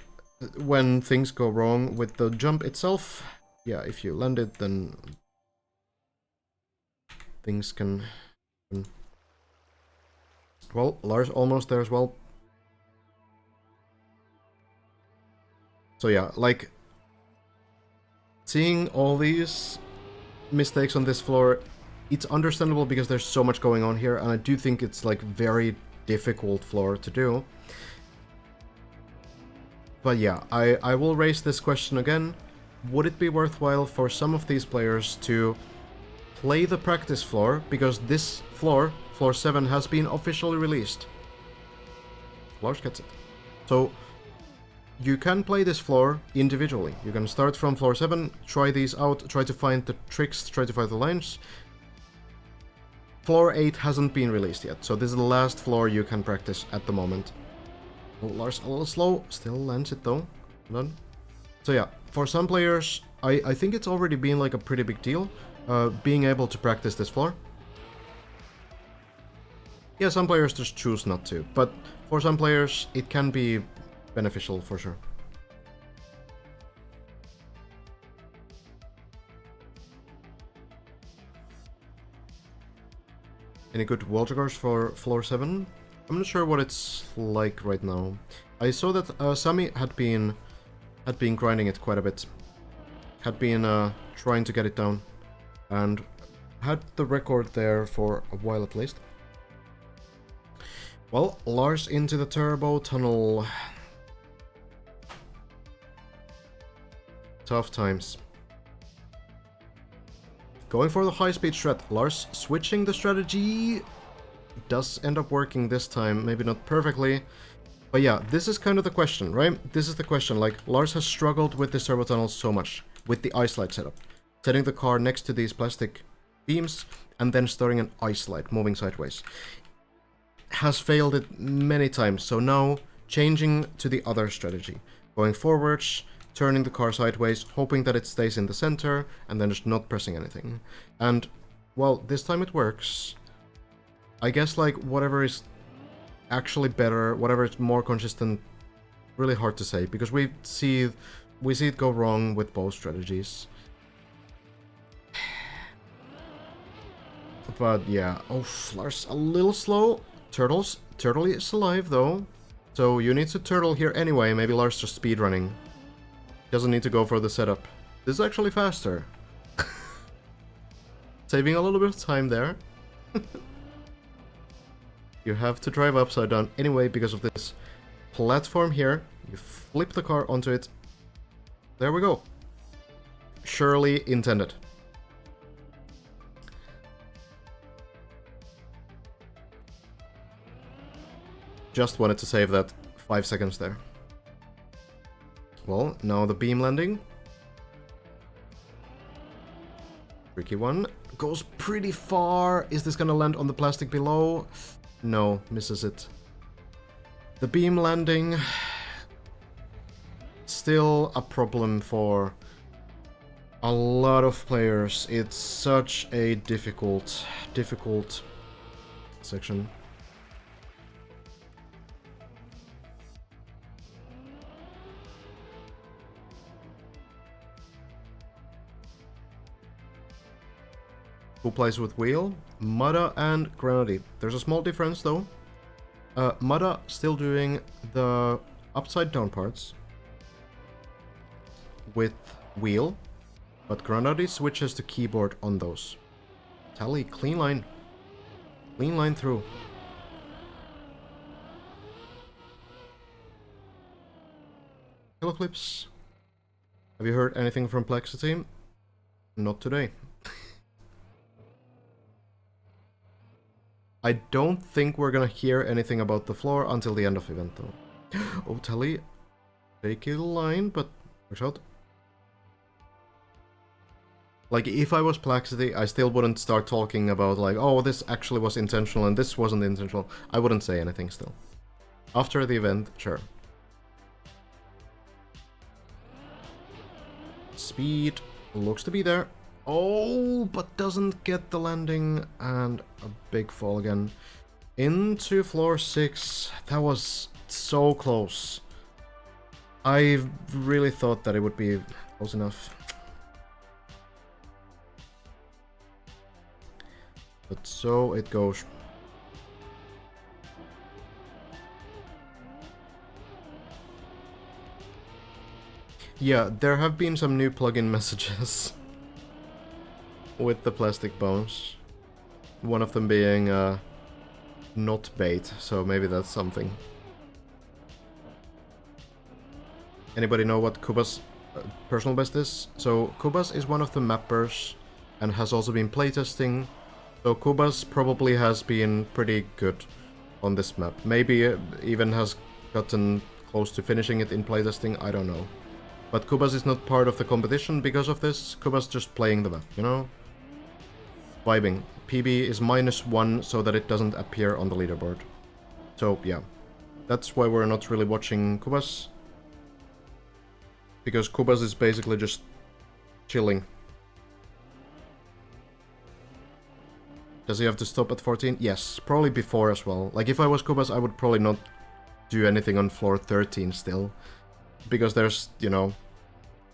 S1: things go wrong with the jump itself, yeah, if you land it, then things can... Well, Lars almost there as well. So yeah, like, seeing all these mistakes on this floor, it's understandable because there's so much going on here, and I do think it's like very difficult floor to do. But yeah, I will raise this question again. Would it be worthwhile for some of these players to play the practice floor, because this floor, floor 7, has been officially released? Lars gets it. So you can play this floor individually. You can start from floor 7, try these out, try to find the tricks, try to find the lines. Floor 8 hasn't been released yet, so this is the last floor you can practice at the moment. Oh, Lars a little slow, still lands it though. Done. So yeah, for some players, I think it's already been like a pretty big deal, being able to practice this floor. Yeah, some players just choose not to, but for some players it can be beneficial for sure. Any good wall triggers for floor 7? I'm not sure what it's like right now. I saw that Sami had been grinding it quite a bit. Had been trying to get it down. And had the record there for a while at least. Well, Lars into the turbo tunnel. Tough times. Going for the high-speed strat. Lars switching the strategy. Does end up working this time. Maybe not perfectly. But yeah, this is kind of the question, right? This is the question. Like, Lars has struggled with this turbo tunnel so much. With the ice slide setup. Setting the car next to these plastic beams. And then starting an ice slide, moving sideways. Has failed it many times. So now, changing to the other strategy. Going forwards, turning the car sideways, hoping that it stays in the center, and then just not pressing anything. And, well, this time it works. I guess, like, whatever is actually better, whatever is more consistent, really hard to say, because we see it go wrong with both strategies. But yeah, oh, Lars a little slow. Turtle is alive though, so you need to turtle here anyway. Maybe Lars just speedrunning. Doesn't need to go for the setup. This is actually faster. Saving a little bit of time there. You have to drive upside down anyway because of this platform here. You flip the car onto it. There we go. Surely intended. Just wanted to save that 5 seconds there. Well, now the beam landing. Tricky one. Goes pretty far. Is this gonna land on the plastic below? No, misses it. The beam landing. Still a problem for a lot of players. It's such a difficult section. Who plays with wheel? Mudda and Grenady. There's a small difference though. Mudda still doing the upside down parts with wheel, but Grenady switches to keyboard on those. Tally, clean line. Clean line through. Hello Clips. Have you heard anything from Plexity? Not today. I don't think we're gonna hear anything about the floor until the end of the event, though. Oh, Tally. Shaky line, but watch out. Like, if I was Plaxity, I still wouldn't start talking about, like, oh, this actually was intentional and this wasn't intentional. I wouldn't say anything still. After the event, sure. Speed looks to be there. Oh, but doesn't get the landing, and a big fall again. Into floor 6. That was so close. I really thought that it would be close enough. But so it goes. Yeah, there have been some new plugin messages with the plastic bones. One of them being not bait, so maybe that's something. Anybody know what Kuba's personal best is? So Kuba's is one of the mappers and has also been playtesting. So Kuba's probably has been pretty good on this map. Maybe even has gotten close to finishing it in playtesting, I don't know. But Kuba's is not part of the competition because of this. Kuba's just playing the map, you know? Vibing. PB is -1 so that it doesn't appear on the leaderboard. So, yeah. That's why we're not really watching Kuba's. Because Kuba's is basically just chilling. Does he have to stop at 14? Yes, probably before as well. Like, if I was Kuba's, I would probably not do anything on floor 13 still. Because there's, you know,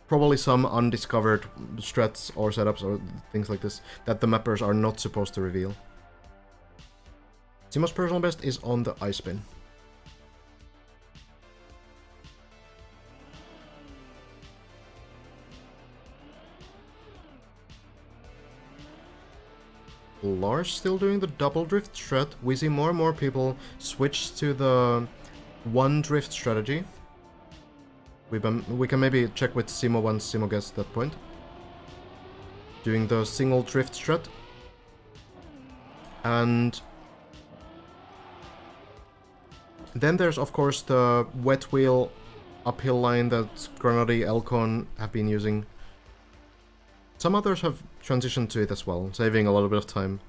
S1: probably some undiscovered strats or setups or things like this that the mappers are not supposed to reveal. Timo's personal best is on the ice spin. Lars still doing the double drift strat. We see more and more people switch to the one drift strategy. We can maybe check with Simo once Simo gets to that point. Doing the single drift strat. And then there's of course the wet wheel uphill line that Granadi, Elcon have been using. Some others have transitioned to it as well, saving a little bit of time.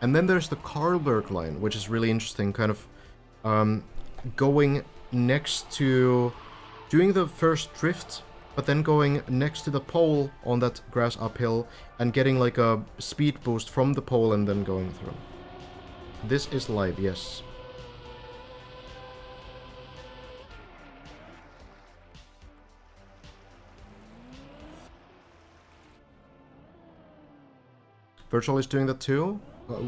S1: And then there's the Karlberg line, which is really interesting, kind of going next to doing the first drift, but then going next to the pole on that grass uphill and getting like a speed boost from the pole and then going through. This is live, yes. Virtual is doing that too?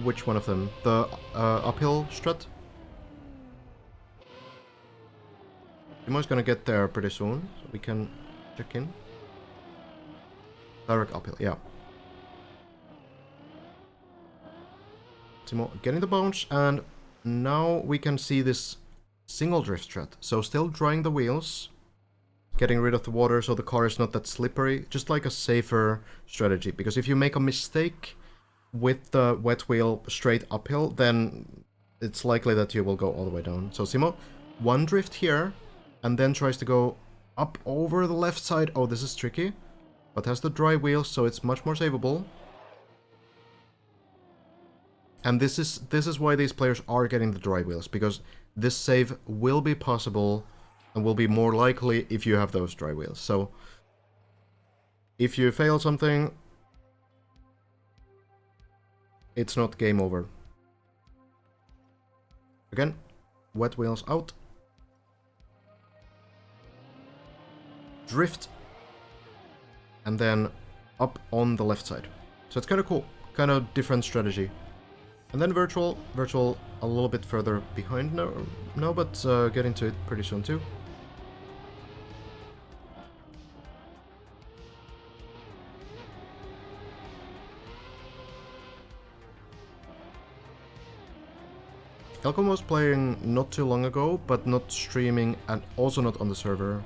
S1: Which one of them? The uphill strat? Timo's gonna get there pretty soon, so we can check in. Direct uphill, yeah. Timo getting the bones, and now we can see this single drift strat. So still drying the wheels, getting rid of the water so the car is not that slippery, just like a safer strategy. Because if you make a mistake with the wet wheel straight uphill, then it's likely that you will go all the way down. So Simo, one drift here, and then tries to go up over the left side. Oh, this is tricky, but has the dry wheels, so it's much more savable. And this is why these players are getting the dry wheels, because this save will be possible and will be more likely if you have those dry wheels. So if you fail something, it's not game over. Again, wet wheels out. Drift. And then up on the left side. So it's kind of cool. Kind of different strategy. And then virtual a little bit further behind now, but getting to it pretty soon too. Elcom was playing not too long ago, but not streaming and also not on the server.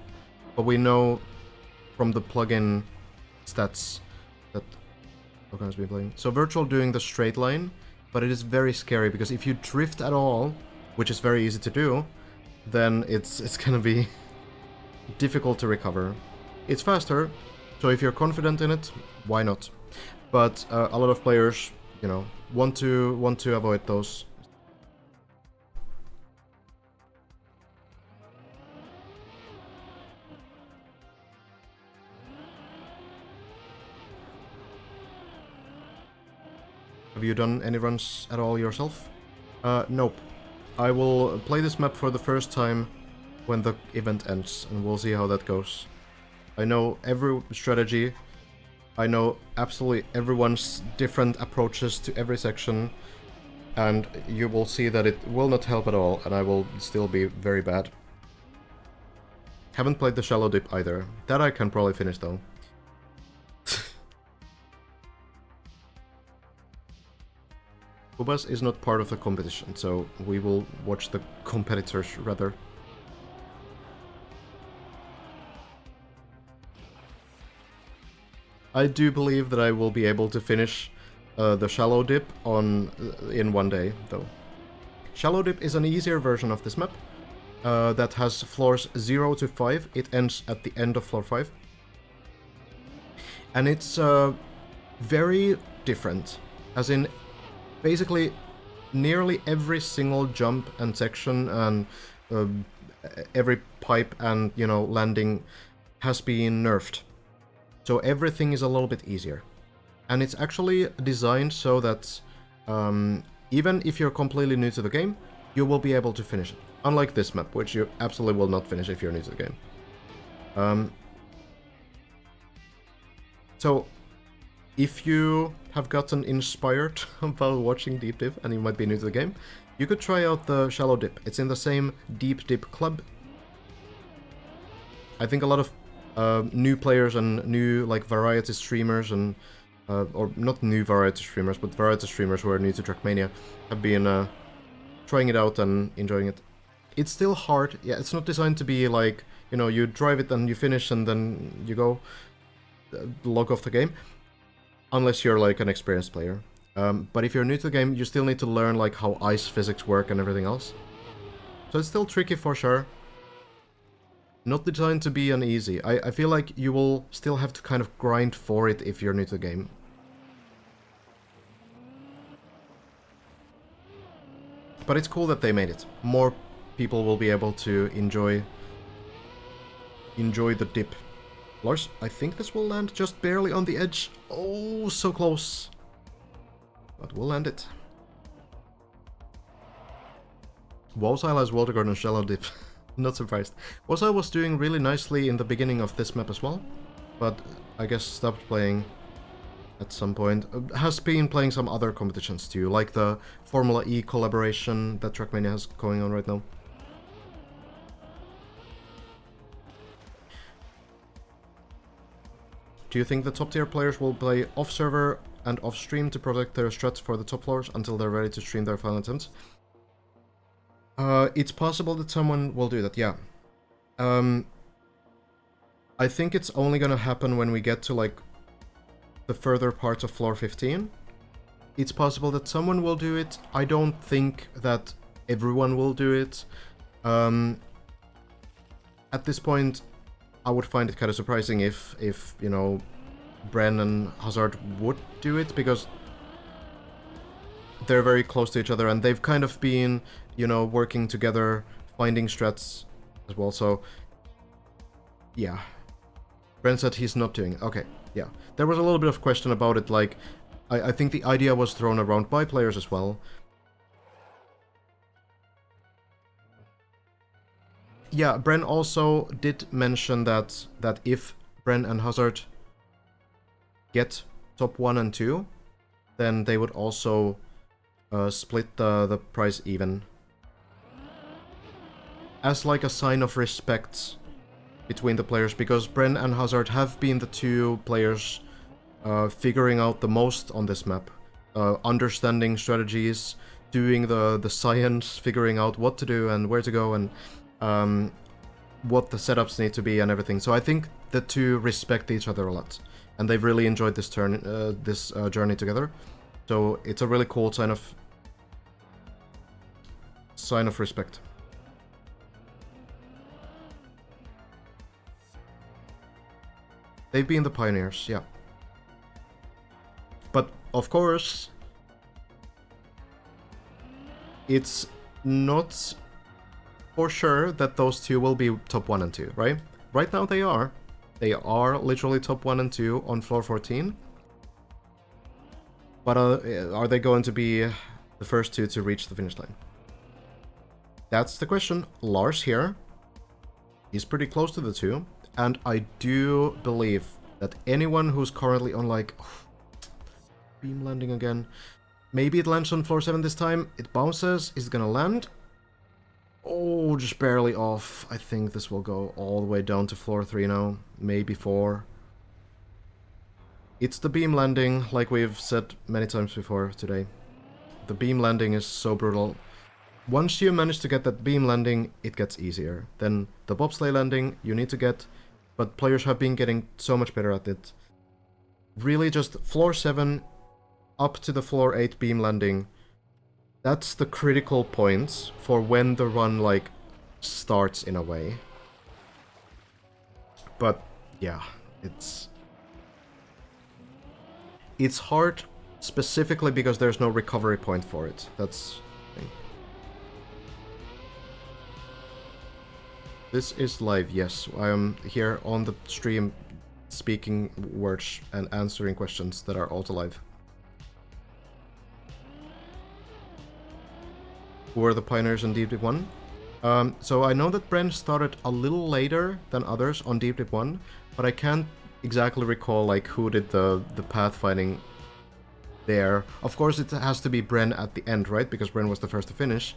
S1: But we know from the plugin stats that Elcom has been playing. So virtual doing the straight line, but it is very scary because if you drift at all, which is very easy to do, then it's gonna be difficult to recover. It's faster, so if you're confident in it, why not? But a lot of players, you know, want to avoid those. Have you done any runs at all yourself? Nope. I will play this map for the first time when the event ends, and we'll see how that goes. I know every strategy. I know absolutely everyone's different approaches to every section, and you will see that it will not help at all, and I will still be very bad. Haven't played the shallow dip either. That I can probably finish though. Kubas is not part of the competition, so we will watch the competitors rather. I do believe that I will be able to finish the shallow dip in one day, though. Shallow dip is an easier version of this map that has floors 0 to 5. It ends at the end of floor 5. And it's very different, as in basically nearly every single jump and section and every pipe and, you know, landing has been nerfed. So everything is a little bit easier. And it's actually designed so that even if you're completely new to the game, you will be able to finish it. Unlike this map, which you absolutely will not finish if you're new to the game. So if you have gotten inspired about watching Deep Div and you might be new to the game, you could try out the Shallow Dip. It's in the same Deep Dip club. I think a lot of new players and new like variety streamers and or not new variety streamers, but variety streamers who are new to Trackmania have been trying it out and enjoying it. It's still hard. Yeah, it's not designed to be like, you know, you drive it and you finish and then you go log off the game, unless you're like an experienced player. But if you're new to the game, you still need to learn like how ice physics work and everything else. So it's still tricky for sure. Not designed to be an easy. I feel like you will still have to kind of grind for it if you're new to the game. But it's cool that they made it. More people will be able to enjoy the dip. Lars, I think this will land just barely on the edge. Oh, so close. But we'll land it. Wowsile has Water Garden Shallow Dip. Not surprised. Wowsile was doing really nicely in the beginning of this map as well, but I guess stopped playing at some point. Has been playing some other competitions too, like the Formula E collaboration that Trackmania has going on right now. Do you think the top tier players will play off-server and off-stream to protect their strats for the top floors until they're ready to stream their final attempts? It's possible that someone will do that, yeah. I think it's only gonna happen when we get to, like, the further parts of floor 15. It's possible that someone will do it. I don't think that everyone will do it. At this point, I would find it kind of surprising if you know, Bren and Hazard would do it, because they're very close to each other and they've kind of been, you know, working together, finding strats as well, so yeah. Bren said he's not doing it. Okay, yeah. There was a little bit of question about it, like, I think the idea was thrown around by players as well. Yeah, Bren also did mention that if Bren and Hazard get top 1 and 2, then they would also split the prize even. As like a sign of respect between the players, because Bren and Hazard have been the two players figuring out the most on this map. Understanding strategies, doing the science, figuring out what to do and where to go and what the setups need to be and everything. So I think the two respect each other a lot. And they've really enjoyed this journey together. So it's a really cool sign of respect. They've been the pioneers, yeah. But, of course, it's not for sure that those two will be top 1 and 2, right? Right now they are. They are literally top 1 and 2 on floor 14. But are they going to be the first two to reach the finish line? That's the question. Lars here, he's pretty close to the two. And I do believe that anyone who's currently on like... beam landing again. Maybe it lands on floor 7 this time. It bounces. Is it gonna land? Oh, just barely off. I think this will go all the way down to floor 3 now. Maybe 4. It's the beam landing, like we've said many times before today. The beam landing is so brutal. Once you manage to get that beam landing, it gets easier. Then the bobsleigh landing, you need to get, but players have been getting so much better at it. Really just floor 7 up to the floor 8 beam landing. That's the critical point for when the run, like, starts in a way. But, yeah, it's hard specifically because there's no recovery point for it. That's the thing. This is live, yes. I am here on the stream speaking words and answering questions that are also live. Who are the pioneers on Deep Dip 1? So I know that Bren started a little later than others on Deep Dip 1, but I can't exactly recall like who did the pathfinding there. Of course it has to be Bren at the end, right? Because Bren was the first to finish.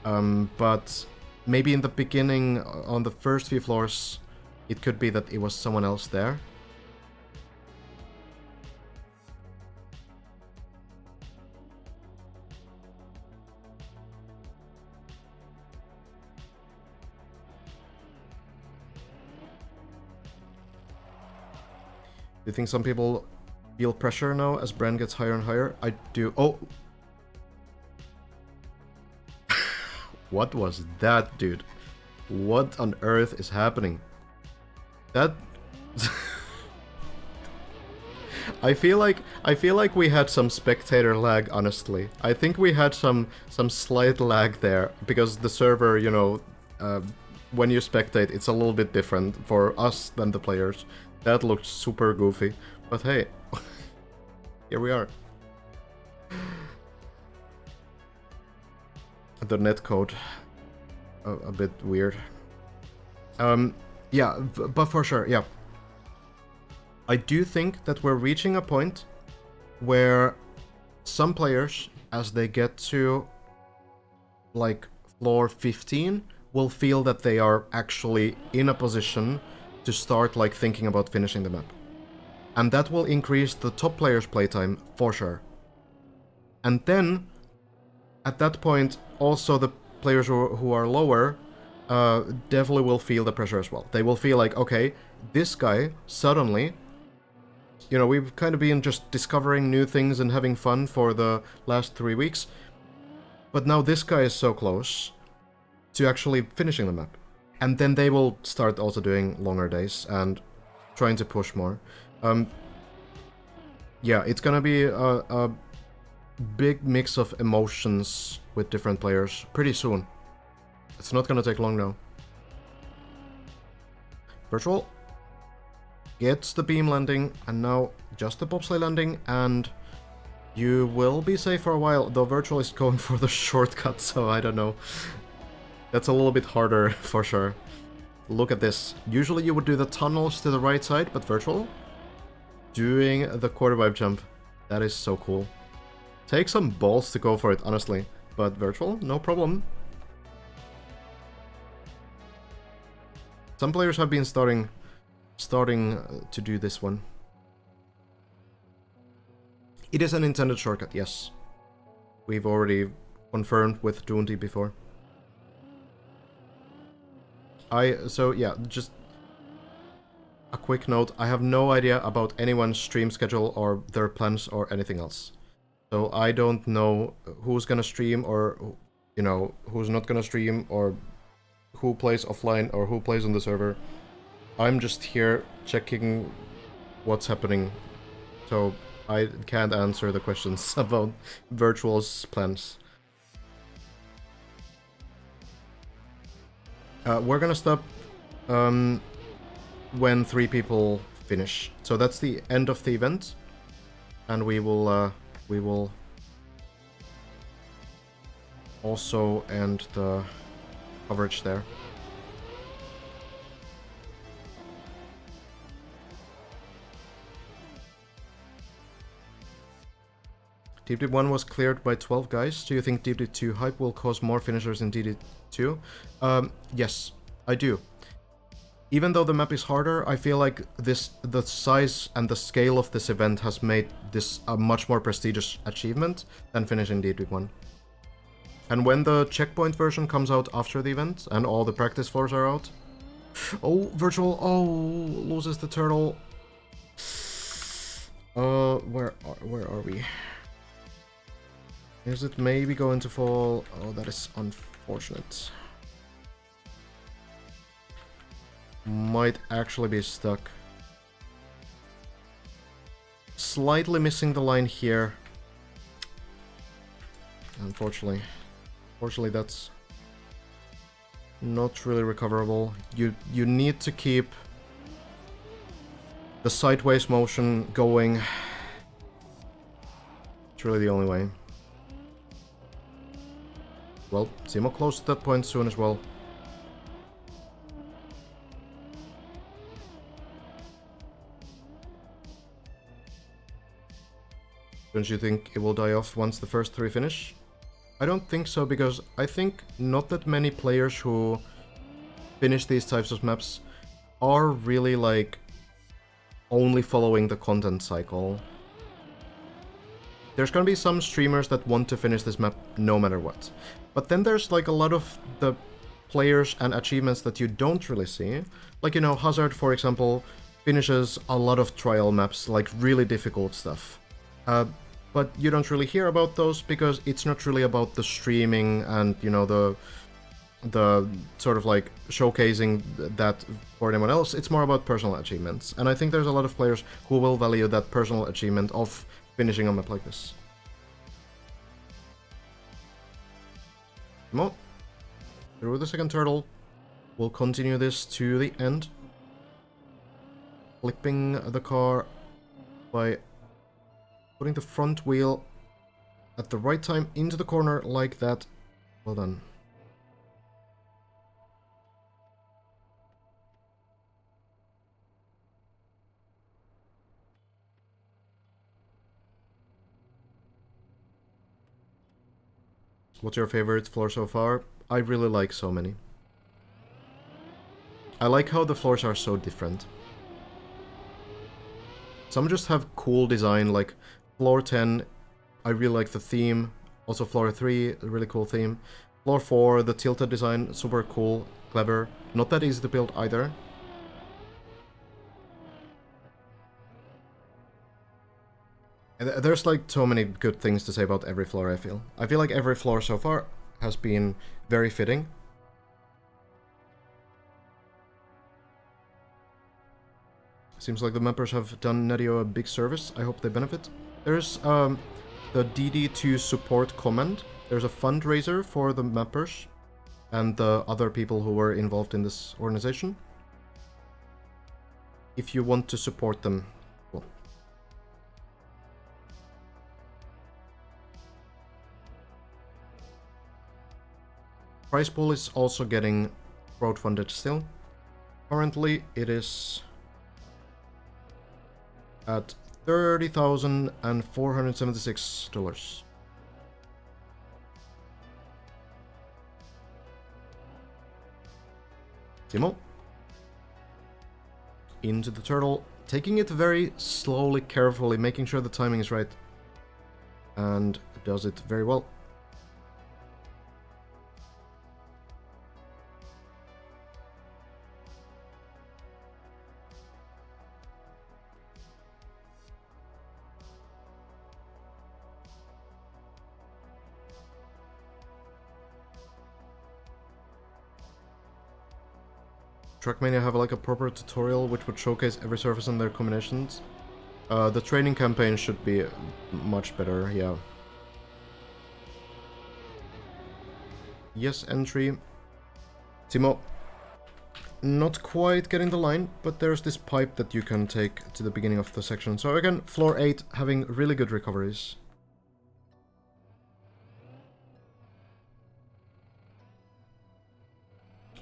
S1: But maybe in the beginning, on the first few floors, it could be that it was someone else there. Do you think some people feel pressure now as Bren gets higher and higher? I do. Oh! What was that, dude? What on earth is happening? That... I feel like we had some spectator lag, honestly. I think we had some slight lag there, because the server, you know, when you spectate, it's a little bit different for us than the players. That looked super goofy, but hey, here we are. The netcode, a bit weird. Yeah, but for sure, yeah. I do think that we're reaching a point where some players, as they get to like floor 15, will feel that they are actually in a position to start like thinking about finishing the map. And that will increase the top players' playtime for sure. And then, at that point, also the players who are lower definitely will feel the pressure as well. They will feel like, okay, this guy suddenly, you know, we've kind of been just discovering new things and having fun for the last 3 weeks, but now this guy is so close to actually finishing the map. And then they will start also doing longer days and trying to push more. Yeah, it's gonna be a big mix of emotions with different players pretty soon. It's not gonna take long now. Virtual gets the beam landing, and now just the bobsleigh landing, and you will be safe for a while, though Virtual is going for the shortcut, so I don't know. That's a little bit harder, for sure. Look at this. Usually you would do the tunnels to the right side, but Virtual doing the quarter pipe jump. That is so cool. Take some balls to go for it, honestly. But Virtual, no problem. Some players have been starting to do this one. It is an intended shortcut, yes. We've already confirmed with Doonty before. So yeah, just a quick note, I have no idea about anyone's stream schedule or their plans or anything else. So I don't know who's gonna stream or, you know, who's not gonna stream or who plays offline or who plays on the server. I'm just here checking what's happening, so I can't answer the questions about Virtual's plans. We're gonna stop when 3 people finish. So that's the end of the event, and we will also end the coverage there. Deep Deep 1 was cleared by 12 guys. Do you think Deep Deep 2 hype will cause more finishers in DD 2? Yes, I do. Even though the map is harder, I feel like the size and the scale of this event has made this a much more prestigious achievement than finishing Deep Deep 1. And when the checkpoint version comes out after the event and all the practice floors are out... Oh, Virtual, loses the turtle. Where are we? Is it maybe going to fall? Oh, that is unfortunate. Might actually be stuck. Slightly missing the line here. Unfortunately. Fortunately, that's not really recoverable. You need to keep the sideways motion going. It's really the only way. Well, Simo close to that point soon as well. Don't you think it will die off once the first 3 finish? I don't think so, because I think not that many players who finish these types of maps are really like only following the content cycle. There's gonna be some streamers that want to finish this map no matter what. But then there's like a lot of the players and achievements that you don't really see. Like, you know, Hazard, for example, finishes a lot of trial maps, like really difficult stuff. But you don't really hear about those because it's not really about the streaming and, you know, the sort of like showcasing that for anyone else. It's more about personal achievements. And I think there's a lot of players who will value that personal achievement of finishing a map like this. Mo, through the second turtle. We'll continue this to the end. Flipping the car by putting the front wheel at the right time into the corner like that. Well done. What's your favorite floor so far? I really like so many. I like how the floors are so different. Some just have cool design, like floor 10, I really like the theme. Also floor 3, a really cool theme. Floor 4, the tilted design, super cool, clever. Not that easy to build either. There's like so many good things to say about every floor, I feel. I feel like every floor so far has been very fitting. Seems like the mappers have done Netio a big service. I hope they benefit. There's the DD2 support comment. There's a fundraiser for the mappers and the other people who were involved in this organization. If you want to support them, well. Prize pool is also getting crowdfunded still. Currently, it is at $30,476. Timo. Into the turtle, taking it very slowly, carefully, making sure the timing is right. And does it very well. Trackmania have like a proper tutorial which would showcase every surface and their combinations. The training campaign should be much better, yeah. Yes, entry. Timo, not quite getting the line, but there's this pipe that you can take to the beginning of the section. So again, floor 8 having really good recoveries.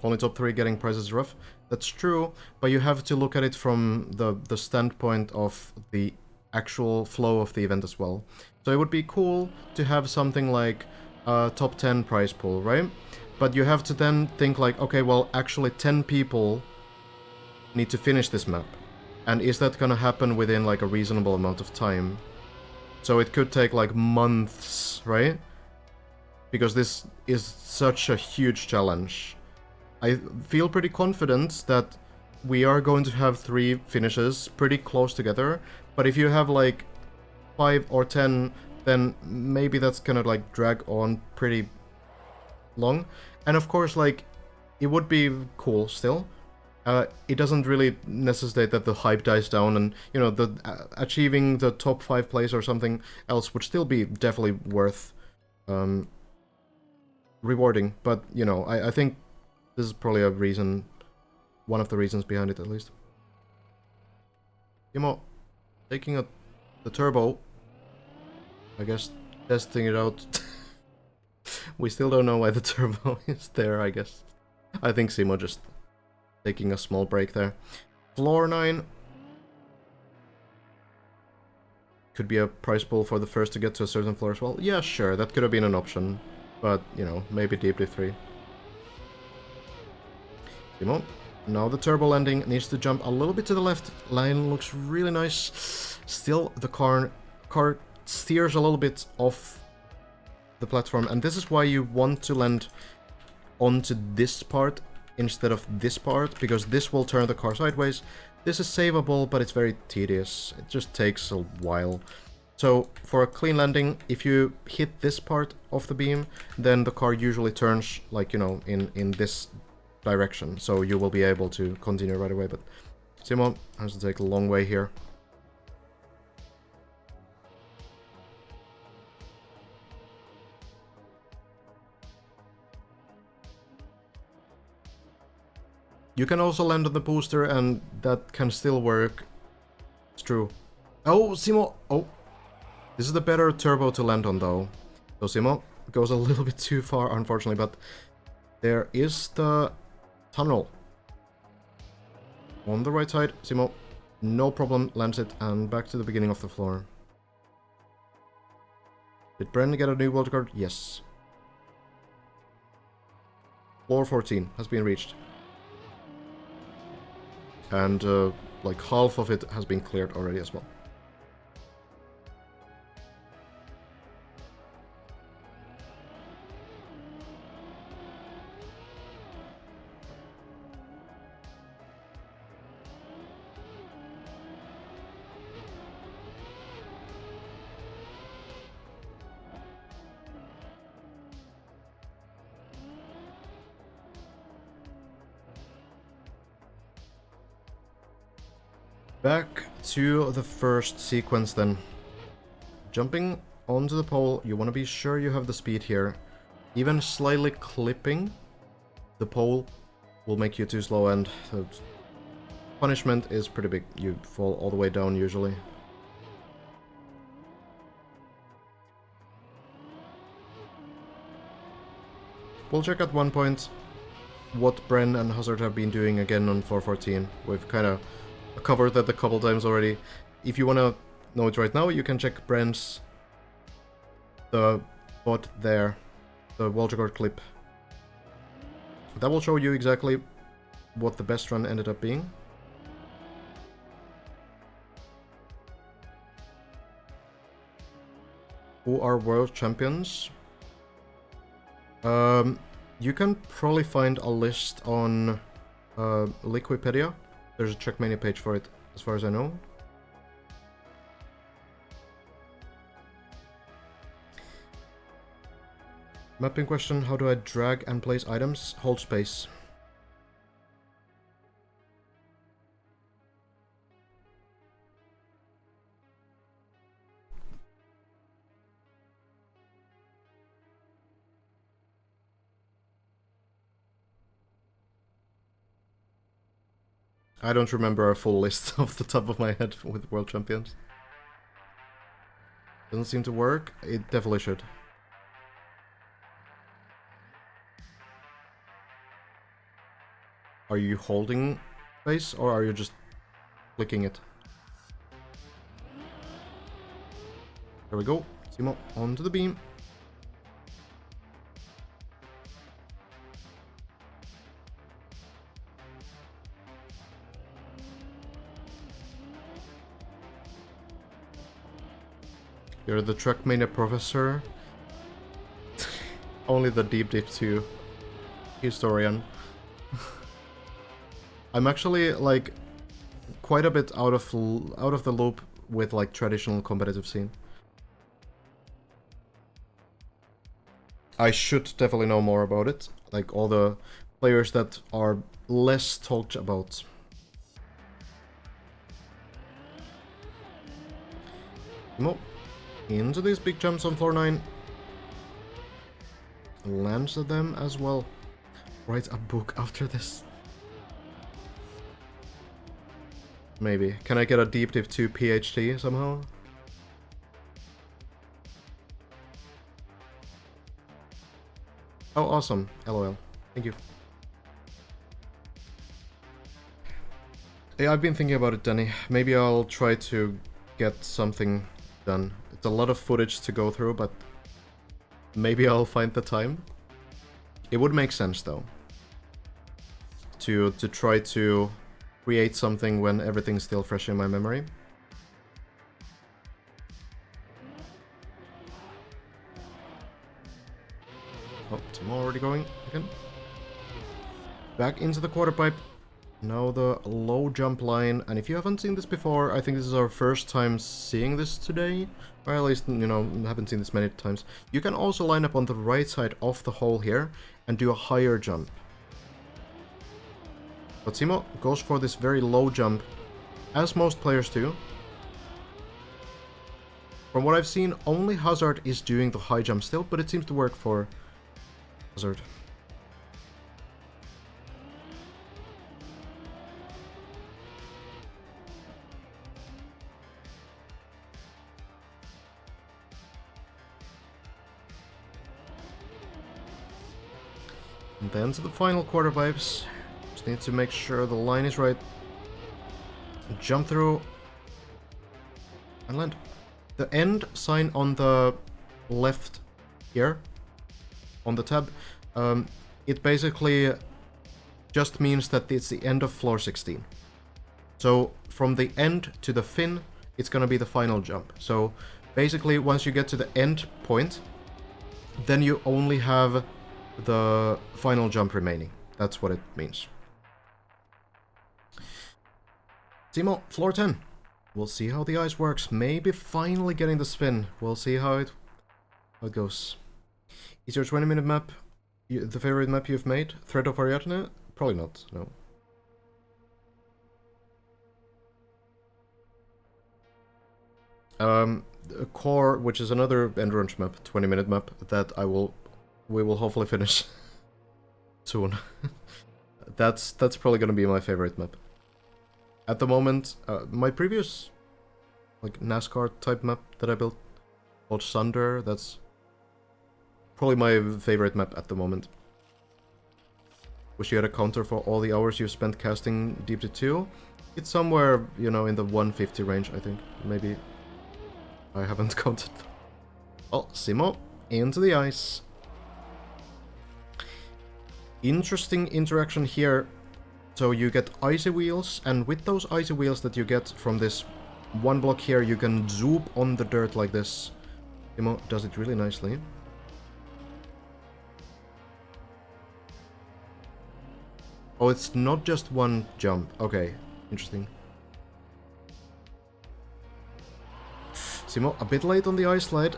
S1: Only top 3 getting prizes rough. That's true, but you have to look at it from the standpoint of the actual flow of the event as well. So it would be cool to have something like a top 10 prize pool, right? But you have to then think like, okay, well, actually 10 people need to finish this map. And is that gonna happen within like a reasonable amount of time? So it could take like months, right? Because this is such a huge challenge. I feel pretty confident that we are going to have 3 finishes pretty close together, but if you have like 5 or 10, then maybe that's gonna like drag on pretty long. And of course, like, it would be cool still. It doesn't really necessitate that the hype dies down, and you know, the achieving the top 5 place or something else would still be definitely worth rewarding. But you know, I think this is probably a reason, one of the reasons behind it at least. Timo, taking the turbo, I guess testing it out. We still don't know why the turbo is there, I guess. I think Simo just taking a small break there. Floor 9. Could be a prize pool for the first to get to a certain floor as well. Yeah, sure, that could have been an option. But, you know, maybe deeply 3. Timo. Now the turbo landing needs to jump a little bit to the left. Line looks really nice. Still, the car steers a little bit off the platform, and this is why you want to land onto this part instead of this part, because this will turn the car sideways. This is savable, but it's very tedious. It just takes a while. So for a clean landing, if you hit this part of the beam, then the car usually turns, like, you know, in this direction, so you will be able to continue right away. But Simo has to take a long way here. You can also land on the booster, and that can still work. It's true. Oh, Simo! Oh! This is the better turbo to land on, though. So Simo goes a little bit too far, unfortunately, but there is the tunnel. On the right side, Simo, no problem, lands it, and back to the beginning of the floor. Did Bren get a new world card? Yes. Floor 14 has been reached. And, like, half of it has been cleared already as well. Back to the first sequence then. Jumping onto the pole, you want to be sure you have the speed here. Even slightly clipping the pole will make you too slow, and the punishment is pretty big. You fall all the way down usually. We'll check at one point what Bren and Hazard have been doing again on 414. We've kind of covered that a couple times already. If you want to know it right now, you can check Bren's the bot there, the world record clip. That will show you exactly what the best run ended up being. Who are world champions? You can probably find a list on Liquipedia. There's a Trackmania page for it, as far as I know. Mapping question, how do I drag and place items? Hold space. I don't remember a full list off the top of my head with world champions. Doesn't seem to work. It definitely should. Are you holding space or are you just clicking it? There we go. Timo, onto the beam. You're the Trackmania professor. Only the deep 2 historian. I'm actually like quite a bit out of the loop with like traditional competitive scene. I should definitely know more about it, like all the players that are less talked about. Timo, into these big jumps on floor 9. Lands at them as well. Write a book after this. Maybe. Can I get a deep 2 PhD somehow? Oh, awesome. LOL. Thank you. Yeah, I've been thinking about it, Danny. Maybe I'll try to get something done. It's a lot of footage to go through, but maybe I'll find the time. It would make sense, though, to try to create something when everything's still fresh in my memory. Oh, Timo already going again. Back into the quarter pipe. Now the low jump line, and if you haven't seen this before, I think this is our first time seeing this today, or at least, you know, haven't seen this many times. You can also line up on the right side of the hole here and do a higher jump. But Timo goes for this very low jump, as most players do. From what I've seen, only Hazard is doing the high jump still, but it seems to work for Hazard. And then to the final quarter pipes. Just need to make sure the line is right. Jump through. And land. The end sign on the left here, on the tab, it basically just means that it's the end of floor 16. So from the end to the fin, it's gonna be the final jump. So basically once you get to the end point, then you only have the final jump remaining. That's what it means. Timo, floor 10. We'll see how the ice works. Maybe finally getting the spin. We'll see how it goes. Is your 20-minute map the favorite map you've made? Threat of Ariadne? Probably not, no. Core, which is another endurance map, 20-minute map, that we will hopefully finish soon. That's probably gonna be my favorite map. At the moment, my previous like NASCAR type map that I built called Sunder, that's probably my favorite map at the moment. Wish you had a counter for all the hours you spent casting Deep to 2. It's somewhere, you know, in the 150 range, I think. Maybe. I haven't counted. Oh, Simo, into the ice. Interesting interaction here. So you get icy wheels, and with those icy wheels that you get from this one block here, you can zoop on the dirt like this. Timo does it really nicely. Oh, it's not just one jump. Okay, interesting. Timo a bit late on the ice slide.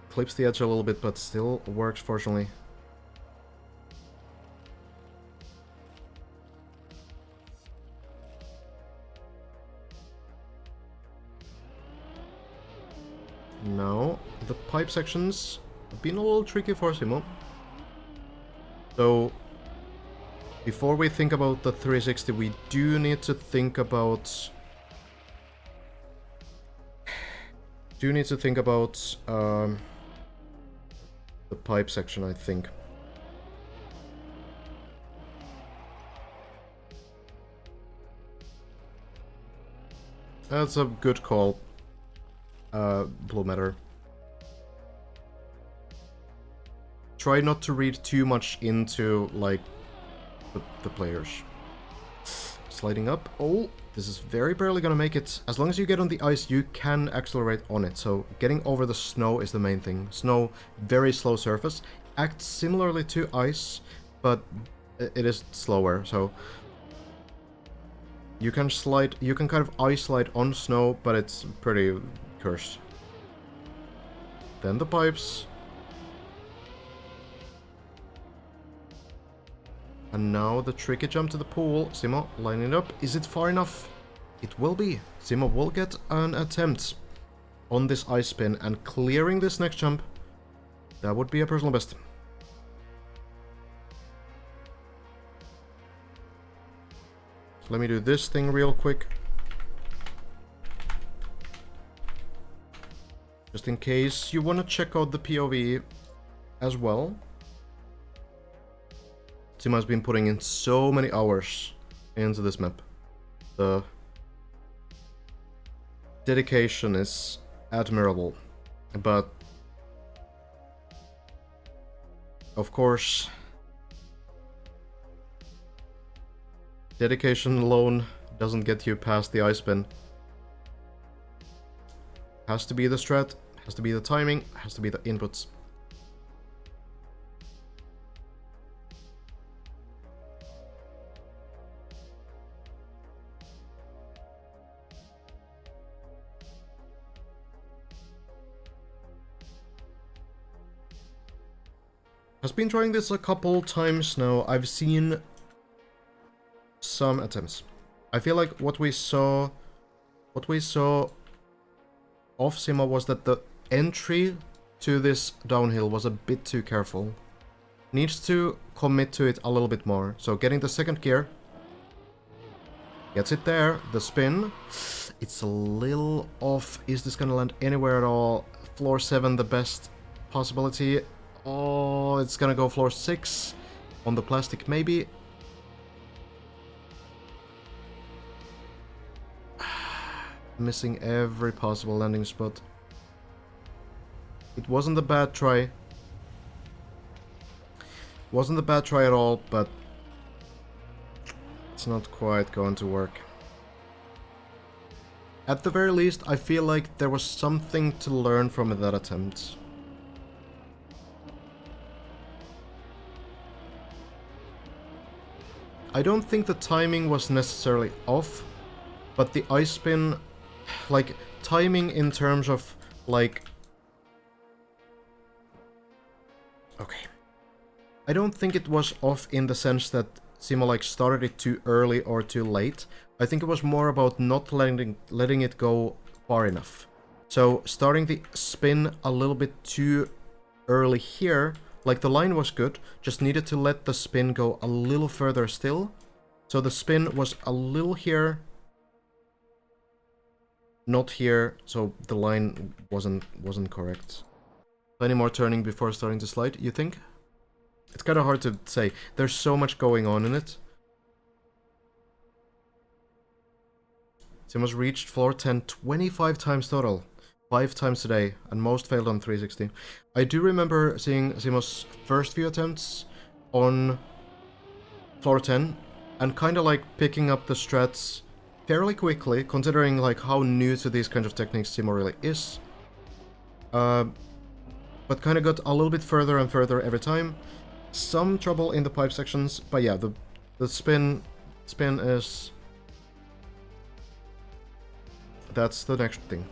S1: Clips the edge a little bit, but still works, fortunately. Now, the pipe sections have been a little tricky for Timo. So, Before we think about the 360, we do need to think about... the pipe section, I think. That's a good call, Blue Matter. Try not to read too much into, like, the players. Sliding up. Oh, this is very barely gonna make it. As long as you get on the ice, you can accelerate on it. So getting over the snow is the main thing. Snow, very slow surface. Acts similarly to ice, but it is slower. So you can slide, you can kind of ice slide on snow, but it's pretty cursed. Then the pipes. And now the tricky jump to the pool. Simo lining it up. Is it far enough? It will be. Simo will get an attempt on this ice spin, and clearing this next jump, that would be a personal best. Let me do this thing real quick. Just in case you want to check out the POV as well. Simo has been putting in so many hours into this map. The dedication is admirable, but of course, dedication alone doesn't get you past the ice spin. Has to be the strat, has to be the timing, has to be the inputs. I've been trying this a couple times now. I've seen some attempts. I feel like what we saw of Simo was that the entry to this downhill was a bit too careful. Needs to commit to it a little bit more. So getting the second gear, gets it there, the spin. It's a little off. Is this gonna land anywhere at all? Floor 7, the best possibility. Oh, it's gonna go floor 6 on the plastic, maybe. Missing every possible landing spot. It wasn't a bad try. Wasn't a bad try at all, but it's not quite going to work. At the very least, I feel like there was something to learn from that attempt. I don't think the timing was necessarily off, but the ice spin, like, timing in terms of, like... Okay. I don't think it was off in the sense that Simo, like, started it too early or too late. I think it was more about not letting it go far enough. So, starting the spin a little bit too early here, like, the line was good, just needed to let the spin go a little further still. So the spin was a little here, not here, so the line wasn't correct. Any more turning before starting to slide, you think? It's kind of hard to say. There's so much going on in it. Simo's reached floor 10 25 times total. 5 times today, and most failed on 360. I do remember seeing Simo's first few attempts on floor 10, and kind of like picking up the strats fairly quickly, considering like how new to these kinds of techniques Simo really is. But kind of got a little bit further and further every time. Some trouble in the pipe sections, but yeah, the spin is... That's the next thing.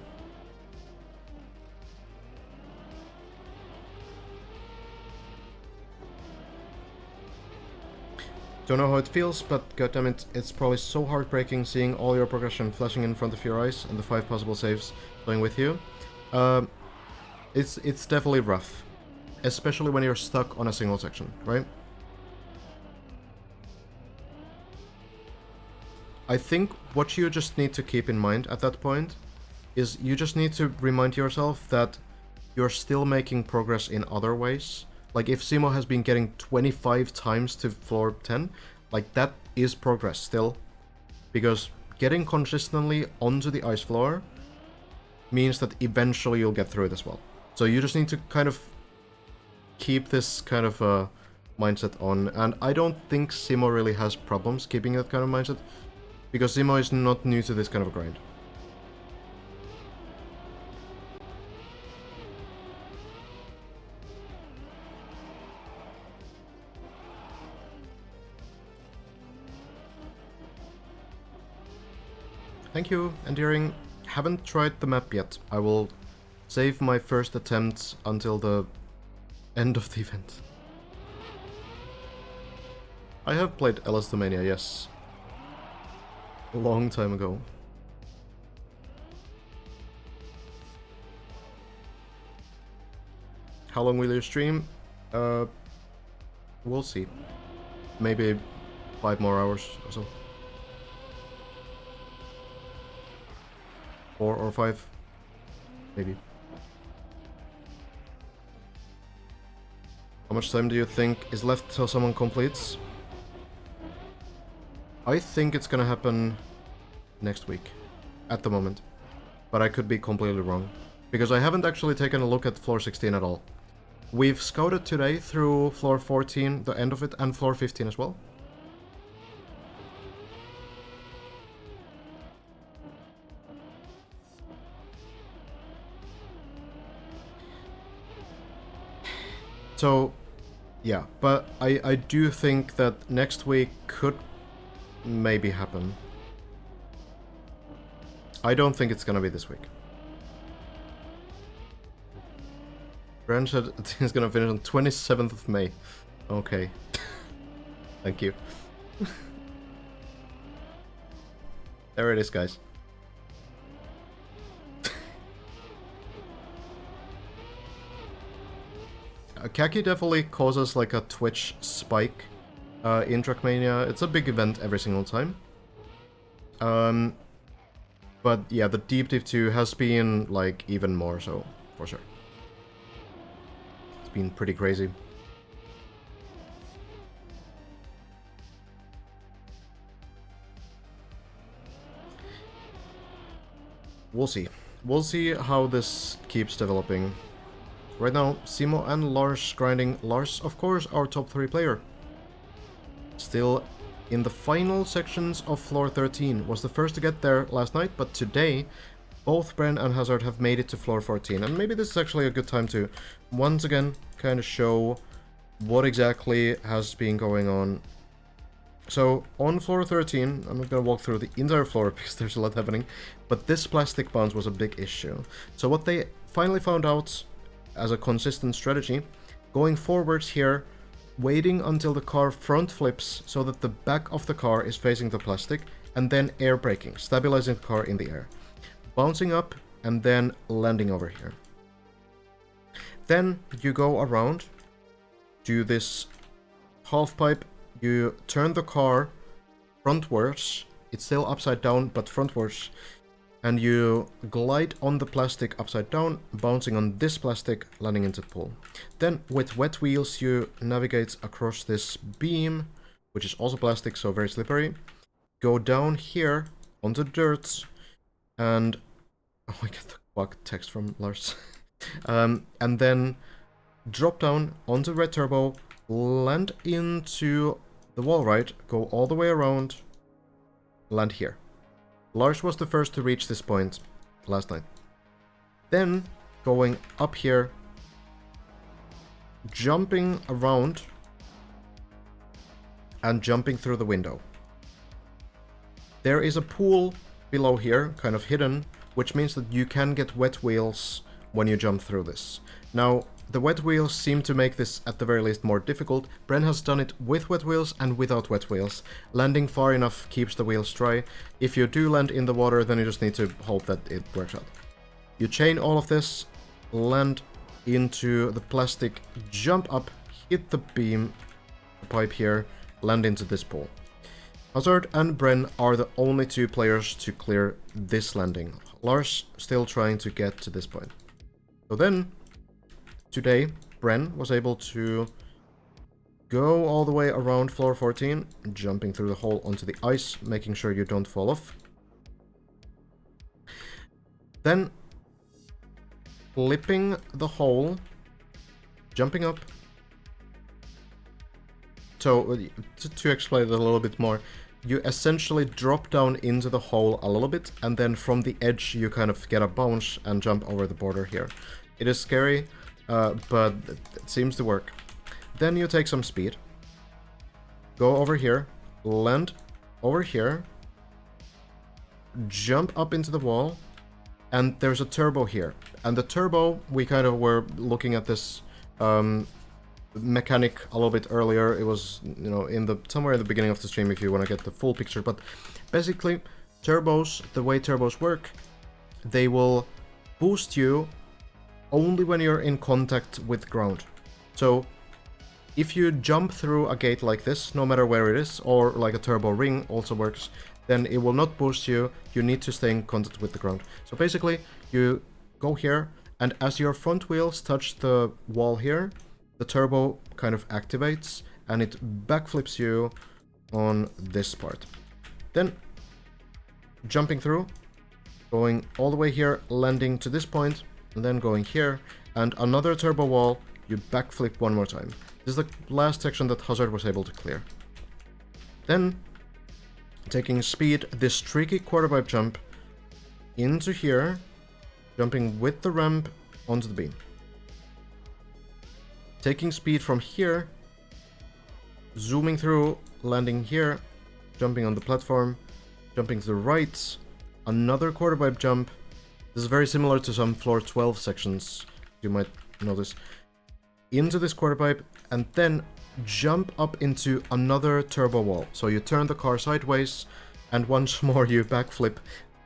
S1: Don't know how it feels, but goddammit, it's probably so heartbreaking seeing all your progression flashing in front of your eyes and the 5 possible saves playing with you. It's definitely rough, especially when you're stuck on a single section, right? I think what you just need to keep in mind at that point is you just need to remind yourself that you're still making progress in other ways. Like if Simo has been getting 25 times to floor 10, like that is progress still. Because getting consistently onto the ice floor means that eventually you'll get through it as well. So you just need to kind of keep this kind of mindset on. And I don't think Simo really has problems keeping that kind of mindset, because Simo is not new to this kind of a grind. Thank you, Endearing. Haven't tried the map yet. I will save my first attempt until the end of the event. I have played Trackmania, yes. A long time ago. How long will you stream? We'll see. Maybe 5 more hours or so. 4 or 5, maybe. How much time do you think is left till someone completes? I think it's gonna happen next week, at the moment. But I could be completely wrong, because I haven't actually taken a look at floor 16 at all. We've scouted today through floor 14, the end of it, and floor 15 as well. So, yeah, but I do think that next week could maybe happen. I don't think it's gonna be this week. Brand said it's gonna finish on 27th of May. Okay. Thank you. There it is, guys. Kaki definitely causes like a Twitch spike in Trackmania. It's a big event every single time. But yeah, the Deep Dive 2 has been like even more so, for sure. It's been pretty crazy. We'll see. We'll see how this keeps developing. Right now, Simo and Lars grinding. Lars, of course, our top 3 player. Still in the final sections of floor 13. Was the first to get there last night, but today, both Bren and Hazard have made it to floor 14. And maybe this is actually a good time to, once again, kind of show what exactly has been going on. So, on floor 13, I'm not going to walk through the entire floor because there's a lot happening, but this plastic bounce was a big issue. So what they finally found out as a consistent strategy, going forwards here, waiting until the car front flips so that the back of the car is facing the plastic, and then air braking, stabilizing the car in the air. Bouncing up, and then landing over here. Then you go around, do this half pipe, you turn the car frontwards, it's still upside down, but frontwards, and you glide on the plastic upside down, bouncing on this plastic, landing into the pool. Then, with wet wheels, you navigate across this beam, which is also plastic, so very slippery. Go down here, onto dirt, and... oh, I get the bug text from Lars. And then drop down onto red turbo, land into the wall right, go all the way around, land here. Lars was the first to reach this point last night. Then, going up here, jumping around, and jumping through the window. There is a pool below here, kind of hidden, which means that you can get wet wheels when you jump through this. Now, the wet wheels seem to make this at the very least more difficult. Bren has done it with wet wheels and without wet wheels. Landing far enough keeps the wheels dry. If you do land in the water, then you just need to hope that it works out. You chain all of this, land into the plastic, jump up, hit the beam, the pipe here, land into this pool. Hazard and Bren are the only two players to clear this landing. Lars still trying to get to this point. So then, today, Bren was able to go all the way around floor 14, jumping through the hole onto the ice, making sure you don't fall off. Then, flipping the hole, jumping up. So, to explain it a little bit more, you essentially drop down into the hole a little bit, and then from the edge you kind of get a bounce and jump over the border here. It is scary, but it seems to work. Then you take some speed, go over here, land over here, jump up into the wall, and there's a turbo here. And the turbo, we kind of were looking at this mechanic a little bit earlier. It was, you know, somewhere in the beginning of the stream if you want to get the full picture. But basically, turbos, the way turbos work, they will boost you only when you're in contact with ground. So if you jump through a gate like this, no matter where it is, or like a turbo ring also works, then it will not boost you. You need to stay in contact with the ground. So basically, you go here, and as your front wheels touch the wall here, the turbo kind of activates, and it backflips you on this part. Then, jumping through, going all the way here, landing to this point, and then going here, and another turbo wall, you backflip one more time. This is the last section that Hazard was able to clear. Then, taking speed, this tricky quarter pipe jump into here, jumping with the ramp onto the beam. Taking speed from here, zooming through, landing here, jumping on the platform, jumping to the right, another quarter pipe jump. This is very similar to some floor 12 sections, you might notice. Into this quarter pipe, and then jump up into another turbo wall. So you turn the car sideways, and once more you backflip,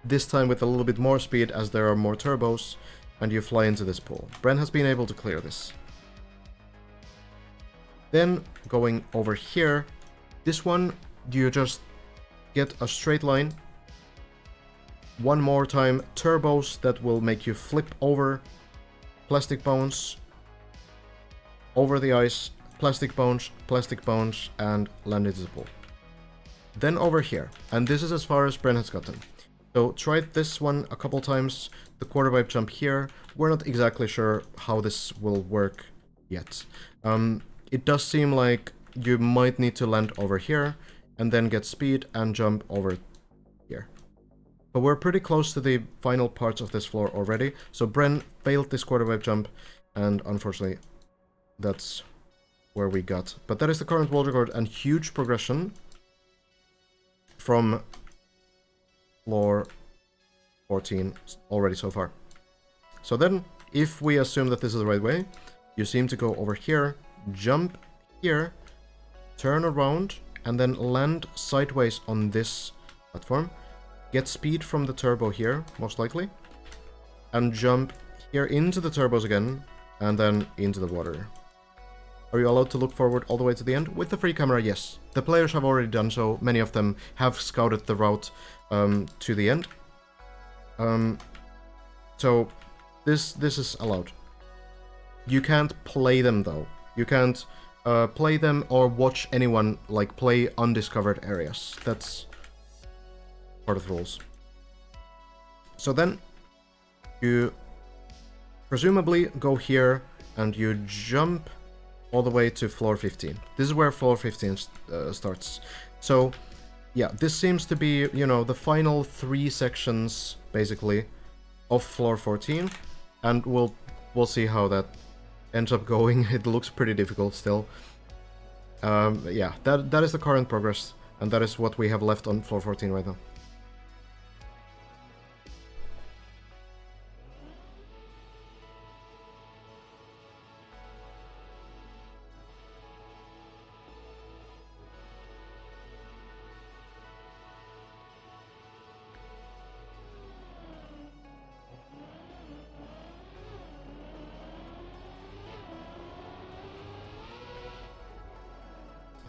S1: this time with a little bit more speed as there are more turbos, and you fly into this pool. Bren has been able to clear this. Then, going over here, this one, you just get a straight line. One more time, turbos that will make you flip over, plastic bounce, over the ice, plastic bounce, and land into the pool. Then over here, and this is as far as Bren has gotten. So tried this one a couple times, the quarter pipe jump here. We're not exactly sure how this will work yet. It does seem like you might need to land over here, and then get speed and jump over here. But we're pretty close to the final parts of this floor already, so Bren failed this quarter pipe jump, and unfortunately, that's where we got. But that is the current world record, and huge progression from floor 14 already so far. So then, if we assume that this is the right way, you seem to go over here, jump here, turn around, and then land sideways on this platform, get speed from the turbo here, most likely, and jump here into the turbos again, and then into the water. Are you allowed to look forward all the way to the end? With the free camera, yes. The players have already done so. Many of them have scouted the route to the end. So this is allowed. You can't play them though. You can't play them or watch anyone like play undiscovered areas. That's part of the rules. So then you presumably go here and you jump all the way to floor 15. This is where floor 15 starts. So yeah, this seems to be, you know, the final 3 sections basically of floor 14, and we'll see how that ends up going. It looks pretty difficult still. Yeah, that is the current progress, and that is what we have left on floor 14 right now.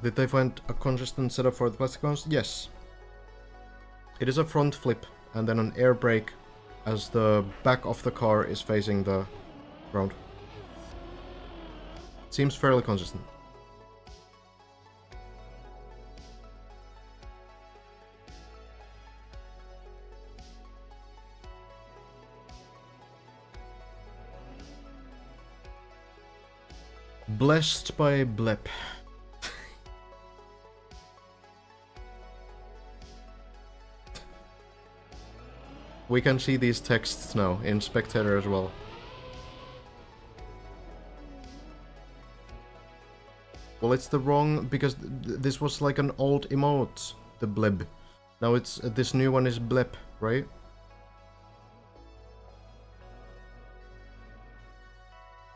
S1: Did they find a consistent setup for the plastic bounce? Yes. It is a front flip and then an air brake as the back of the car is facing the ground. Seems fairly consistent. Blessed by blep. We can see these texts now in Spectator as well. Well, it's the wrong, because this was like an old emote, the bleb. Now it's, this new one is blep, right?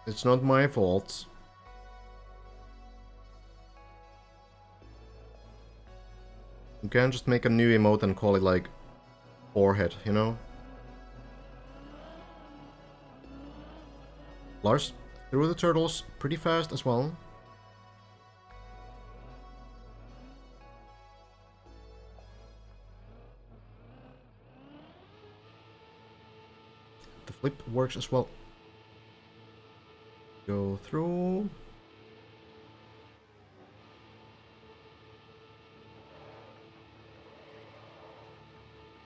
S1: It's not my fault. You can't just make a new emote and call it like forehead, you know? Lars, through the turtles pretty fast as well. The flip works as well. Go through.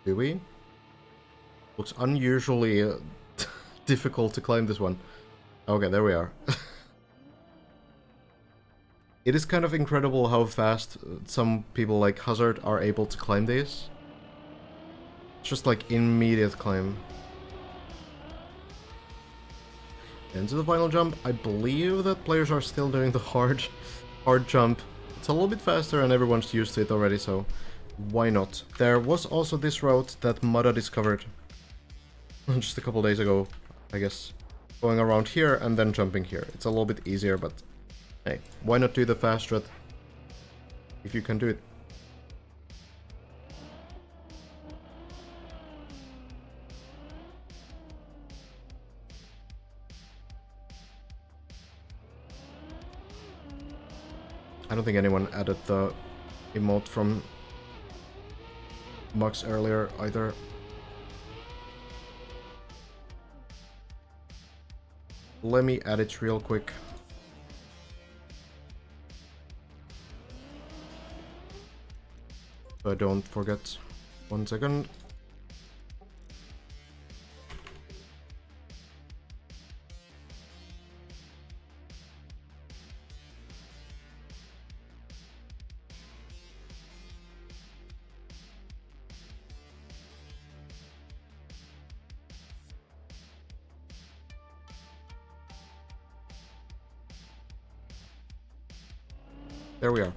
S1: Do we? Looks unusually difficult to climb this one. Okay, there we are. It is kind of incredible how fast some people like Hazard are able to climb these. It's just like immediate climb. Into the final jump. I believe that players are still doing the hard jump. It's a little bit faster and everyone's used to it already, so why not? There was also this route that Mada discovered just a couple days ago, I guess. Going around here and then jumping here. It's a little bit easier, but hey, why not do the fast route if you can do it? I don't think anyone added the emote from Max earlier either. Let me add it real quick. So I don't forget. 1 second. There we are.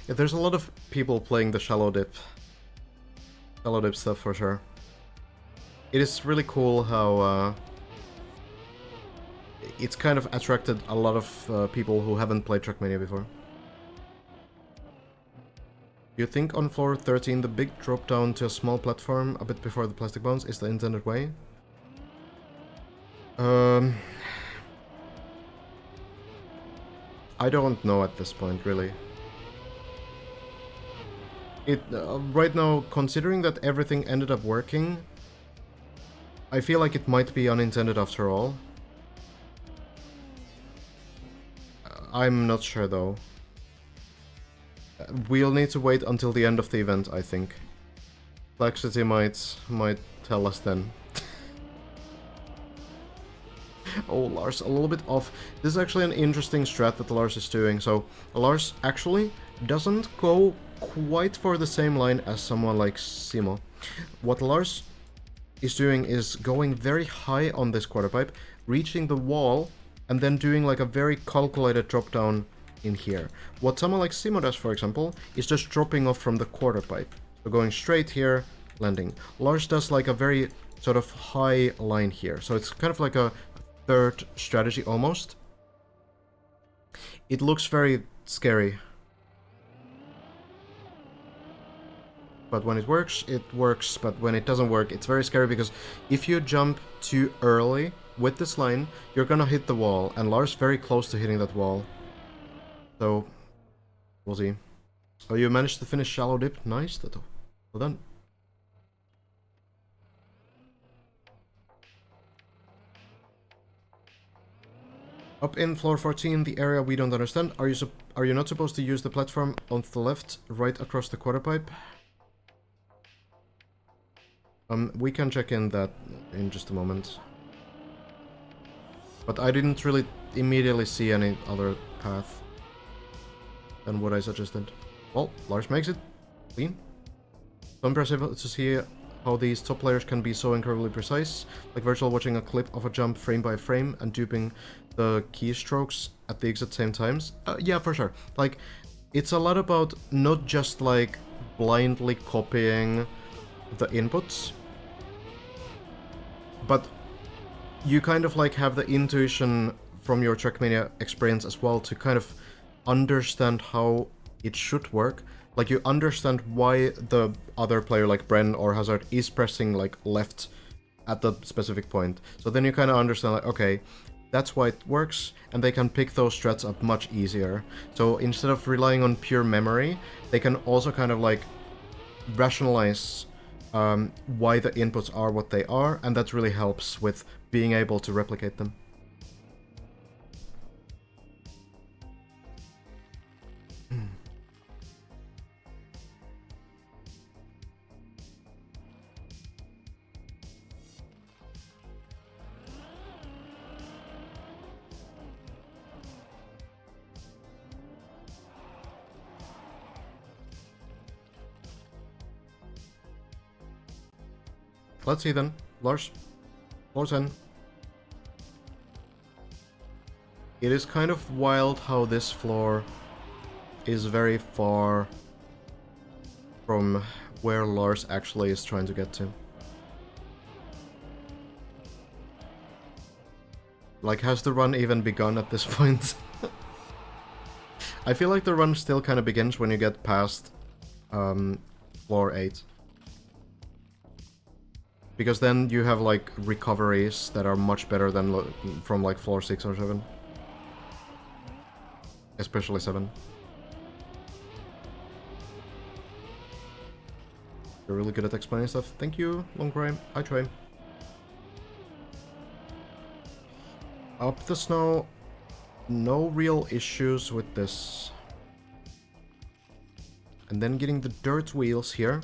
S1: Yeah, there's a lot of people playing the shallow dip stuff for sure. It is really cool how it's kind of attracted a lot of people who haven't played Trackmania before. You think on floor 13 the big drop down to a small platform a bit before the plastic bounce is the intended way? I don't know at this point, really. Right now, considering that everything ended up working, I feel like it might be unintended after all. I'm not sure though. We'll need to wait until the end of the event, I think. Complexity might tell us then. Oh, Lars, a little bit off. This is actually an interesting strat that Lars is doing. So, Lars actually doesn't go quite for the same line as someone like Simo. What Lars is doing is going very high on this quarter pipe, reaching the wall, and then doing like a very calculated drop down in here. What someone like Simo does, for example, is just dropping off from the quarter pipe. So going straight here, landing. Lars does like a very sort of high line here. So it's kind of like a third strategy almost. It looks very scary. But when it works, it works. But when it doesn't work, it's very scary because if you jump too early with this line, you're gonna hit the wall. And Lars very close to hitting that wall. So, we'll see. Oh, you managed to finish shallow dip. Nice. Well done. Up in floor 14, the area we don't understand. Are you not supposed to use the platform on the left, right across the quarter pipe? We can check in that in just a moment. But I didn't really immediately see any other path than what I suggested. Well, Lars makes it. Clean. So impressive to see how these top players can be so incredibly precise, like virtual watching a clip of a jump frame by frame and duping the keystrokes at the exact same times. Yeah, for sure. Like, it's a lot about not just like blindly copying the inputs, but you kind of like have the intuition from your Trackmania experience as well to kind of understand how it should work. Like, you understand why the other player, like Bren or Hazard, is pressing, like, left at the specific point. So then you kind of understand, like, okay, that's why it works, and they can pick those strats up much easier. So instead of relying on pure memory, they can also kind of, like, rationalize why the inputs are what they are, and that really helps with being able to replicate them. Let's see then. Lars. Floor 10. It is kind of wild how this floor is very far from where Lars actually is trying to get to. Like, has the run even begun at this point? I feel like the run still kind of begins when you get past floor 8. Because then you have, like, recoveries that are much better than from, like, floor 6 or 7. Especially 7. You're really good at explaining stuff. Thank you, long crime. I try. Up the snow. No real issues with this. And then getting the dirt wheels here.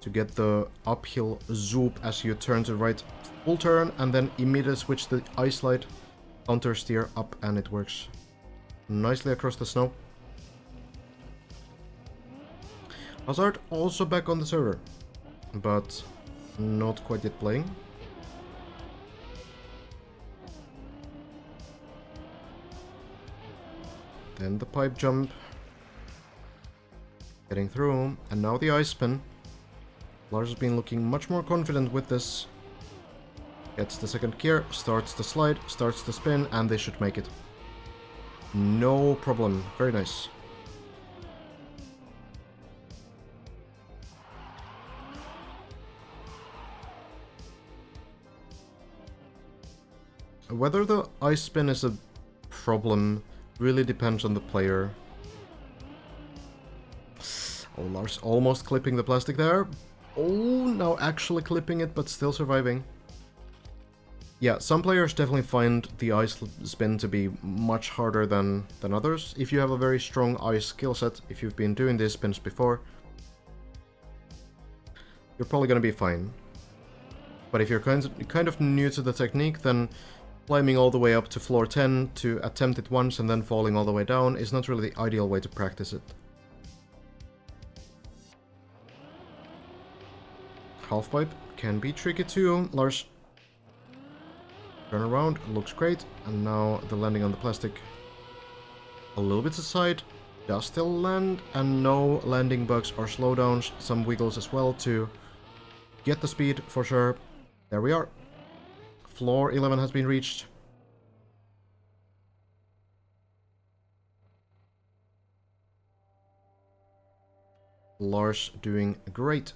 S1: To get the uphill zoop as you turn to right full turn, and then immediately switch the ice slide, counter steer up, and it works nicely across the snow. Hazard also back on the server, but not quite yet playing. Then the pipe jump, getting through, and now the ice spin. Lars has been looking much more confident with this. Gets the second gear, starts the slide, starts the spin, and they should make it. No problem. Very nice. Whether the ice spin is a problem really depends on the player. Oh, Lars almost clipping the plastic there. Oh, now actually clipping it, but still surviving. Yeah, some players definitely find the ice spin to be much harder than others. If you have a very strong ice skill set, if you've been doing these spins before, you're probably gonna be fine. But if you're kind of new to the technique, then climbing all the way up to floor 10 to attempt it once and then falling all the way down is not really the ideal way to practice it. Halfpipe can be tricky too. Lars, turn around, looks great, and now the landing on the plastic a little bit aside, does still land, and no landing bugs or slowdowns, some wiggles as well to get the speed for sure. There we are. Floor 11 has been reached. Lars doing great.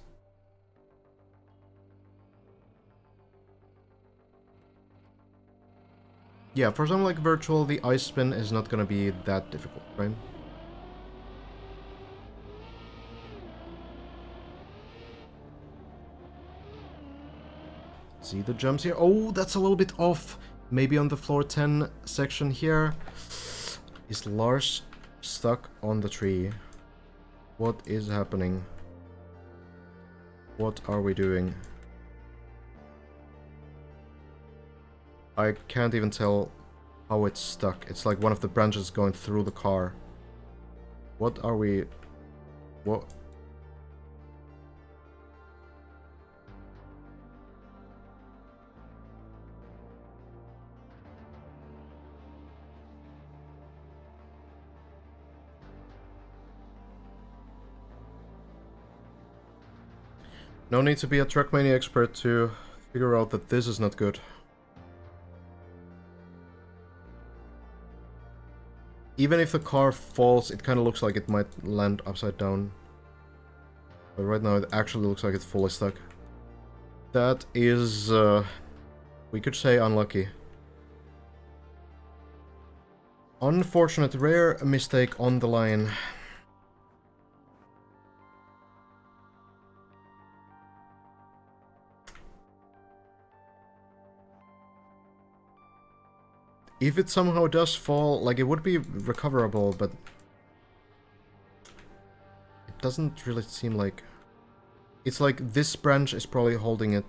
S1: Yeah, for something like virtual, the ice spin is not gonna be that difficult, right? See the jumps here. Oh, that's a little bit off. Maybe on the floor 10 section here. Is Lars stuck on the tree? What is happening? What are we doing? I can't even tell how it's stuck. It's like one of the branches going through the car. What are we... What... No need to be a Trackmania expert to figure out that this is not good. Even if the car falls, it kind of looks like it might land upside down. But right now it actually looks like it's fully stuck. That is, we could say unlucky. Unfortunate, rare mistake on the line. If it somehow does fall, like, it would be recoverable, but it doesn't really seem like... It's like this branch is probably holding it.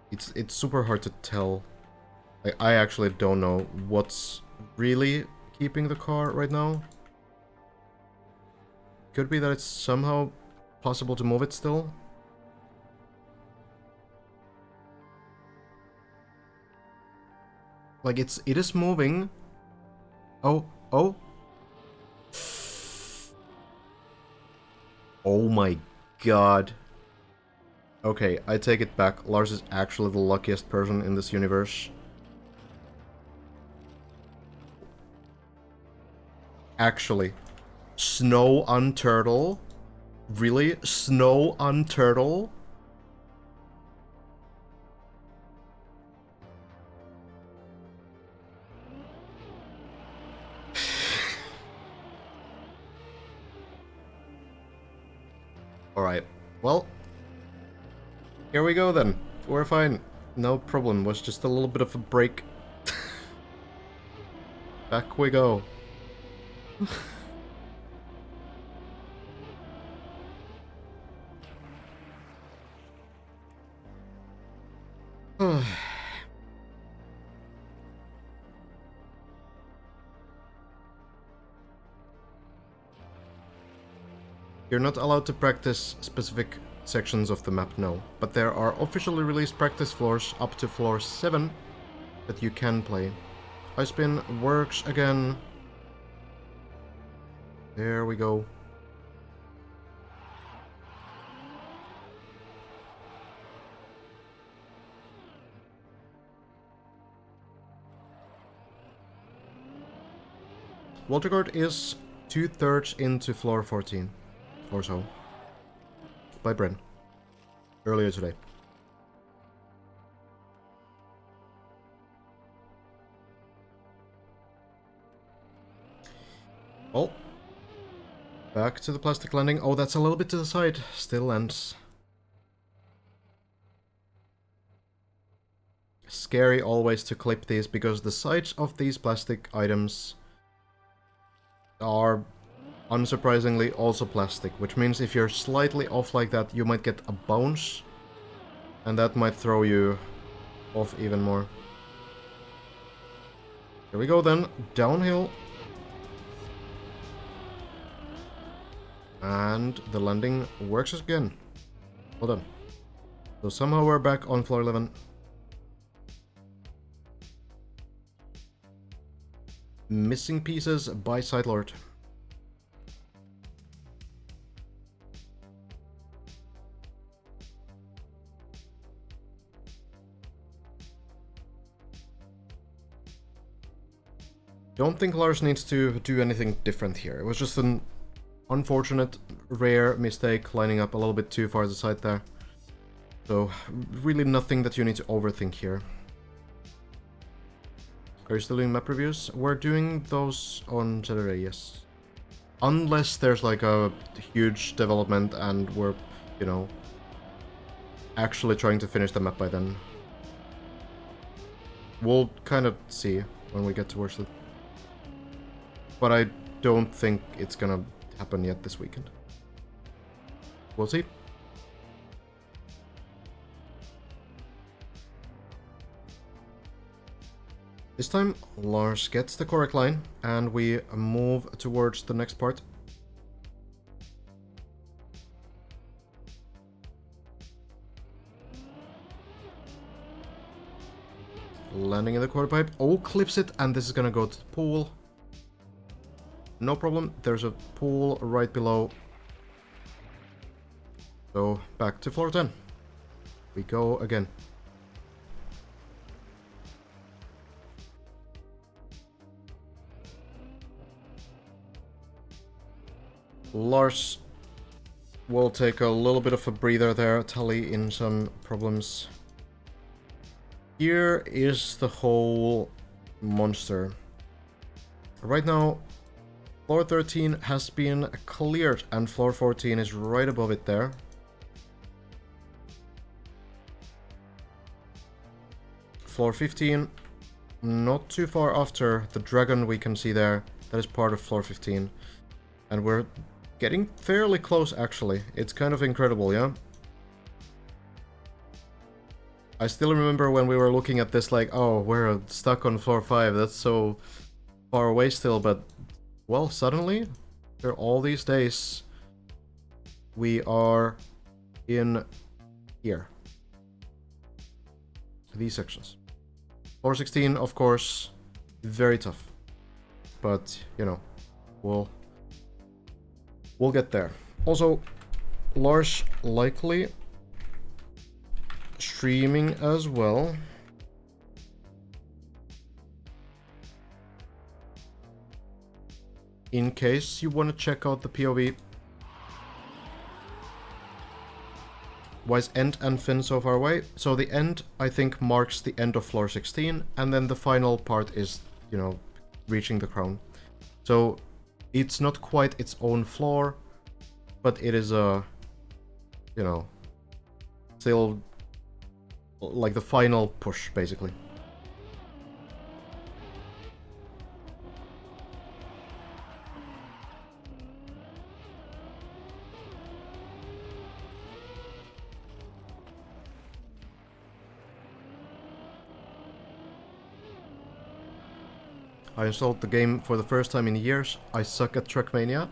S1: It's super hard to tell. Like, I actually don't know what's really keeping the car right now. Could be that it's somehow possible to move it still. Like, it is moving. Oh. Oh my god. Okay, I take it back. Lars is actually the luckiest person in this universe. Actually. Snow unturtle? Really? Snow unturtle? Alright, well, here we go then. We're fine. No problem, was just a little bit of a break. Back we go. You're not allowed to practice specific sections of the map, no. But there are officially released practice floors up to floor 7 that you can play. Ice spin works again. There we go. Walter Court is 2/3 into floor 14. Or so. By Bren. Earlier today. Well. Back to the plastic landing. Oh, that's a little bit to the side. Still lands. Scary always to clip these because the sides of these plastic items are unsurprisingly also plastic, which means if you're slightly off like that, you might get a bounce, and that might throw you off even more. Here we go then, downhill. And the landing works again. Well done. So somehow we're back on floor 11. Missing pieces by Sidelord. Don't think Lars needs to do anything different here. It was just an Unfortunate, rare mistake lining up a little bit too far to the side there. So, really nothing that you need to overthink here. Are you still doing map reviews? We're doing those on Saturday, yes. Unless there's like a huge development and we're, you know, actually trying to finish the map by then. We'll kind of see when we get towards it. But I don't think it's gonna happen yet this weekend. We'll see. This time, Lars gets the correct line, and we move towards the next part. Landing in the quarter pipe. Oh, clips it, and this is gonna go to the pool. No problem, there's a pool right below. So, back to floor 10. We go again. Lars will take a little bit of a breather there, Tully in some problems. Here is the whole monster. Right now, floor 13 has been cleared and floor 14 is right above it there. Floor 15, not too far after the dragon we can see there, that is part of floor 15. And we're getting fairly close, actually. It's kind of incredible, yeah? I still remember when we were looking at this like, oh, we're stuck on floor 5, that's so far away still, but, well, suddenly, after all these days, we are in here. These sections. Floor 16, of course, very tough. But, you know, we'll get there. Also, Lars likely streaming as well. In case you want to check out the POV. Why is end and fin so far away? So the end, I think, marks the end of floor 16, and then the final part is, you know, reaching the crown. So it's not quite its own floor, but it is a, you know, still like the final push, basically. I installed the game for the first time in years. I suck at Trackmania.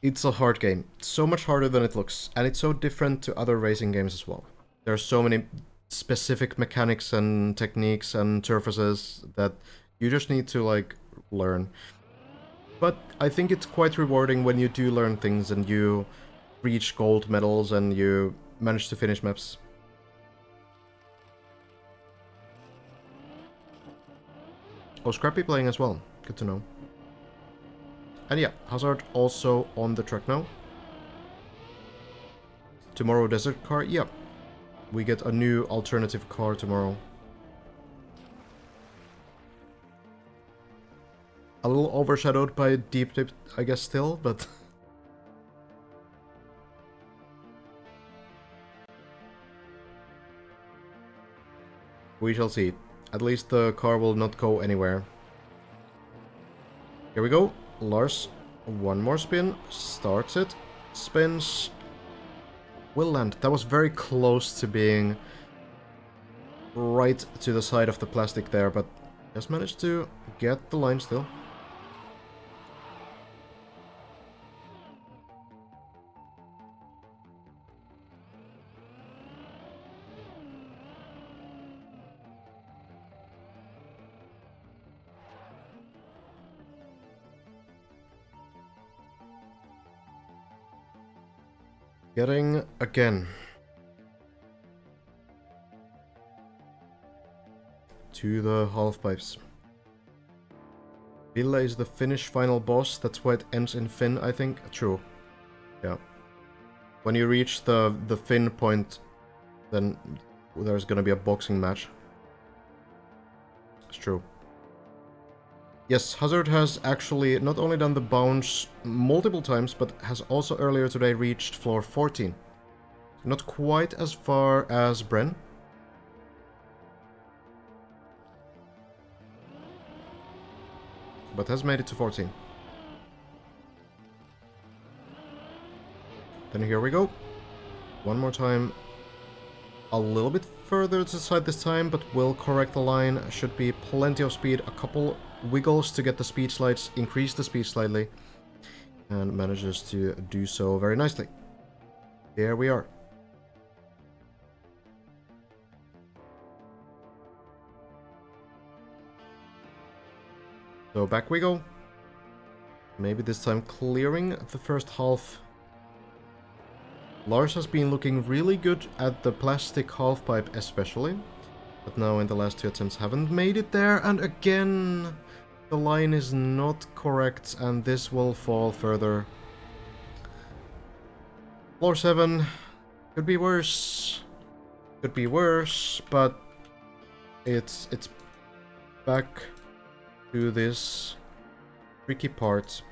S1: It's a hard game. So much harder than it looks. And it's so different to other racing games as well. There are so many specific mechanics and techniques and surfaces that you just need to, like, learn. But I think it's quite rewarding when you do learn things and you reach gold medals and you manage to finish maps. Oh, Scrappy playing as well. Good to know. And yeah, Hazard also on the track now. Tomorrow desert car, yeah. We get a new alternative car tomorrow. A little overshadowed by Deep Dip, I guess still, but... we shall see. At least the car will not go anywhere. Here we go. Lars, one more spin. Starts it. Spins. Will land. That was very close to being right to the side of the plastic there, but just managed to get the line still. Getting again to the half pipes. Villa is the Finnish final boss, that's why it ends in Finn, I think. True. Yeah. When you reach the Finn point, then there's gonna be a boxing match. It's true. Yes, Hazard has actually not only done the bounce multiple times, but has also earlier today reached floor 14. Not quite as far as Bren. But has made it to 14. Then here we go. One more time. A little bit further to the side this time, but will correct the line. Should be plenty of speed. A couple wiggles to get the speed slides, increase the speed slightly, and manages to do so very nicely. There we are. So back we go. Maybe this time clearing the first half. Lars has been looking really good at the plastic halfpipe especially, but now in the last two attempts haven't made it there, and again the line is not correct and this will fall further. Floor 7 could be worse. Could be worse, but it's back to this tricky part.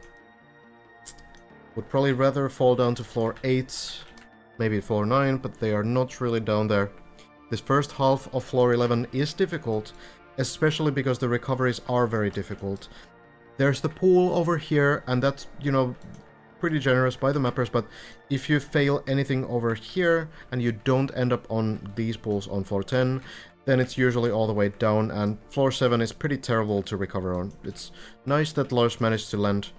S1: Would probably rather fall down to floor 8, maybe floor 9, but they are not really down there. This first half of floor 11 is difficult, especially because the recoveries are very difficult. There's the pool over here, and that's, you know, pretty generous by the mappers, but if you fail anything over here and you don't end up on these pools on floor 10, then it's usually all the way down, and floor 7 is pretty terrible to recover on. It's nice that Lars managed to land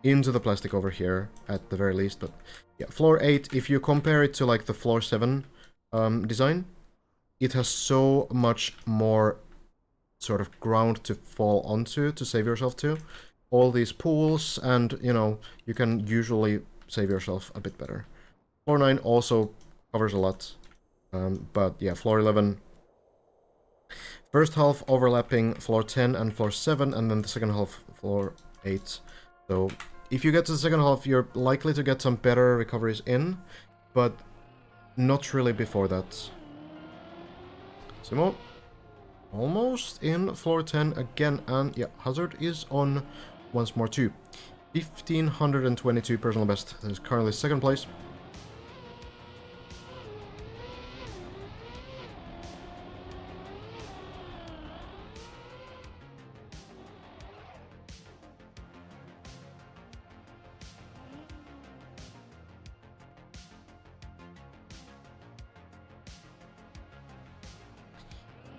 S1: into the plastic over here, at the very least, but yeah, floor 8, if you compare it to like the floor 7 design, it has so much more sort of ground to fall onto, to save yourself to. All these pools, and, you know, you can usually save yourself a bit better. Floor 9 also covers a lot, but yeah, floor 11... First half overlapping floor 10 and floor 7, and then the second half floor 8. So if you get to the second half, you're likely to get some better recoveries in, but not really before that. Simo, almost in floor 10 again, and yeah, Hazard is on once more too. 1522 personal best. That is currently second place.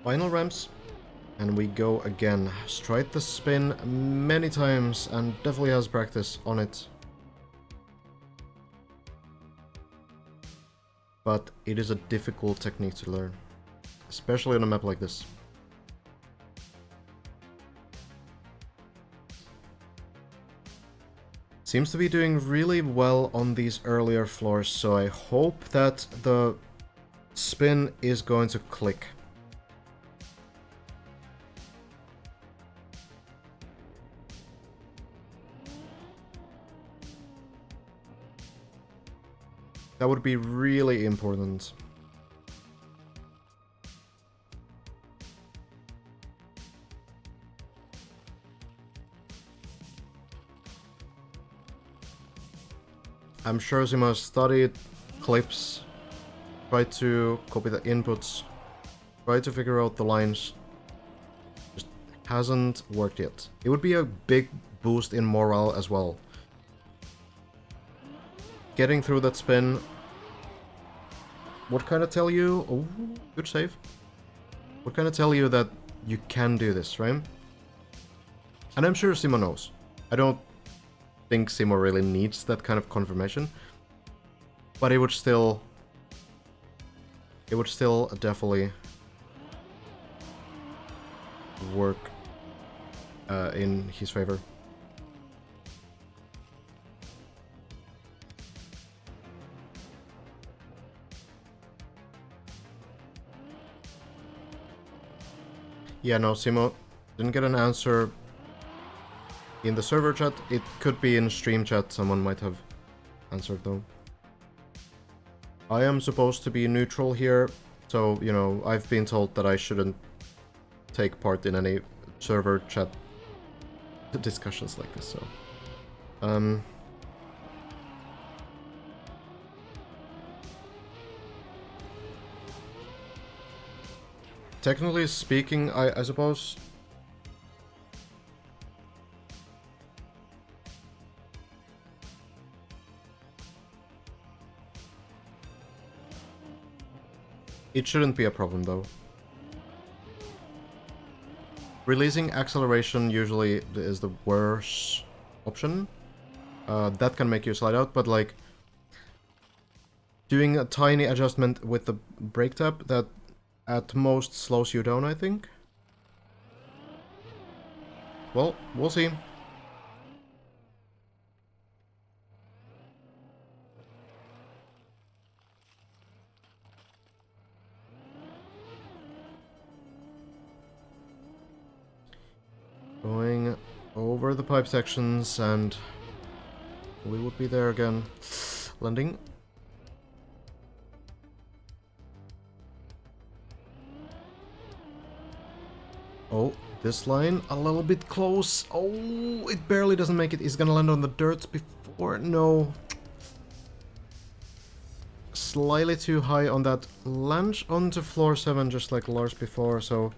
S1: Final ramps, and we go again. Tried the spin many times and definitely has practice on it. But it is a difficult technique to learn, especially on a map like this. Seems to be doing really well on these earlier floors, so I hope that the spin is going to click. That would be really important. I'm sure Zima studied clips, tried to copy the inputs, tried to figure out the lines. Just hasn't worked yet. It would be a big boost in morale as well. Getting through that spin would kind of tell you... Oh, good save. Would kind of tell you that you can do this, right? And I'm sure Simo knows. I don't think Simo really needs that kind of confirmation. But it would still... It would still definitely work in his favor. Yeah, no, Simo didn't get an answer in the server chat. It could be in stream chat, someone might have answered though. I am supposed to be neutral here, so, you know, I've been told that I shouldn't take part in any server chat discussions like this, so... Technically speaking, I suppose... It shouldn't be a problem, though. Releasing acceleration usually is the worst option. That can make you slide out, but like... Doing a tiny adjustment with the brake tap, that at most slows you down, I think. Well, we'll see. Going over the pipe sections, and we would be there again. Landing. Oh, this line a little bit close. Oh, it barely doesn't make it. He's gonna land on the dirt before. No. Slightly too high on that. Lunge onto floor 7 just like Lars before, so...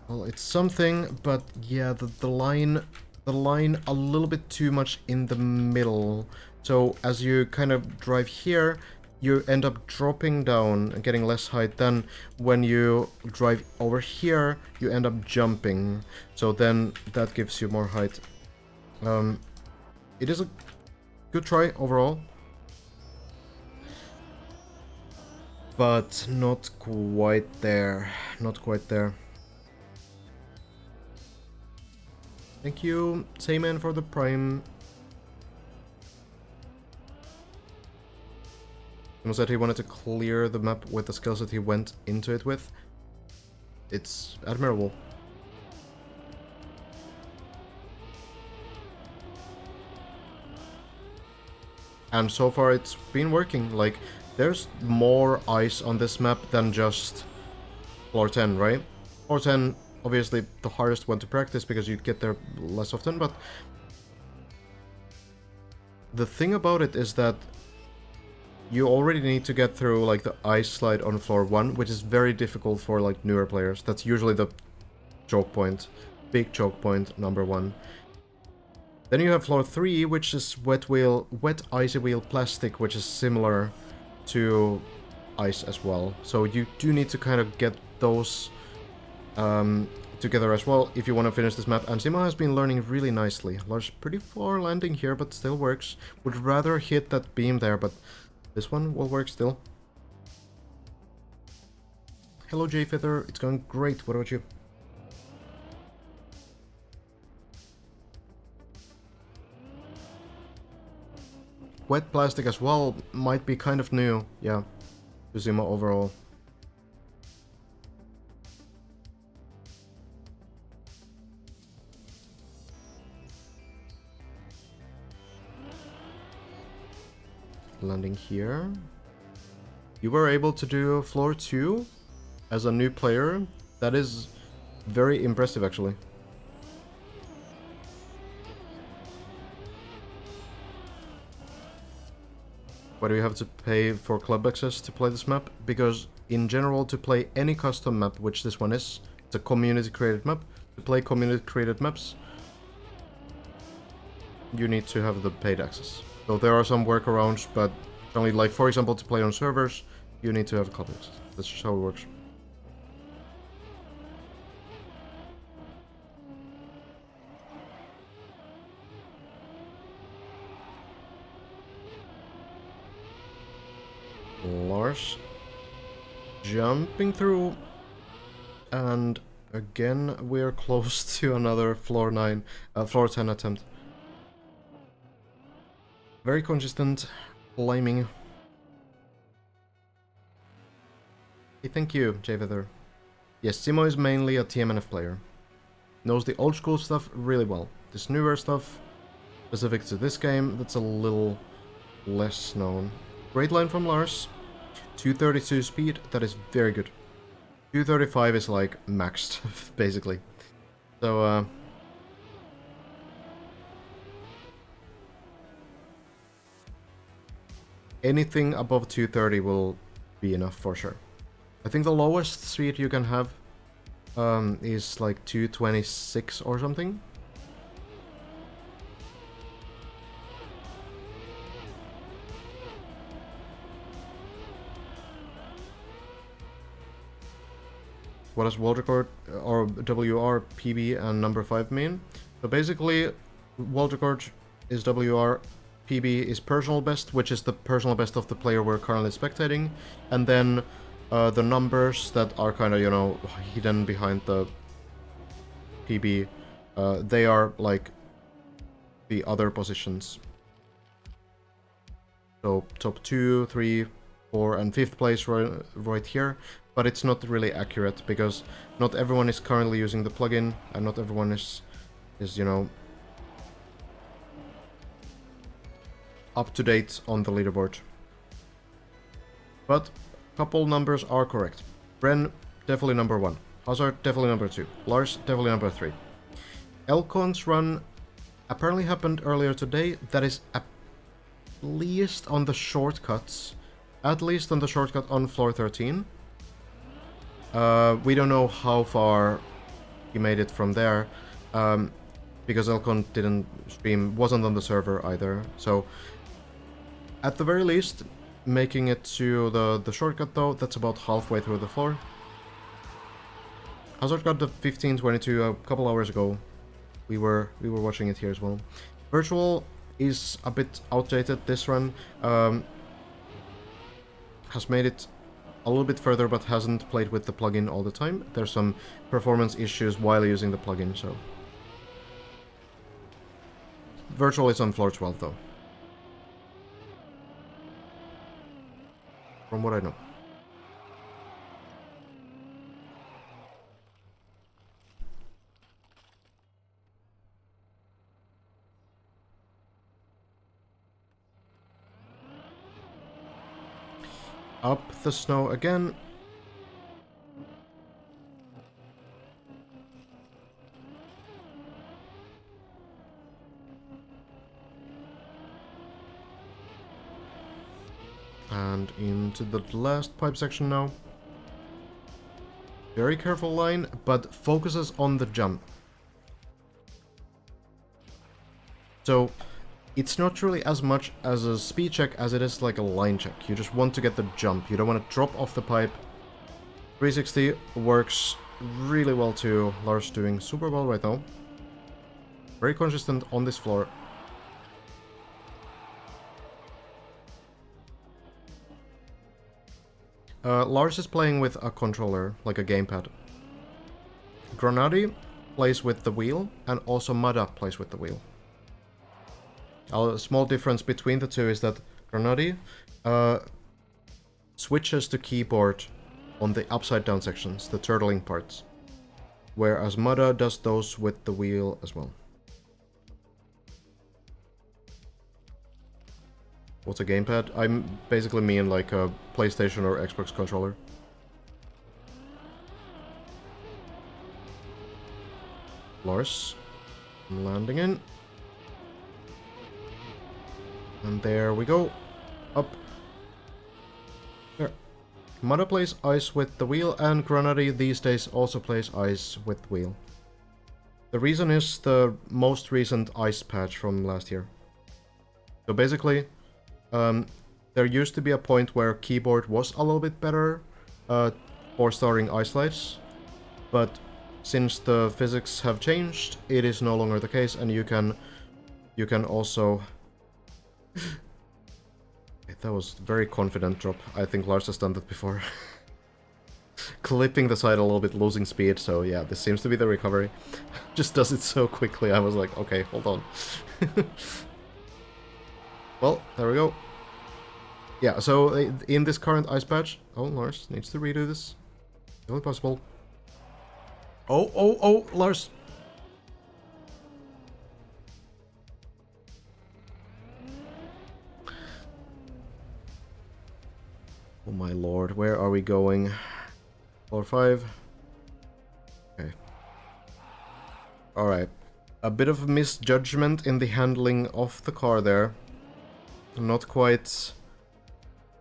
S1: Well, it's something, but yeah, the line a little bit too much in the middle. So as you kind of drive here, you end up dropping down and getting less height. Then when you drive over here, you end up jumping. So then that gives you more height. It is a good try overall. But not quite there. Not quite there. Thank you, Sayman, for the prime. He said he wanted to clear the map with the skills that he went into it with. It's admirable. And so far it's been working. Like, there's more ice on this map than just floor 10, right? Floor 10, obviously the hardest one to practice because you get there less often, but the thing about it is that you already need to get through like the ice slide on floor 1, which is very difficult for like newer players. That's usually the choke point, big choke point number 1. Then you have floor 3, which is wet icy wheel plastic, which is similar to ice as well. So you do need to kind of get those together as well if you want to finish this map. And Sima has been learning really nicely. Lars pretty far landing here, but still works. Would rather hit that beam there, but this one will work still. Hello J Feather, it's going great. What about you? Wet plastic as well might be kind of new, yeah, to Zima overall. Landing here. You were able to do floor 2 as a new player. That is very impressive, actually. Why do you have to pay for club access to play this map? Because in general, to play any custom map, which this one is, it's a community created map. To play community created maps, you need to have the paid access. So there are some workarounds, but only, like, for example, to play on servers, you need to have club access. That's just how it works. Lars jumping through, and again we're close to another floor 10 attempt. Very consistent climbing. Hey, thank you, J-Feather. Yes, Simo is mainly a TMNF player. Knows the old school stuff really well. this newer stuff, specific to this game, that's a little less known. Great line from Lars. 232 speed, that is very good. 235 is like maxed, basically. So, anything above 230 will be enough for sure. I think the lowest speed you can have is like 226 or something. What does world record or WR, PB, and number 5 mean? So basically, world record is WR, PB is personal best, which is the personal best of the player we're currently spectating, and then the numbers that are kind of, you know, hidden behind the PB, they are like the other positions. So top 2, 3, 4, and 5th place right here. But it's not really accurate because not everyone is currently using the plugin and not everyone is you know, up to date on the leaderboard. But a couple numbers are correct. Bren, definitely number 1. Hazard, definitely number 2. Lars, definitely number 3. Elkon's run apparently happened earlier today. That is at least on the shortcuts. At least on the shortcut on floor 13. We don't know how far he made it from there, because Elcon didn't stream, wasn't on the server either. So, at the very least, making it to the shortcut though, that's about halfway through the floor. Hazard got the 1522 a couple hours ago. We were watching it here as well. Virtual is a bit outdated this run. Has made it a little bit further, but hasn't played with the plugin all the time. There's some performance issues while using the plugin, so... Virtual is on floor 12, though. From what I know. Up the snow again. And into the last pipe section now. Very careful line, but focuses on the jump. So, it's not really as much as a speed check as it is like a line check. You just want to get the jump. You don't want to drop off the pipe. 360 works really well too. Lars doing super well right now. Very consistent on this floor. Lars is playing with a controller, like a gamepad. Granadi plays with the wheel, and also Mada plays with the wheel. A small difference between the two is that Granadi switches to keyboard on the upside down sections, the turtling parts, whereas Mada does those with the wheel as well. What's a gamepad? I basically mean like a PlayStation or Xbox controller. Lars, I'm landing in. And there we go. Up. There. Mada plays ice with the wheel, and Granadi these days also plays ice with wheel. The reason is the most recent ice patch from last year. So basically, there used to be a point where keyboard was a little bit better for starting ice lives, but since the physics have changed, it is no longer the case, and you can also... That was a very confident drop. I think Lars has done that before. Clipping the side a little bit, losing speed, so yeah, this seems to be the recovery. Just does it so quickly, I was like, okay, hold on. Well, there we go. Yeah, so in this current ice patch... Oh, Lars needs to redo this. Really possible. Oh, Lars! Oh my lord, where are we going? Floor 5. Okay. Alright. A bit of misjudgment in the handling of the car there. Not quite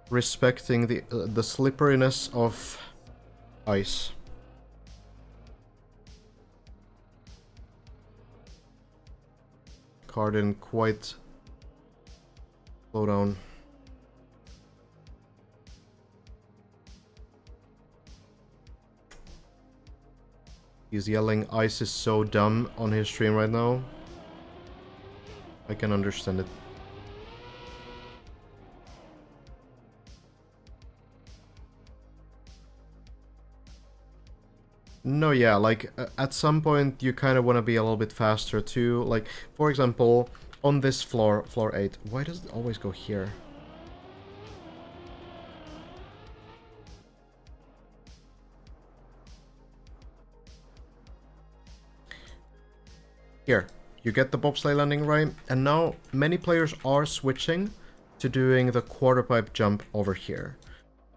S1: respecting the slipperiness of ice. Car didn't quite slow down. He's yelling, "Ice is so dumb" on his stream right now. I can understand it. No, yeah, like, at some point you kind of want to be a little bit faster too. Like, for example, on this floor, floor 8, why does it always go here? Here, you get the bobsleigh landing right, and now many players are switching to doing the quarter pipe jump over here.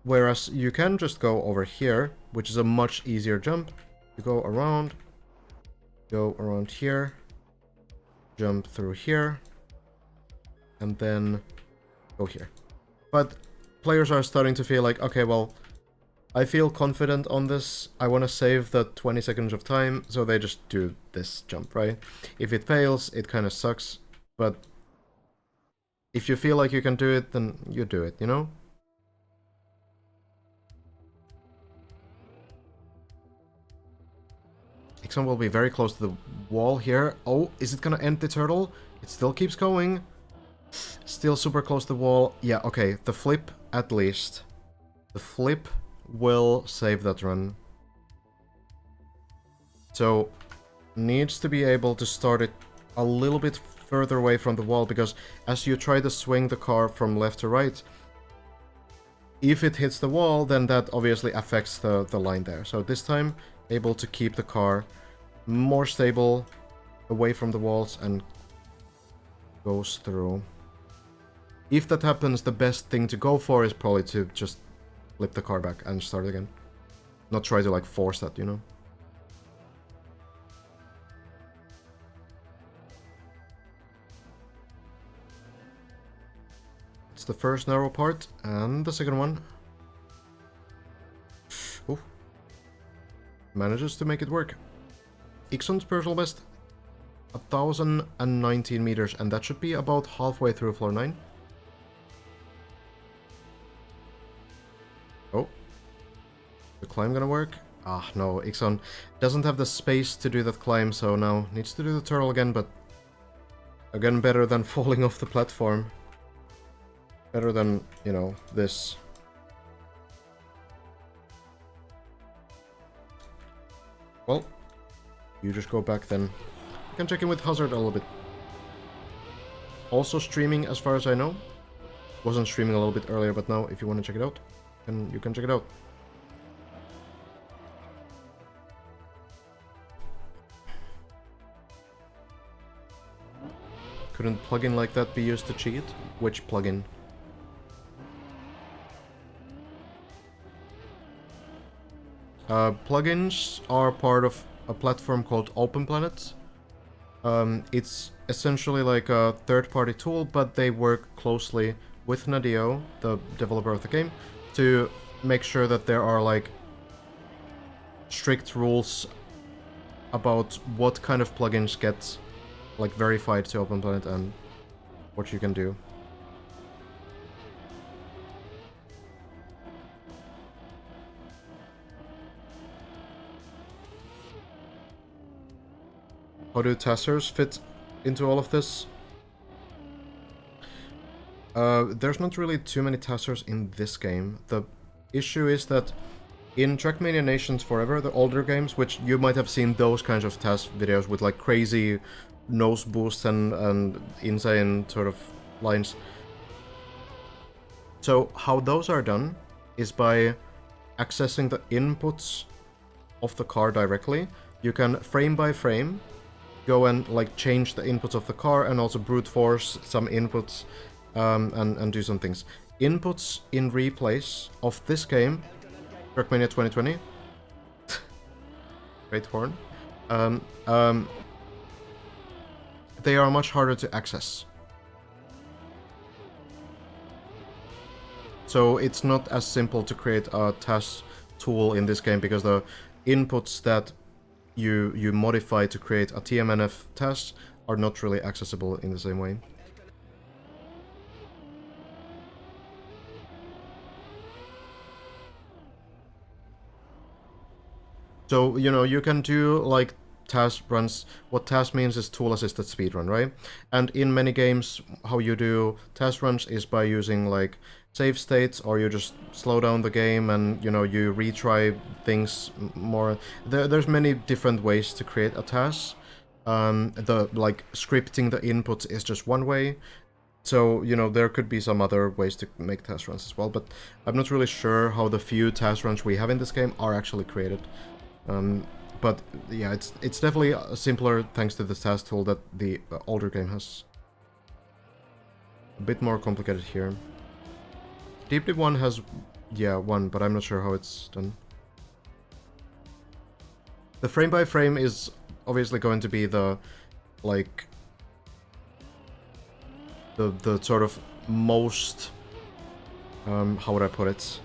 S1: Whereas you can just go over here, which is a much easier jump. You go around here, jump through here, and then go here. But players are starting to feel like, okay, well, I feel confident on this, I want to save the 20 seconds of time, so they just do this jump, right? If it fails, it kind of sucks, but if you feel like you can do it, then you do it, you know? Ixon will be very close to the wall here. Oh, is it gonna end the turtle? It still keeps going. Still super close to the wall. Yeah, okay, the flip at least. The flip will save that run. So, needs to be able to start it a little bit further away from the wall, because as you try to swing the car from left to right, if it hits the wall, then that obviously affects the line there. So this time, able to keep the car more stable, away from the walls, and goes through. If that happens, the best thing to go for is probably to just flip the car back and start again. Not try to like force that, you know? It's the first narrow part, and the second one. Ooh. Manages to make it work. Ixon's personal best, 1,019 meters, and that should be about halfway through floor 9. Oh. The climb gonna work? Ah, no, Ixon doesn't have the space to do that climb, so now needs to do the turtle again, but again, better than falling off the platform. Better than, you know, this. Well, you just go back then. You can check in with Hazard a little bit. Also streaming, as far as I know. Wasn't streaming a little bit earlier, but now if you want to check it out, then you can check it out. Couldn't plugin like that be used to cheat? Which plugin? Plugins are part of a platform called OpenPlanet. It's essentially like a third-party tool, but they work closely with Nadio, the developer of the game, to make sure that there are like strict rules about what kind of plugins get like verified to OpenPlanet and what you can do. How do testers fit into all of this? There's not really too many testers in this game. The issue is that in Trackmania Nations Forever, the older games, which you might have seen those kinds of test videos with like crazy nose boosts and insane sort of lines. So how those are done is by accessing the inputs of the car directly. You can frame by frame go and like change the inputs of the car and also brute force some inputs and do some things. Inputs in replays of this game, Trackmania 2020. Great horn. They are much harder to access. So it's not as simple to create a task tool in this game because the inputs that you modify to create a TMNF task are not really accessible in the same way. So, you know, you can do like task runs. What task means is tool assisted speedrun, right? And in many games, how you do task runs is by using like save states, or you just slow down the game and, you know, you retry things more. There's many different ways to create a task. The like scripting the inputs is just one way. So, you know, there could be some other ways to make task runs as well, but I'm not really sure how the few task runs we have in this game are actually created. But yeah, it's definitely simpler thanks to the task tool that the older game has. A bit more complicated here. Deep Deep 1 has, yeah, one, but I'm not sure how it's done. The frame by frame is obviously going to be the, like, the sort of most, how would I put it?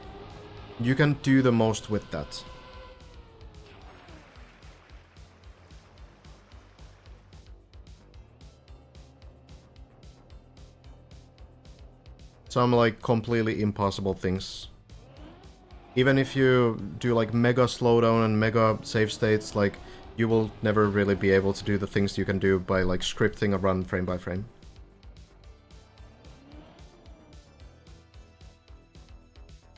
S1: You can do the most with that. Some like completely impossible things. Even if you do like mega slowdown and mega save states, like you will never really be able to do the things you can do by like scripting a run frame by frame.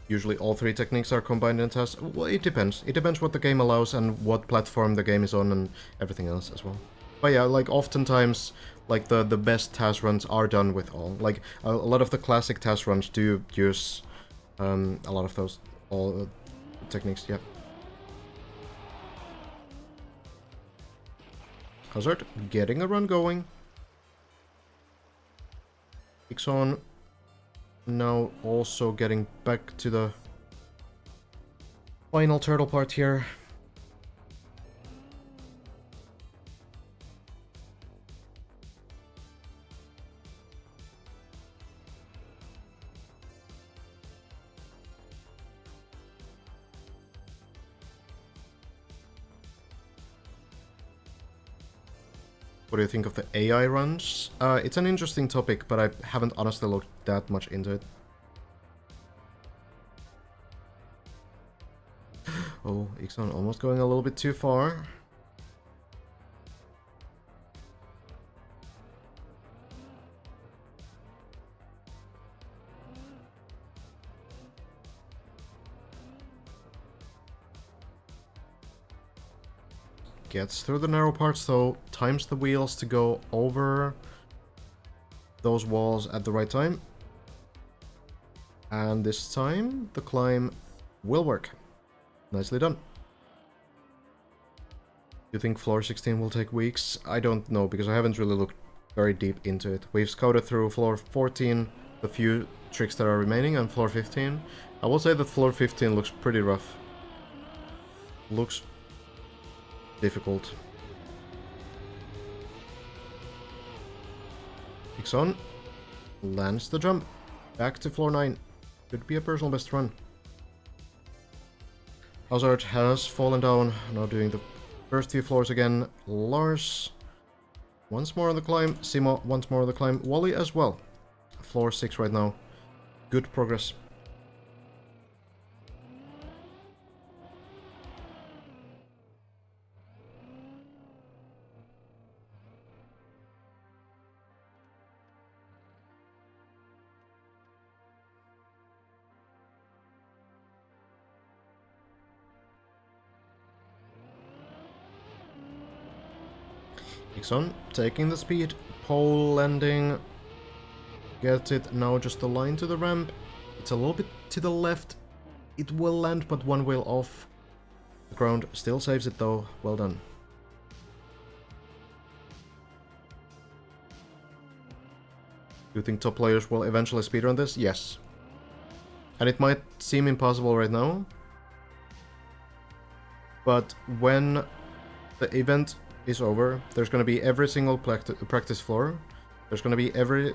S1: Usually all three techniques are combined in a task. Well, it depends. It depends what the game allows and what platform the game is on and everything else as well. But yeah, like oftentimes, like the best task runs are done with all. Like a lot of the classic task runs do use a lot of those all techniques. Yeah. Hazard getting a run going. Ixon now also getting back to the final turtle part here. What do you think of the AI runs? It's an interesting topic, but I haven't honestly looked that much into it. Oh, Ixon almost going a little bit too far. Gets through the narrow parts though, times the wheels to go over those walls at the right time. And this time, the climb will work. Nicely done. You think floor 16 will take weeks? I don't know, because I haven't really looked very deep into it. We've scouted through floor 14, the few tricks that are remaining, and floor 15. I will say that floor 15 looks pretty rough. Looks difficult. Ixon lands the jump. Back to floor 9. Could be a personal best run. Hazard has fallen down. Now doing the first few floors again. Lars once more on the climb. Simo once more on the climb. Wally as well. Floor 6 right now. Good progress. Ixon taking the speed, pole landing, gets it, now just a line to the ramp, it's a little bit to the left, it will land but one wheel off, the ground still saves it though, well done. Do you think top players will eventually speedrun this? Yes. And it might seem impossible right now, but when the event is over, there's going to be every single practice floor. There's going to be every,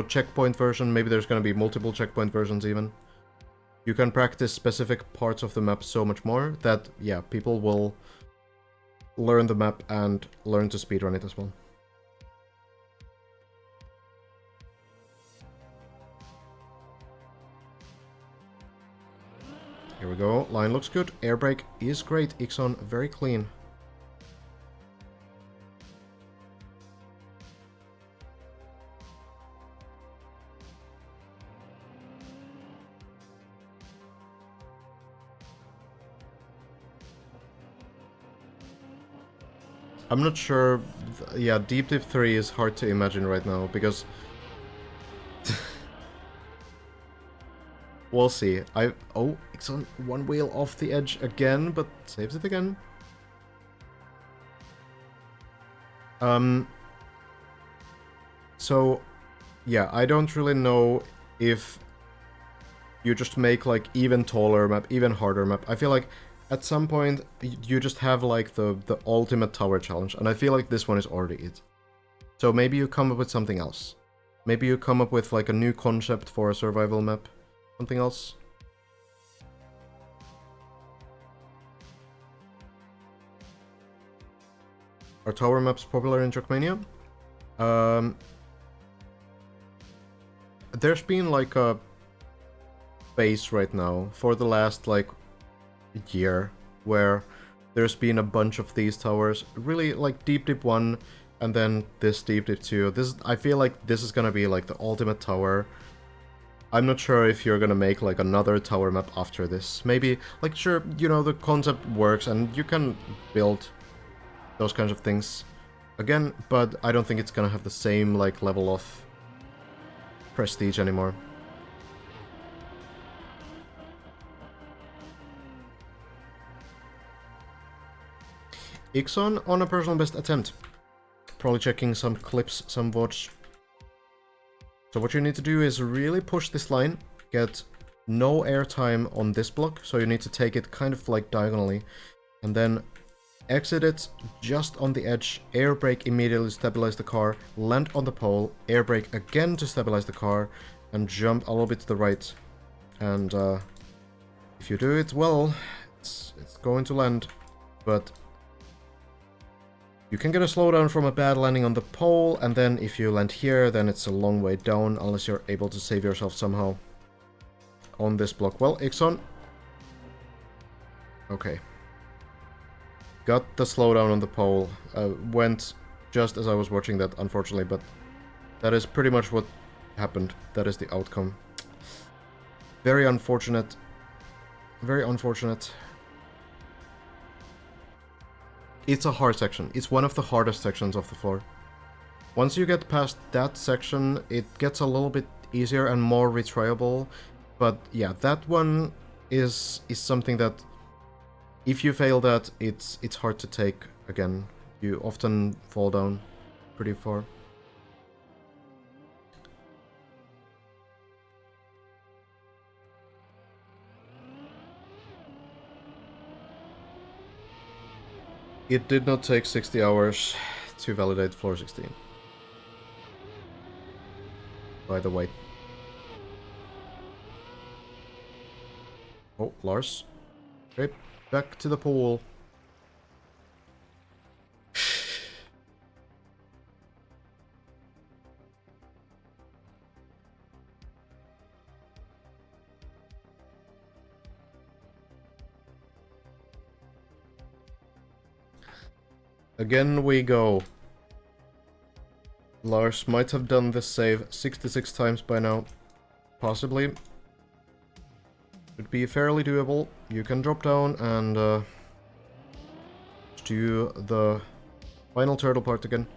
S1: checkpoint version. Maybe there's going to be multiple checkpoint versions even. You can practice specific parts of the map so much more that, yeah, people will learn the map and learn to speedrun it as well. Here we go. Line looks good. Air brake is great. Ixon very clean. I'm not sure. Yeah, Deep Dip 3 is hard to imagine right now because we'll see. Oh, it's on one wheel off the edge again, but saves it again. So, yeah, I don't really know if you just make like even taller map, even harder map. I feel like at some point you just have like the ultimate tower challenge, and I feel like this one is already it. So maybe you come up with something else. Maybe you come up with like a new concept for a survival map. Something else. Are tower maps popular in Trackmania? There's been like a phase right now for the last like year where there's been a bunch of these towers. Really like Deep Dip 1 and then this Deep Dip 2. I feel like this is gonna be like the ultimate tower. I'm not sure if you're gonna make like another tower map after this. Maybe, like, sure, the concept works and you can build those kinds of things again, but I don't think it's gonna have the same like level of prestige anymore. Ixon on a personal best attempt. Probably checking some clips, some VODs. So what you need to do is really push this line, get no airtime on this block, so you need to take it kind of like diagonally, and then exit it just on the edge, air brake immediately to stabilize the car, land on the pole, air brake again to stabilize the car, and jump a little bit to the right. And if you do it well, it's going to land, but you can get a slowdown from a bad landing on the pole, and then if you land here, then it's a long way down, unless you're able to save yourself somehow on this block. Well, Ixon. Okay. Got the slowdown on the pole. Went just as I was watching that, unfortunately, but that is pretty much what happened. That is the outcome. Very unfortunate. Very unfortunate. It's a hard section. It's one of the hardest sections of the floor. Once you get past that section, it gets a little bit easier and more retryable. But yeah, that one is something that if you fail that, it's hard to take again. You often fall down pretty far. It did not take 60 hours to validate floor 16. By the way. Oh, Lars. Straight back to the pool. Again we go. Lars might have done this save 66 times by now. Possibly. Should be fairly doable. You can drop down and do the final turtle part again.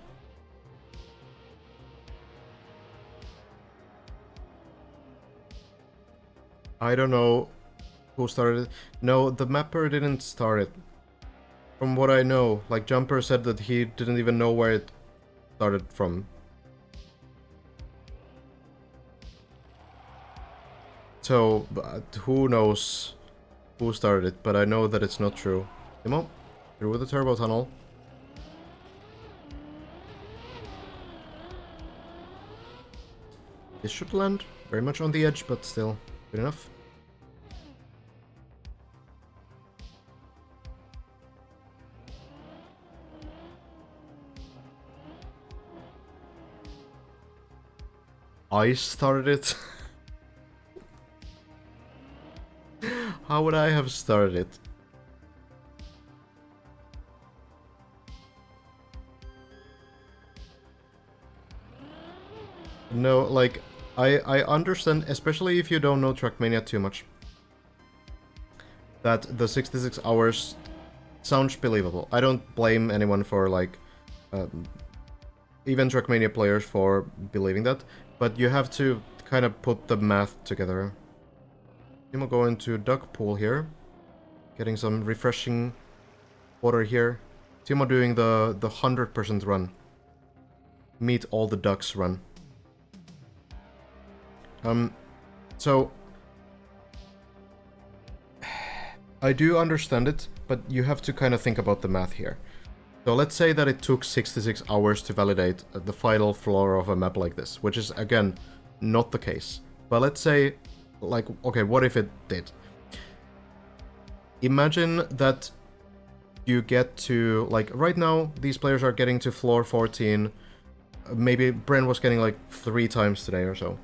S1: I don't know who started it. No, the mapper didn't start it. From what I know, like Jumper said that he didn't even know where it started from. So, who knows who started it, but I know that it's not true. Timo, through the turbo tunnel. This should land very much on the edge, but still good enough. I started it. How would I have started it? No, like, I understand, especially if you don't know Trackmania too much, that the 66 hours sounds believable. I don't blame anyone for, like, even Trackmania players for believing that, but you have to kind of put the math together. Timo going to duck pool here, getting some refreshing water here. Timo doing the 100% run. Meet all the ducks run. So I do understand it, but you have to kind of think about the math here. So let's say that it took 66 hours to validate the final floor of a map like this, which is, again, not the case. But let's say, like, okay, what if it did? Imagine that you get to, like, right now, these players are getting to floor 14. Maybe Bren was getting, like, 3 times today or so.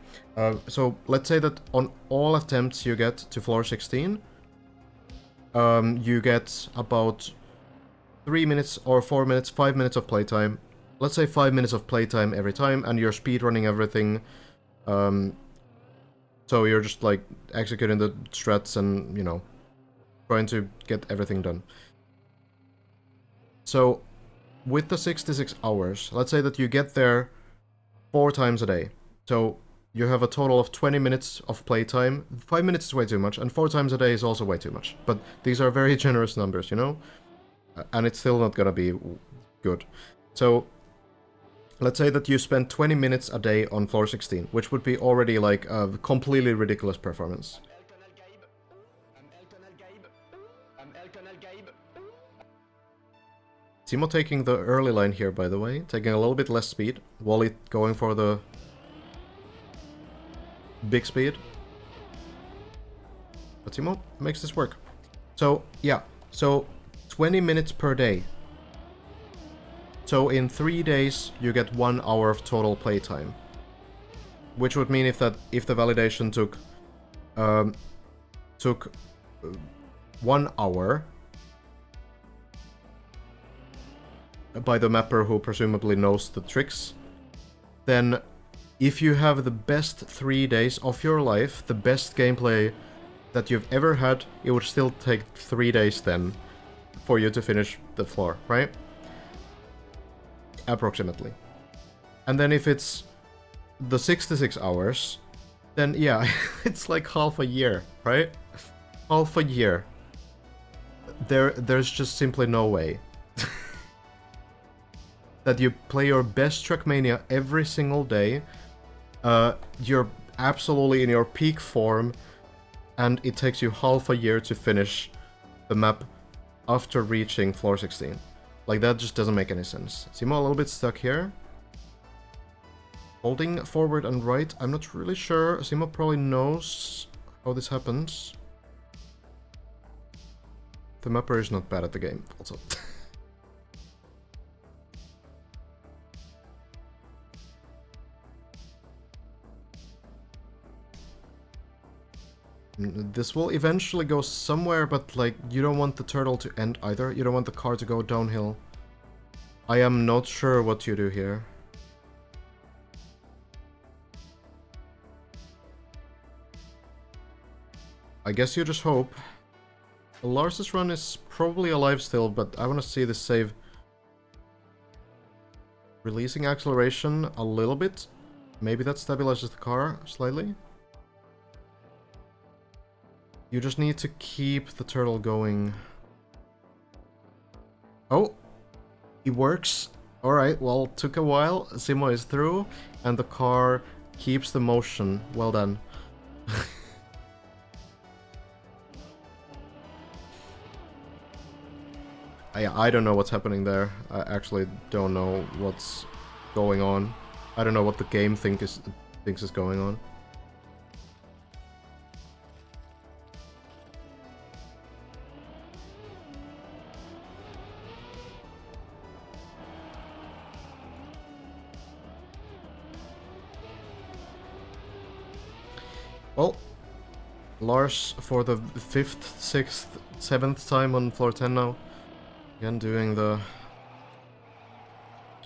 S1: So let's say that on all attempts you get to floor 16, you get about 3 minutes or 4 minutes, 5 minutes of playtime. Let's say 5 minutes of playtime every time, and you're speedrunning everything. So you're just, like, executing the strats and, you know, trying to get everything done. So, with the 66 hours, let's say that you get there 4 times a day. So, you have a total of 20 minutes of playtime. 5 minutes is way too much, and 4 times a day is also way too much. But these are very generous numbers, you know? And it's still not gonna be good. So, let's say that you spend 20 minutes a day on floor 16, which would be already like a completely ridiculous performance. Timo taking the early line here, by the way, taking a little bit less speed. Wally going for the big speed. But Timo makes this work. So, yeah. So, 20 minutes per day. So in 3 days, you get 1 hour of total playtime. Which would mean if the validation took 1 hour by the mapper who presumably knows the tricks, then if you have the best 3 days of your life, the best gameplay that you've ever had, it would still take 3 days then for you to finish the floor, right? Approximately. And then if it's the 66 hours, then yeah, it's like half a year, right? Half a year. There's just simply no way that you play your best Trackmania every single day, you're absolutely in your peak form, and it takes you half a year to finish the map after reaching floor 16. Like, that just doesn't make any sense. Simo a little bit stuck here. Holding forward and right, I'm not really sure. Simo probably knows how this happens. The mapper is not bad at the game, also. This will eventually go somewhere, but, like, you don't want the turtle to end either. You don't want the car to go downhill. I am not sure what you do here. I guess you just hope. Lars's run is probably alive still, but I want to see this save. Releasing acceleration a little bit. Maybe that stabilizes the car slightly. You just need to keep the turtle going. Oh! It works. Alright, well, took a while. Simo is through, and the car keeps the motion. Well done. I don't know what's happening there. I actually don't know what's going on. I don't know what the game thinks is going on. Well, Lars for the 5th, 6th, 7th time on floor 10 now. Again doing the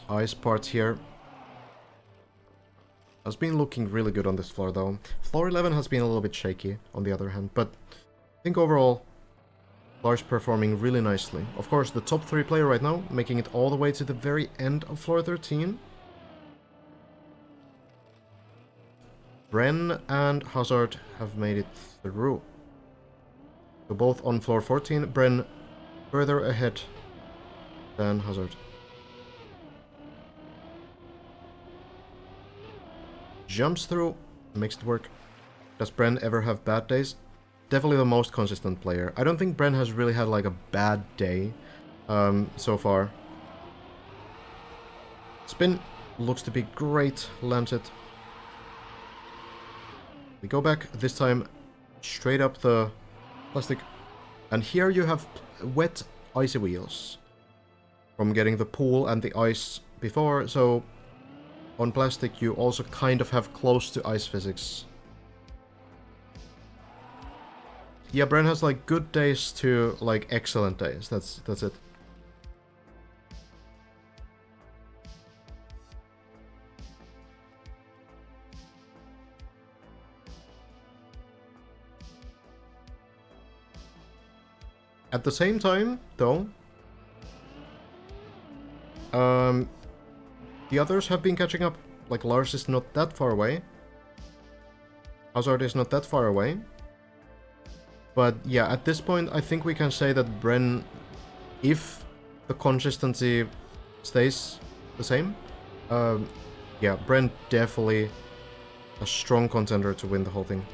S1: ice part here. Has been looking really good on this floor though. Floor 11 has been a little bit shaky on the other hand, but I think overall Lars performing really nicely. Of course, the top 3 player right now, making it all the way to the very end of floor 13. Bren and Hazard have made it through. So both on floor 14, Bren further ahead than Hazard. Jumps through, makes it work. Does Bren ever have bad days? Definitely the most consistent player. I don't think Bren has really had like a bad day so far. Spin looks to be great, lands it. We go back, this time straight up the plastic. And here you have wet, icy wheels. From getting the pool and the ice before, so on plastic you also kind of have close to ice physics. Yeah, Bren has like good days to like excellent days, that's it. At the same time, though, the others have been catching up. Like, Lars is not that far away. Hazard is not that far away. But yeah, at this point, I think we can say that Bren, if the consistency stays the same, yeah, Bren definitely a strong contender to win the whole thing.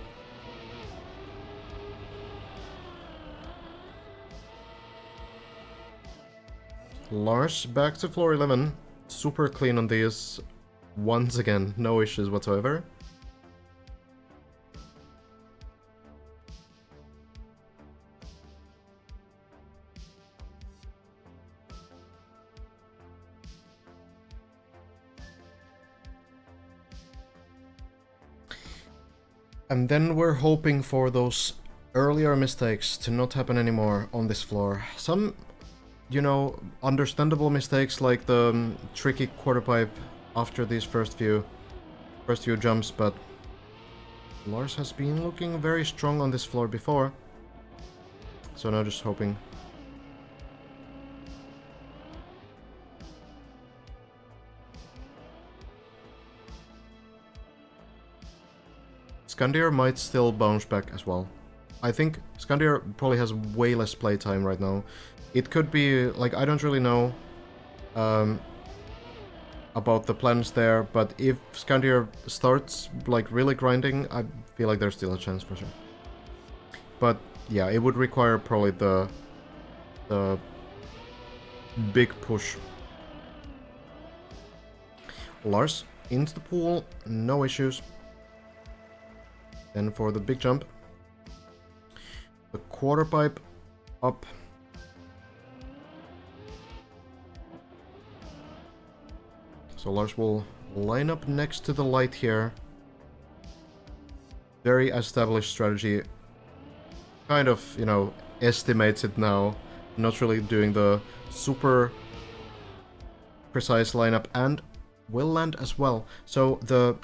S1: Lars back to floor 11. Super clean on these. Once again, no issues whatsoever. And then we're hoping for those earlier mistakes to not happen anymore on this floor. Some, you know, understandable mistakes like the tricky quarter pipe after these first few jumps, but Lars has been looking very strong on this floor before. So now just hoping. Skandir might still bounce back as well. I think Skandir probably has way less playtime right now. It could be, like, I don't really know about the plans there, but if Skandir starts, like, really grinding, I feel like there's still a chance for sure. But, yeah, it would require probably the big push. Lars into the pool, no issues. Then for the big jump, the quarter pipe up. So Lars will line up next to the light here. Very established strategy. Kind of, you know, estimates it now. Not really doing the super precise lineup, and will land as well. So the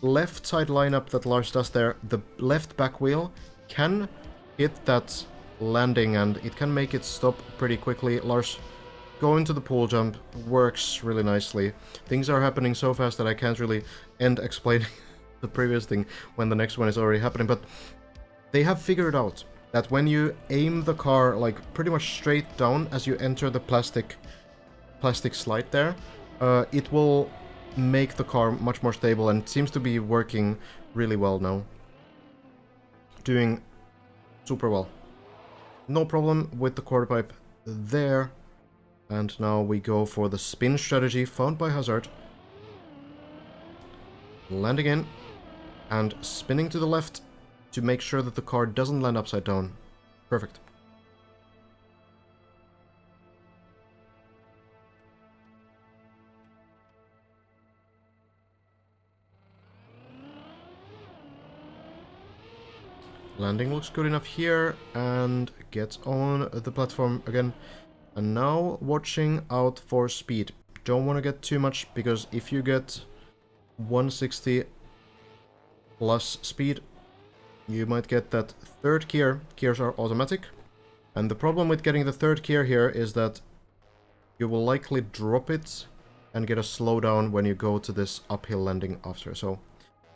S1: left side lineup that Lars does there, the left back wheel can hit that landing and it can make it stop pretty quickly. Lars going to the pool jump works really nicely. Things are happening so fast that I can't really end explaining the previous thing when the next one is already happening, but they have figured out that when you aim the car like pretty much straight down as you enter the plastic slide there, it will make the car much more stable, and it seems to be working really well now. Doing super well. No problem with the quarter pipe there. And now we go for the spin strategy found by Hazard. Landing in and spinning to the left to make sure that the car doesn't land upside down. Perfect. Landing looks good enough here and gets on the platform again. And now watching out for speed. Don't want to get too much because if you get 160 plus speed, you might get that third gear. Gears are automatic. And the problem with getting the third gear here is that you will likely drop it and get a slowdown when you go to this uphill landing after. So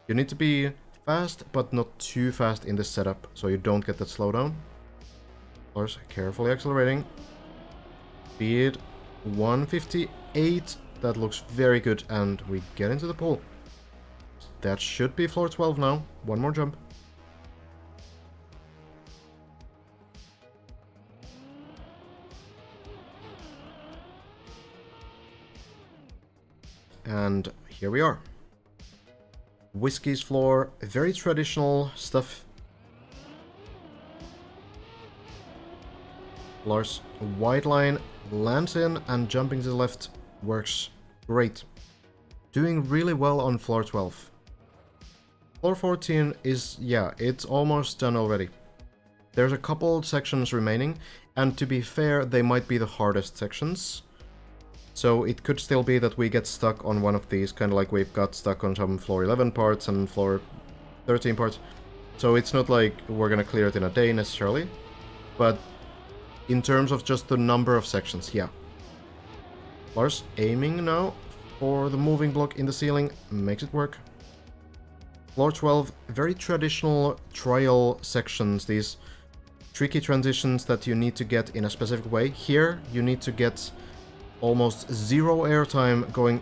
S1: you need to be fast, but not too fast in this setup, so you don't get that slowdown. Of course, carefully accelerating. Speed 158. That looks very good, and we get into the pool. That should be floor 12 now. One more jump. And here we are. Whiskey's floor, very traditional stuff. Lars, wide line, lands in and jumping to the left works great. Doing really well on floor 12. Floor 14 is, yeah, it's almost done already. There's a couple sections remaining, and to be fair, they might be the hardest sections. So it could still be that we get stuck on one of these, kind of like we've got stuck on some floor 11 parts and floor 13 parts. So it's not like we're gonna clear it in a day necessarily, but in terms of just the number of sections, yeah. Lars aiming now for the moving block in the ceiling, makes it work. Floor 12, very traditional trial sections, these tricky transitions that you need to get in a specific way. Here, you need to get almost zero airtime going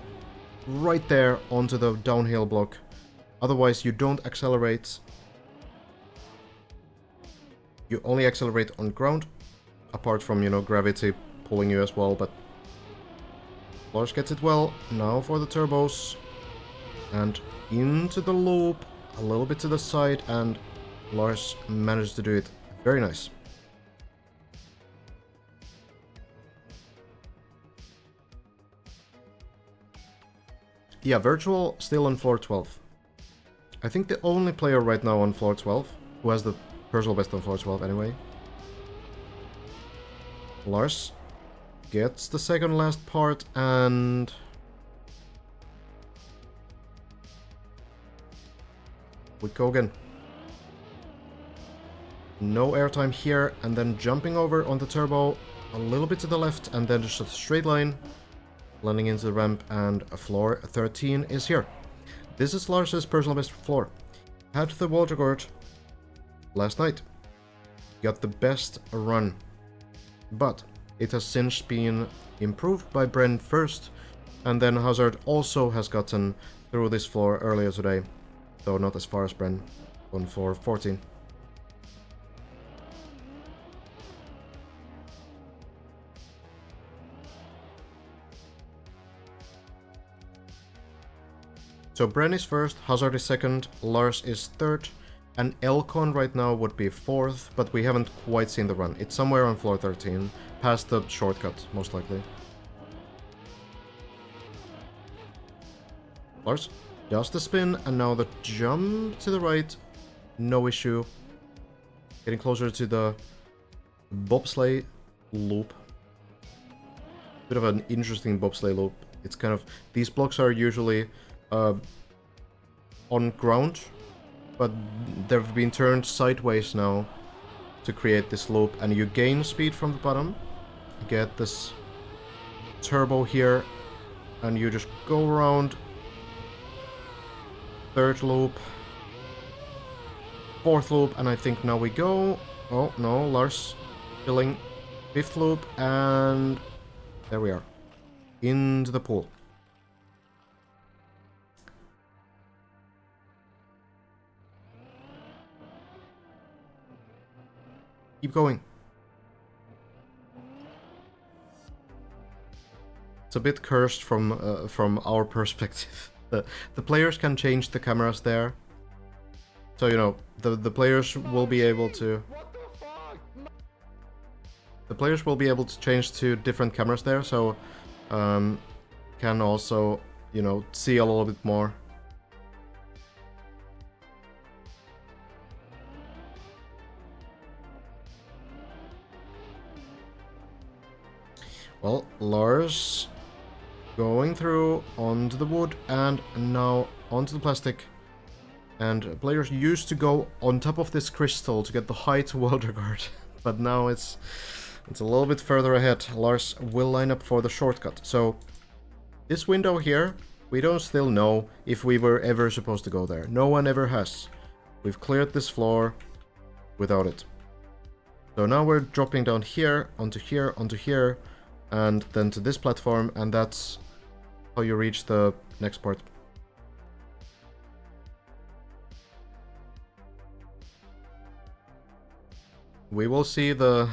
S1: right there onto the downhill block. Otherwise, you don't accelerate. You only accelerate on ground, apart from, you know, gravity pulling you as well, but Lars gets it well. Now for the turbos. And into the loop, a little bit to the side, and Lars managed to do it. Very nice. Yeah, Virtual still on floor 12. I think the only player right now on floor 12, who has the personal best on floor 12 anyway. Lars gets the second last part and... we go again. No airtime here, and then jumping over on the turbo a little bit to the left, and then just a straight line. Landing into the ramp, and floor 13 is here. This is Lars's personal best floor. Had the wall record last night. Got the best run. But it has since been improved by Bren first, and then Hazard also has gotten through this floor earlier today, though not as far as Bren on floor 14. So Bren is first, Hazard is second, Lars is third, and Elcon right now would be fourth, but we haven't quite seen the run. It's somewhere on floor 13, past the shortcut, most likely. Lars does the spin, and now the jump to the right, no issue. Getting closer to the bobsleigh loop. Bit of an interesting bobsleigh loop. It's kind of, these blocks are usually on ground, but they've been turned sideways now to create this loop, and you gain speed from the bottom. You get this turbo here, and you just go around. Third loop, fourth loop, and I think now we go. Oh no, Lars filling. Fifth loop, and there we are. Into the pool. Keep going. It's a bit cursed from our perspective. The players can change the cameras there. So, you know, the players will be able to... The players will be able to change to different cameras there, so can also, you know, see a little bit more. Well, Lars going through onto the wood and now onto the plastic. And players used to go on top of this crystal to get the height welder guard, but now it's a little bit further ahead. Lars will line up for the shortcut. So this window here, we don't still know if we were ever supposed to go there. No one ever has. We've cleared this floor without it. So now we're dropping down here, onto here, and then to this platform, and that's how you reach the next part. We will see the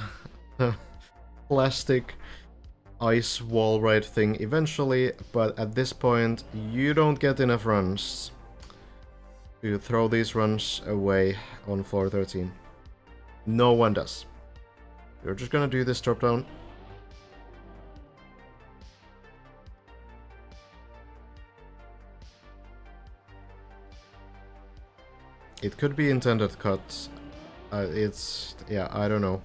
S1: plastic ice wall ride thing eventually, but at this point you don't get enough runs to throw these runs away on floor 13. No one does. You're just gonna do this drop down. It could be intended cuts. It's... yeah, I don't know.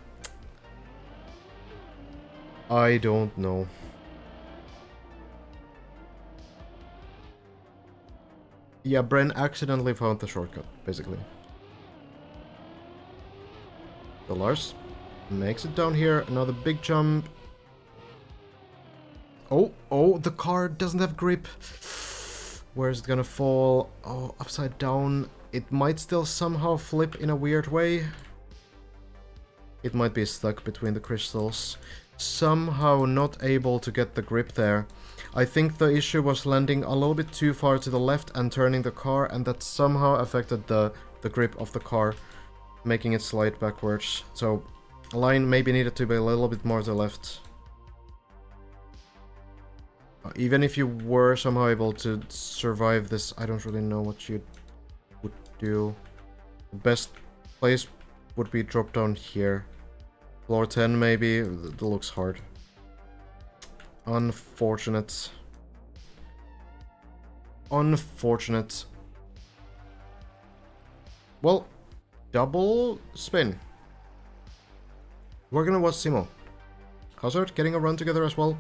S1: I don't know. Yeah, Bren accidentally found the shortcut, basically. So Lars makes it down here, another big jump. Oh, the car doesn't have grip. Where is it gonna fall? Oh, upside down. It might still somehow flip in a weird way. It might be stuck between the crystals. Somehow not able to get the grip there. I think the issue was landing a little bit too far to the left and turning the car, and that somehow affected the grip of the car, making it slide backwards. So, line maybe needed to be a little bit more to the left. Even if you were somehow able to survive this, I don't really know what you would do. The best place would be drop down here. Floor 10 maybe, it looks hard. Unfortunate. Unfortunate. Well, double spin. We're gonna watch Simo. Hazard getting a run together as well.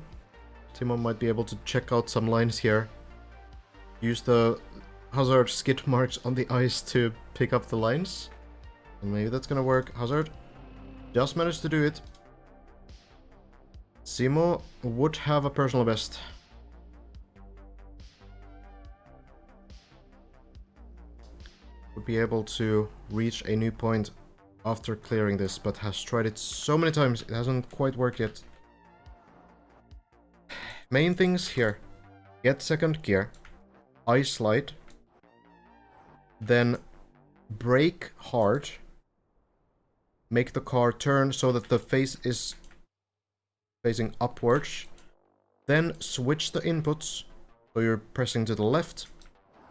S1: Simo might be able to check out some lines here. Use the Hazard skid marks on the ice to pick up the lines. And maybe that's gonna work. Hazard just managed to do it. Simo would have a personal best. Would be able to reach a new point after clearing this, but has tried it so many times, it hasn't quite worked yet. Main things here. Get second gear. Ice slide. Then brake hard. Make the car turn so that the face is facing upwards. Then switch the inputs. So you're pressing to the left.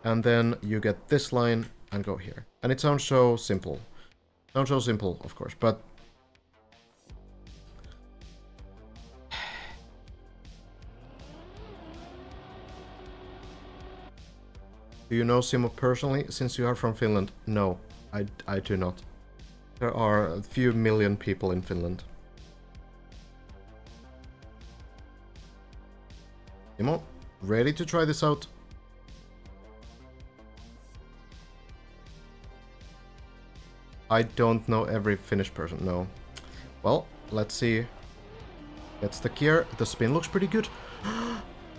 S1: And then you get this line and go here. And it sounds so simple. Sounds so simple, of course, but... Do you know Simo personally, since you are from Finland? No, I do not. There are a few million people in Finland. Simo, ready to try this out? I don't know every Finnish person, no. Well, let's see. Gets the gear, the spin looks pretty good.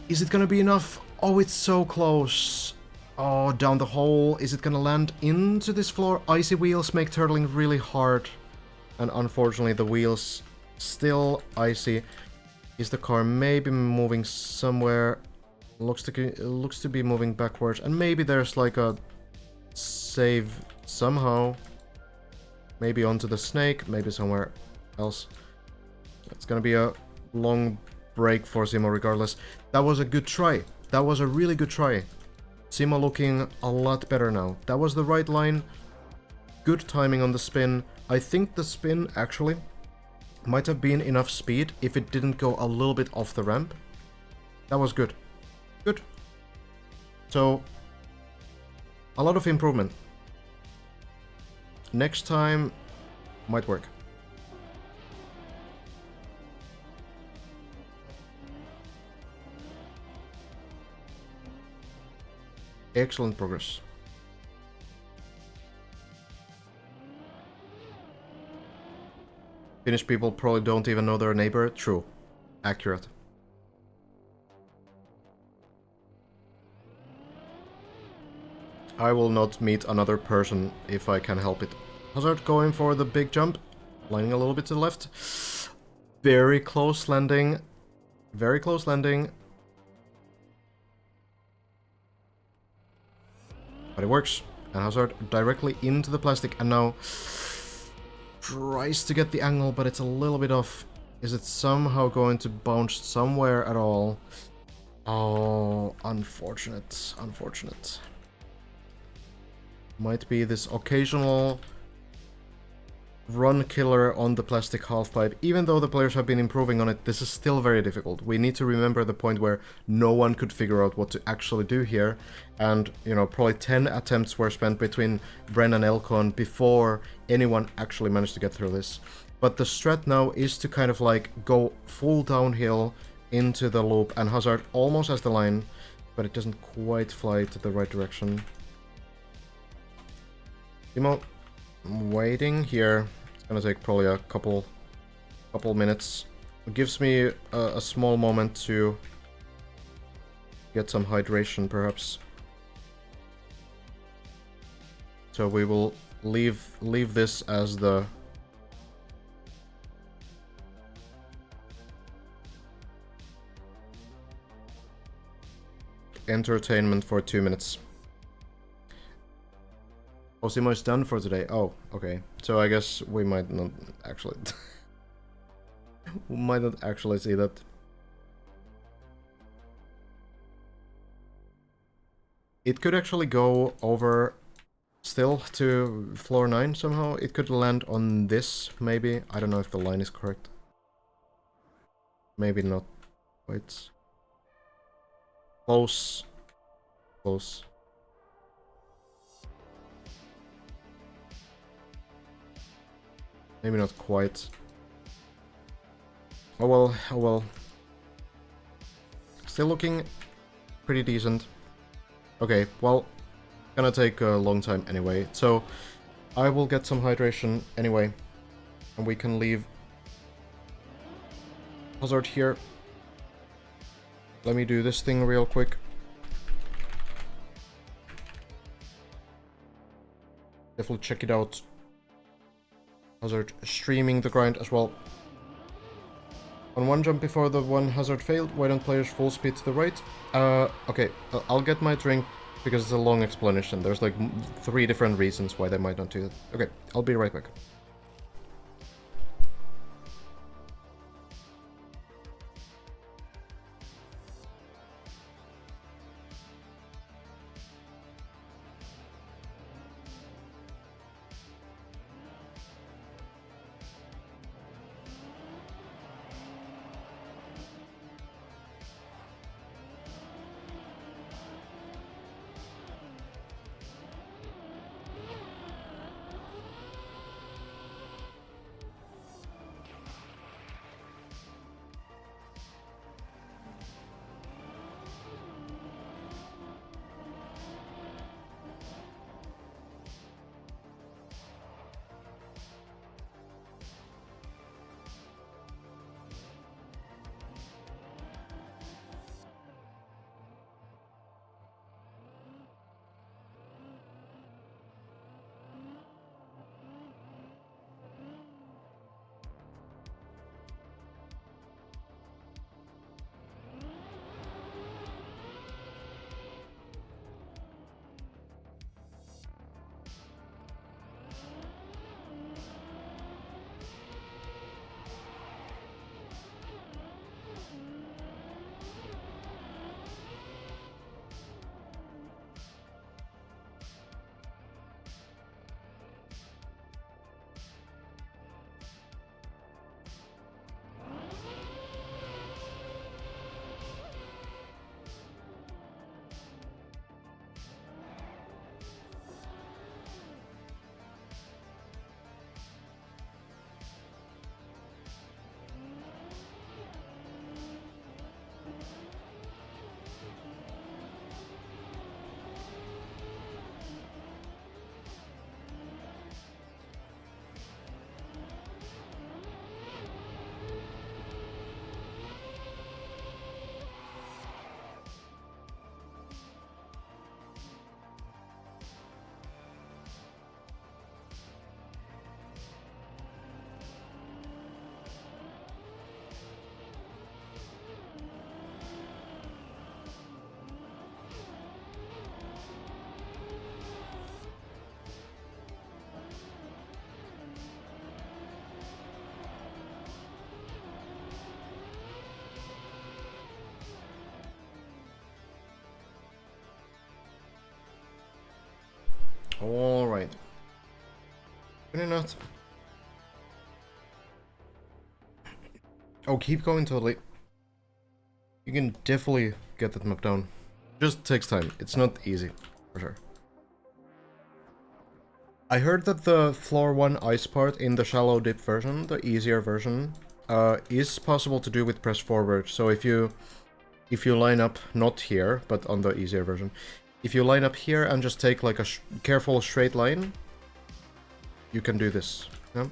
S1: Is it gonna be enough? Oh, it's so close. Oh, down the hole. Is it gonna land into this floor? Icy wheels make turtling really hard. And unfortunately the wheels still icy. Is the car maybe moving somewhere? Looks to be moving backwards. And maybe there's like a save somehow. Maybe onto the snake, maybe somewhere else. It's gonna be a long break for Simo regardless. That was a good try. That was a really good try. Simo looking a lot better now. That was the right line. Good timing on the spin. I think the spin actually might have been enough speed if it didn't go a little bit off the ramp. That was good. Good. So, a lot of improvement. Next time might work. Excellent progress. Finnish people probably don't even know their neighbor. True. Accurate. I will not meet another person if I can help it. Hazard going for the big jump. Lining a little bit to the left. Very close landing. Very close landing. But it works. And Hazard directly into the plastic and now tries to get the angle, but it's a little bit off. Is it somehow going to bounce somewhere at all? Oh, unfortunate. Unfortunate. Might be this occasional run killer on the plastic halfpipe. Even though the players have been improving on it, this is still very difficult. We need to remember the point where no one could figure out what to actually do here. And, you know, probably 10 attempts were spent between Bren and Elcon before anyone actually managed to get through this. But the strat now is to kind of like go full downhill into the loop, and Hazard almost has the line, but it doesn't quite fly to the right direction. Timo, I'm waiting here. It's gonna take probably a couple minutes. It gives me a small moment to get some hydration, perhaps. So we will leave this as the entertainment for 2 minutes. Osimo is done for today. Oh, okay. So I guess we might not actually... we might not actually see that. It could actually go over still to floor 9 somehow. It could land on this, maybe. I don't know if the line is correct. Maybe not. Wait. Close. Close. Maybe not quite. Oh well, oh well. Still looking pretty decent. Okay, well, gonna take a long time anyway, so I will get some hydration anyway, and we can leave Hazard here. Let me do this thing real quick. Definitely check it out. Hazard streaming the grind as well. On one jump before the one Hazard failed, why don't players full speed to the right? Okay, I'll get my drink because it's a long explanation. There's like 3 different reasons why they might not do that. Okay, I'll be right back. Alright. Can I not? Oh, keep going totally. You can definitely get that map down. Just takes time. It's not easy, for sure. I heard that the floor 1 ice part in the shallow dip version, the easier version, is possible to do with press forward. So if you line up, not here, but on the easier version, if you line up here and just take like a careful straight line, you can do this. Yeah?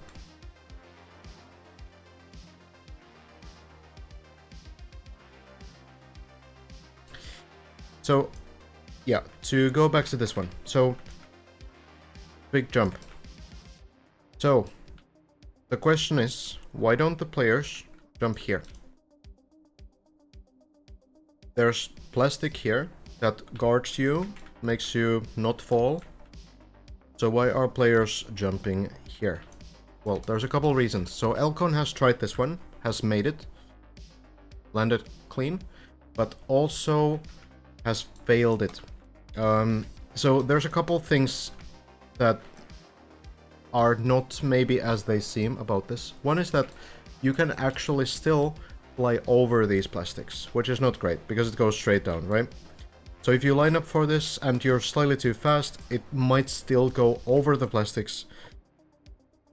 S1: So, yeah, to go back to this one. So, big jump. So, the question is, why don't the players jump here? There's plastic here that guards you, makes you not fall. So why are players jumping here? Well, there's a couple reasons. So Elcon has tried this one, has made it, landed clean, but also has failed it. So there's a couple things that are not maybe as they seem about this. One is that you can actually still fly over these plastics, which is not great because it goes straight down, right? So if you line up for this and you're slightly too fast, it might still go over the plastics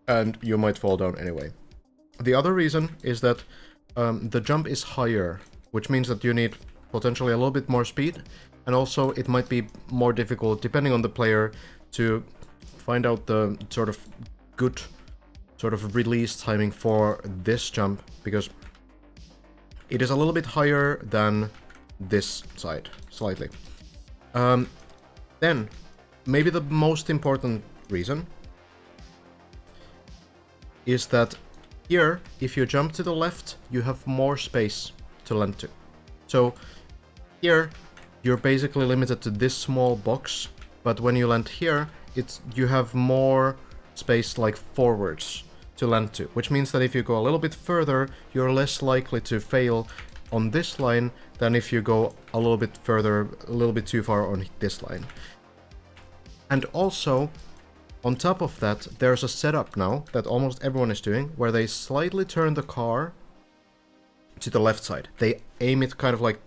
S1: and you might fall down anyway. The other reason is that the jump is higher, which means that you need potentially a little bit more speed, and also it might be more difficult, depending on the player, to find out the sort of good sort of release timing for this jump, because it is a little bit higher than this side, slightly. Then, maybe the most important reason is that here, if you jump to the left, you have more space to land to. So here, you're basically limited to this small box, but when you land here, you have more space like forwards to land to, which means that if you go a little bit further, you're less likely to fail on this line than if you go a little bit further, a little bit too far on this line. And also, on top of that, there's a setup now that almost everyone is doing, where they slightly turn the car to the left side. They aim it kind of like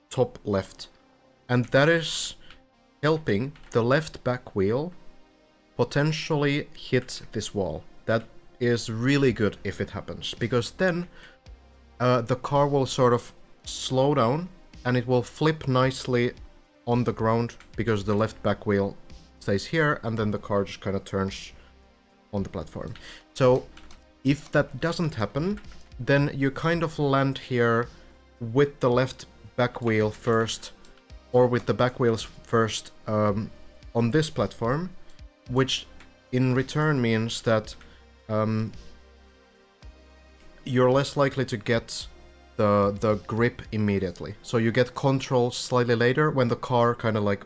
S1: top left. And that is helping the left back wheel potentially hit this wall. That is really good if it happens, because then the car will sort of slow down and it will flip nicely on the ground because the left back wheel stays here and then the car just kind of turns on the platform. So if that doesn't happen, then you kind of land here with the left back wheel first, or with the back wheels first on this platform, which in return means that you're less likely to get the grip immediately. So you get control slightly later when the car kind of like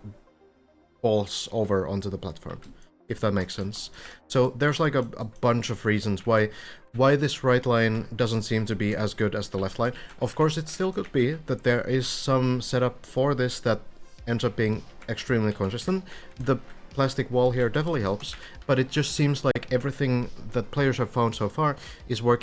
S1: falls over onto the platform, if that makes sense. So there's like a bunch of reasons why this right line doesn't seem to be as good as the left line. Of course, it still could be that there is some setup for this that ends up being extremely consistent. The plastic wall here definitely helps, but it just seems like everything that players have found so far is working